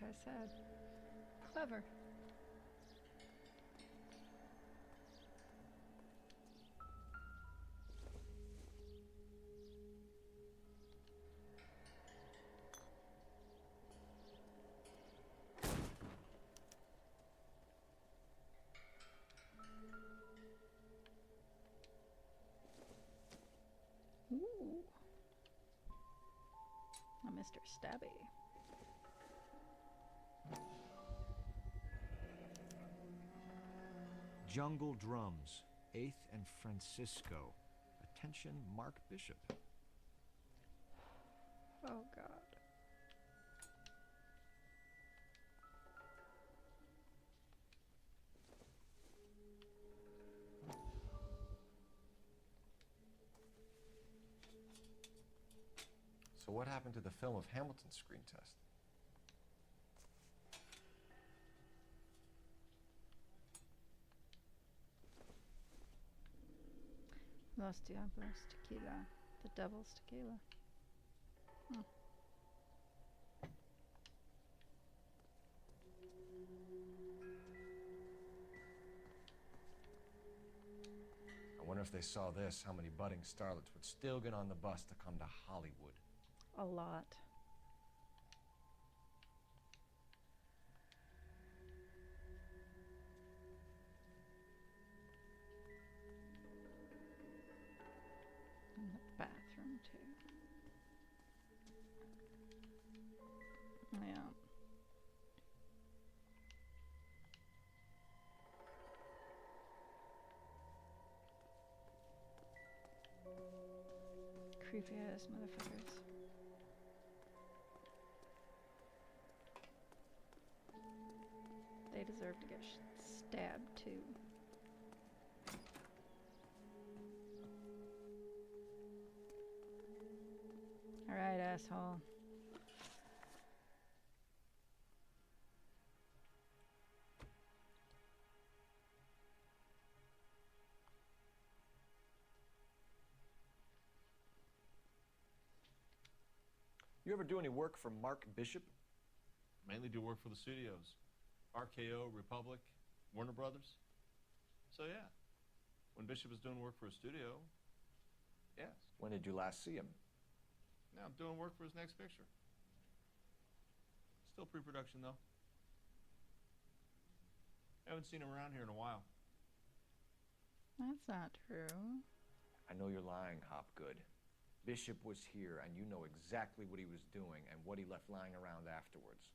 like I said. Clever. Ooh. A Mr. Stabby. Jungle Drums, 8th and Francisco. Attention, Mark Bishop. Oh, God. So what happened to the film of Hamilton's screen test? Los Diablos Tequila. The Devil's Tequila. Hmm. I wonder if they saw this, how many budding starlets would still get on the bus to come to Hollywood. A lot. In the bathroom, too. Yeah. Creepy ass motherfuckers. They deserve to get stabbed too. Alright, asshole. You ever do any work for Mark Bishop? Mainly do work for the studios. RKO, Republic, Warner Brothers. So yeah, when Bishop is doing work for a studio, yes. When did you last see him? Now I'm doing work for his next picture. Still pre-production though. Haven't seen him around here in a while. That's not true. I know you're lying, Hopgood. Bishop was here, and you know exactly what he was doing and what he left lying around afterwards.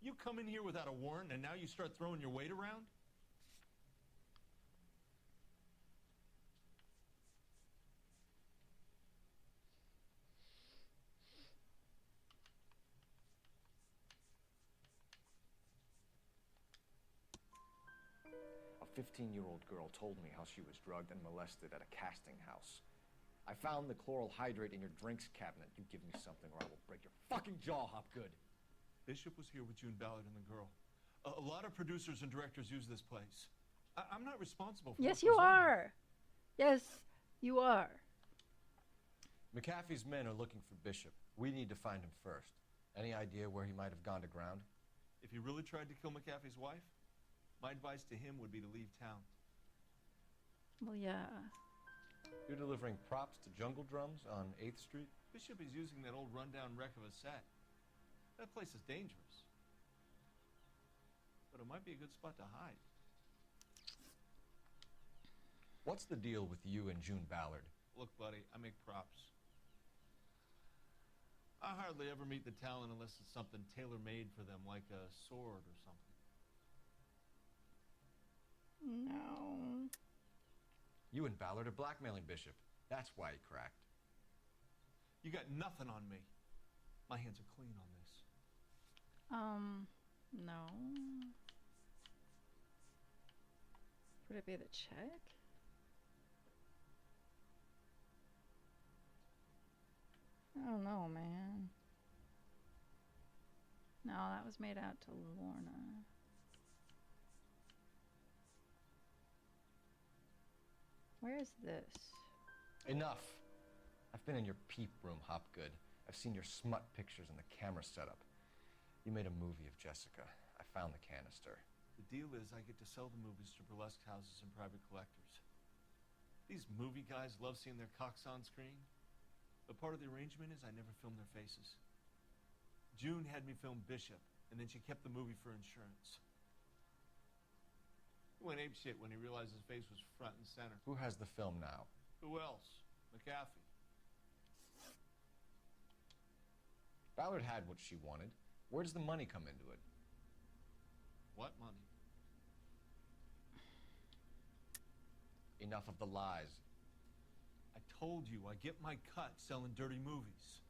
You come in here without a warrant, and now you start throwing your weight around? A 15-year-old girl told me how she was drugged and molested at a casting house. I found the chloral hydrate in your drinks cabinet. You give me something or I will break your fucking jaw, Hopgood. Bishop was here with June Ballard and the girl. A lot of producers and directors use this place. I'm not responsible for Yes, what you goes on are. here. Yes, you are. McAfee's men are looking for Bishop. We need to find him first. Any idea where he might have gone to ground? If he really tried to kill McAfee's wife, my advice to him would be to leave town. Well, yeah. You're delivering props to Jungle Drums on 8th Street? Bishop is using that old rundown wreck of a set. That place is dangerous. But it might be a good spot to hide. What's the deal with you and June Ballard? Look, buddy, I make props. I hardly ever meet the talent unless it's something tailor-made for them, like a sword or something. No. You and Ballard are blackmailing Bishop. That's why he cracked. You got nothing on me. My hands are clean on this. No. Would it be the check? I don't know, man. No, that was made out to Lorna. Where is this? Enough. I've been in your peep room, Hopgood. I've seen your smut pictures and the camera setup. You made a movie of Jessica. I found the canister. The deal is I get to sell the movies to burlesque houses and private collectors. These movie guys love seeing their cocks on screen. But part of the arrangement is I never film their faces. June had me film Bishop, and then she kept the movie for insurance. He went apeshit when he realized his face was front and center. Who has the film now? Who else? McAfee. Ballard had what she wanted. Where does the money come into it? What money? Enough of the lies. I told you, I get my cut selling dirty movies.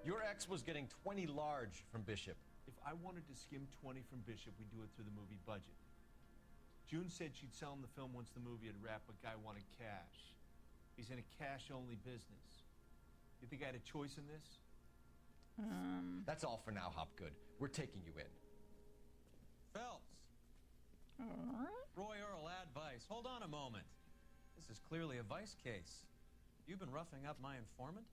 Your ex was getting 20 large from Bishop. If I wanted to skim 20 from Bishop, we'd do it through the movie budget. June said she'd sell him the film once the movie had wrapped, but Guy wanted cash. He's in a cash-only business. You think I had a choice in this? That's all for now, Hopgood. We're taking you in. Phelps. Roy Earl, advice. Hold on a moment. This is clearly a vice case. You've been roughing up my informant?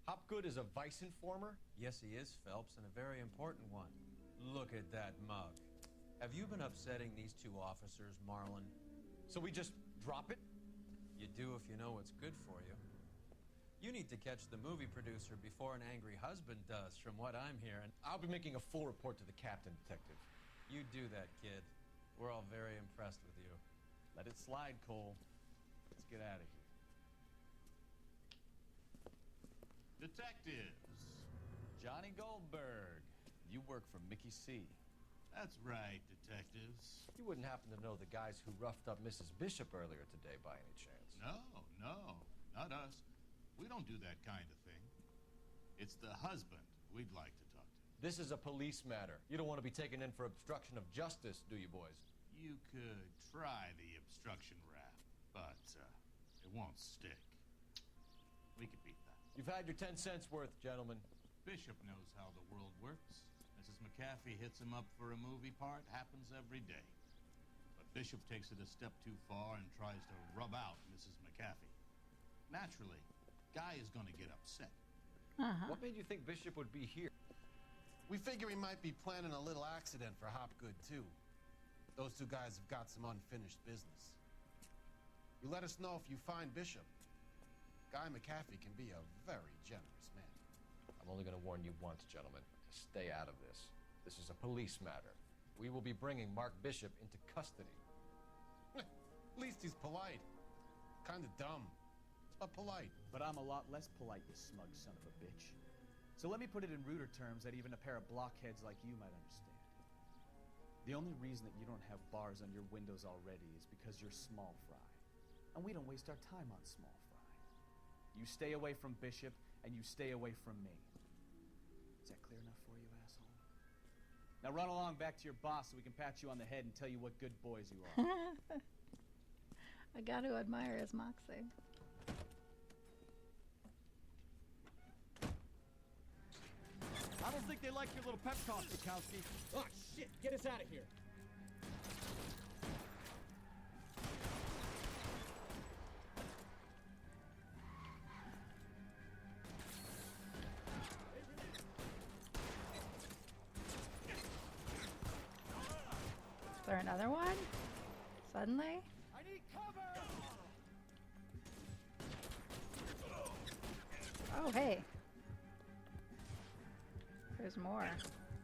Hopgood is a vice informer? Yes, he is, Phelps, and a very important one. Look at that mug. Have you been upsetting these two officers, Marlin? So we just drop it? You do if you know what's good for you. You need to catch the movie producer before an angry husband does, from what I'm hearing. I'll be making a full report to the captain, Detective. You do that, kid. We're all very impressed with you. Let it slide, Cole. Let's get out of here. Detectives. Johnny Goldberg. You work for Mickey C. That's right, detectives. You wouldn't happen to know the guys who roughed up Mrs. Bishop earlier today by any chance? No, not us. We don't do that kind of thing. It's the husband we'd like to talk to. This is a police matter. You don't want to be taken in for obstruction of justice, do you, boys? You could try the obstruction rap, but it won't stick. We could beat that. You've had your 10 cents worth, gentlemen. Bishop knows how the world works. Mrs. McAfee hits him up for a movie part. Happens every day. But Bishop takes it a step too far and tries to rub out Mrs. McAfee. Naturally, Guy is going to get upset. What made you think Bishop would be here? We figure he might be planning a little accident for Hopgood, too. Those two guys have got some unfinished business. You let us know if you find Bishop. Guy McAfee can be a very generous man. I'm only going to warn you once, gentlemen, to stay out of this. This is a police matter. We will be bringing Mark Bishop into custody. At least he's polite. Kind of dumb, but polite. But I'm a lot less polite, you smug son of a bitch. So let me put it in ruder terms that even a pair of blockheads like you might understand. The only reason that you don't have bars on your windows already is because you're small fry. And we don't waste our time on small fry. You stay away from Bishop, and you stay away from me. Is that clear enough for you, asshole? Now run along back to your boss so we can pat you on the head and tell you what good boys you are. I got to admire his moxie. I don't think they like your little pep talk, Bukowski. Oh, shit! Get us out of here! Is there another one? Suddenly? I need cover! Oh, hey. There's more.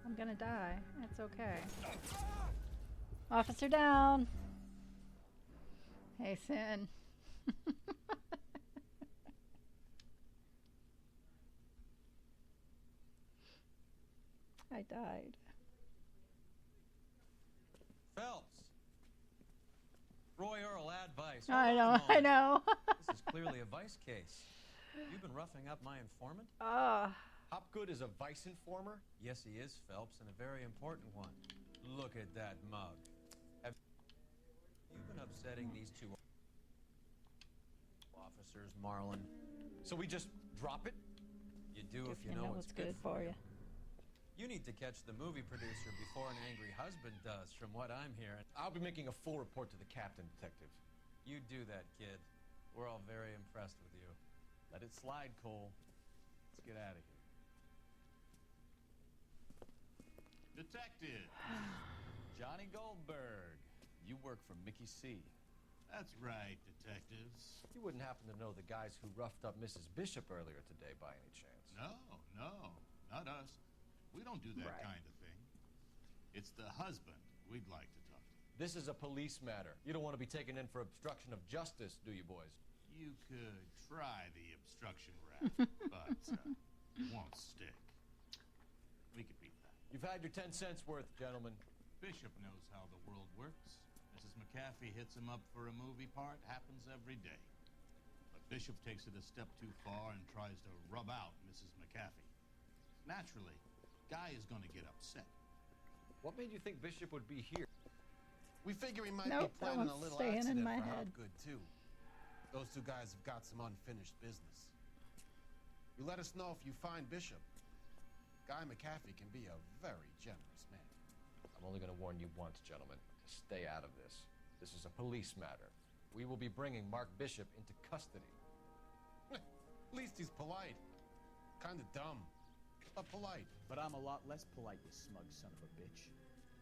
I'm gonna die. It's okay. Officer down. Hey, Sin. I died. Phelps. Roy Earl, advice. I Hold on know, a I moment. know. This is clearly a vice case. You've been roughing up my informant? Hopgood is a vice informer? Yes, he is, Phelps, and a very important one. Look at that mug. Have you been upsetting these two officers, Marlin? So we just drop it? You do if you know what's good for you. You need to catch the movie producer before an angry husband does, from what I'm hearing. I'll be making a full report to the captain, Detective. You do that, kid. We're all very impressed with you. Let it slide, Cole. Let's get out of here. Detective! Johnny Goldberg. You work for Mickey C. That's right, detectives. You wouldn't happen to know the guys who roughed up Mrs. Bishop earlier today by any chance? No, not us. We don't do that kind of thing. It's the husband we'd like to talk to. This is a police matter. You don't want to be taken in for obstruction of justice, do you, boys? You could try the obstruction rap, but it won't stick. We could beat that. You've had your 10 cents worth, gentlemen. Bishop knows how the world works. Mrs. McAfee hits him up for a movie part. Happens every day. But Bishop takes it a step too far and tries to rub out Mrs. McAfee. Naturally, Guy is going to get upset. What made you think Bishop would be here? We figure he might Nope, be planning that a little one's staying in accident my for head. Hopgood, too. Those two guys have got some unfinished business. You let us know if you find Bishop. Guy McAfee can be a very generous man. I'm only going to warn you once, gentlemen, to stay out of this. This is a police matter. We will be bringing Mark Bishop into custody. At least he's polite. Kind of dumb, but polite. But I'm a lot less polite, you smug son of a bitch.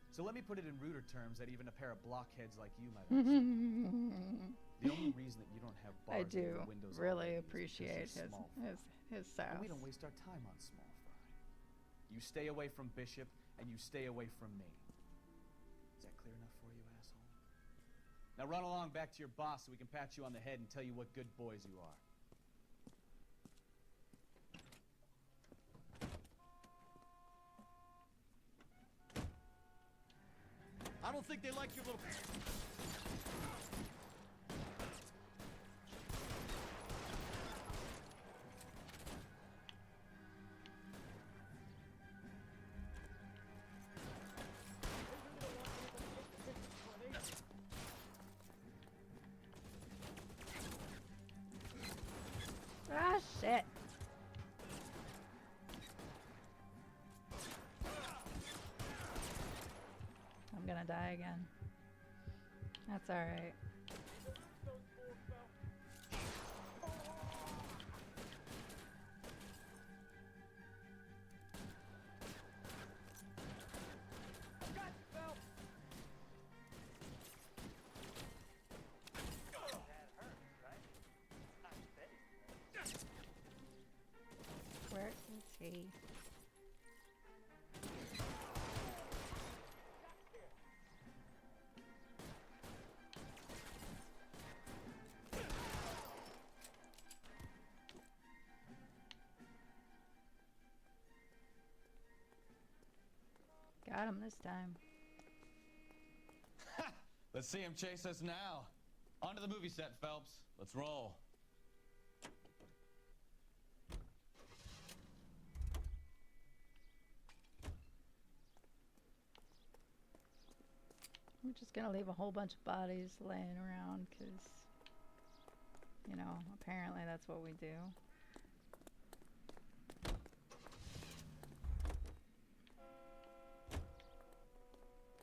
So let me put it in ruder terms that even a pair of blockheads like you might understand. The only reason that you don't have bars I in do your windows really already is appreciate because you're small his fry. sass. And we don't waste our time on small fry. You stay away from Bishop, and you stay away from me. Is that clear enough for you, asshole? Now run along back to your boss so we can pat you on the head and tell you what good boys you are. I don't think they like your little... Ah, shit. I'm gonna die again. That's alright. Where is he? Got him this time. Let's see him chase us now. Onto the movie set, Phelps. Let's roll. We're just gonna leave a whole bunch of bodies laying around because, you know, apparently that's what we do.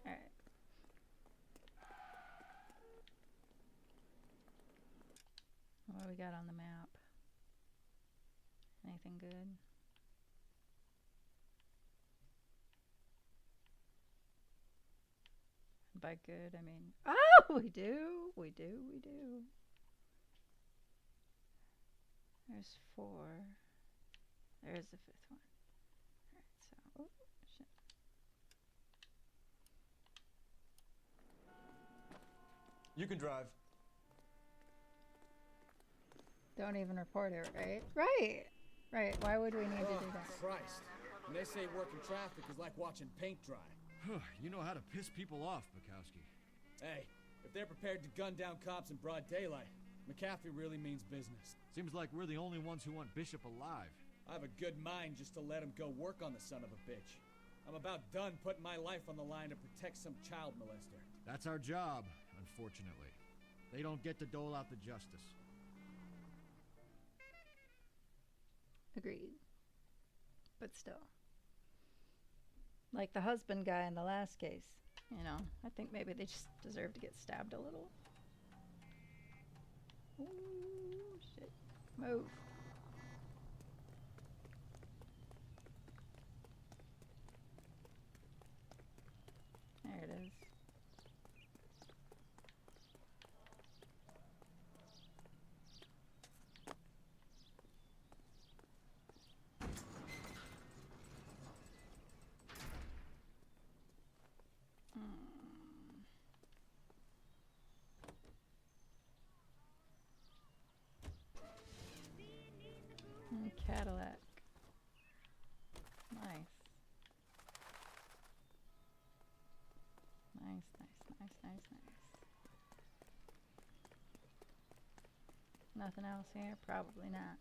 Alright. What do we got on the map? Anything good? By good, I mean, oh, we do. There's 4. There's the 5th one. Alright, so, oh, shit. You can drive. Don't even report it, right? Right. Why would we need to do that? Christ. When they say working traffic is like watching paint dry. You know how to piss people off, Bukowski. Hey, if they're prepared to gun down cops in broad daylight, McAfee really means business. Seems like we're the only ones who want Bishop alive. I have a good mind just to let him go work on the son of a bitch. I'm about done putting my life on the line to protect some child molester. That's our job, unfortunately. They don't get to dole out the justice. Agreed. But still. Like the husband guy in the last case. You know, I think maybe they just deserve to get stabbed a little. Ooh, shit. Move. Nothing else here? Probably not.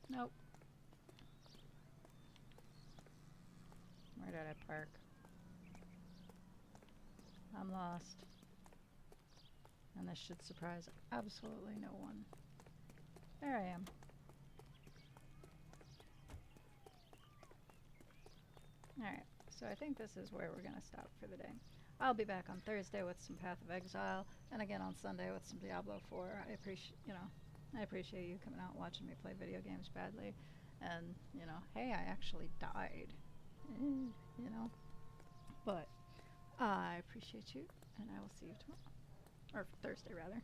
Nope. Where did I park? I'm lost. And this should surprise absolutely no one. There I am. Alright, so I think this is where we're going to stop for the day. I'll be back on Thursday with some Path of Exile, and again on Sunday with some Diablo 4. I appreciate you coming out and watching me play video games badly. And, hey, I actually died. But I appreciate you, and I will see you tomorrow. Or Thursday, rather.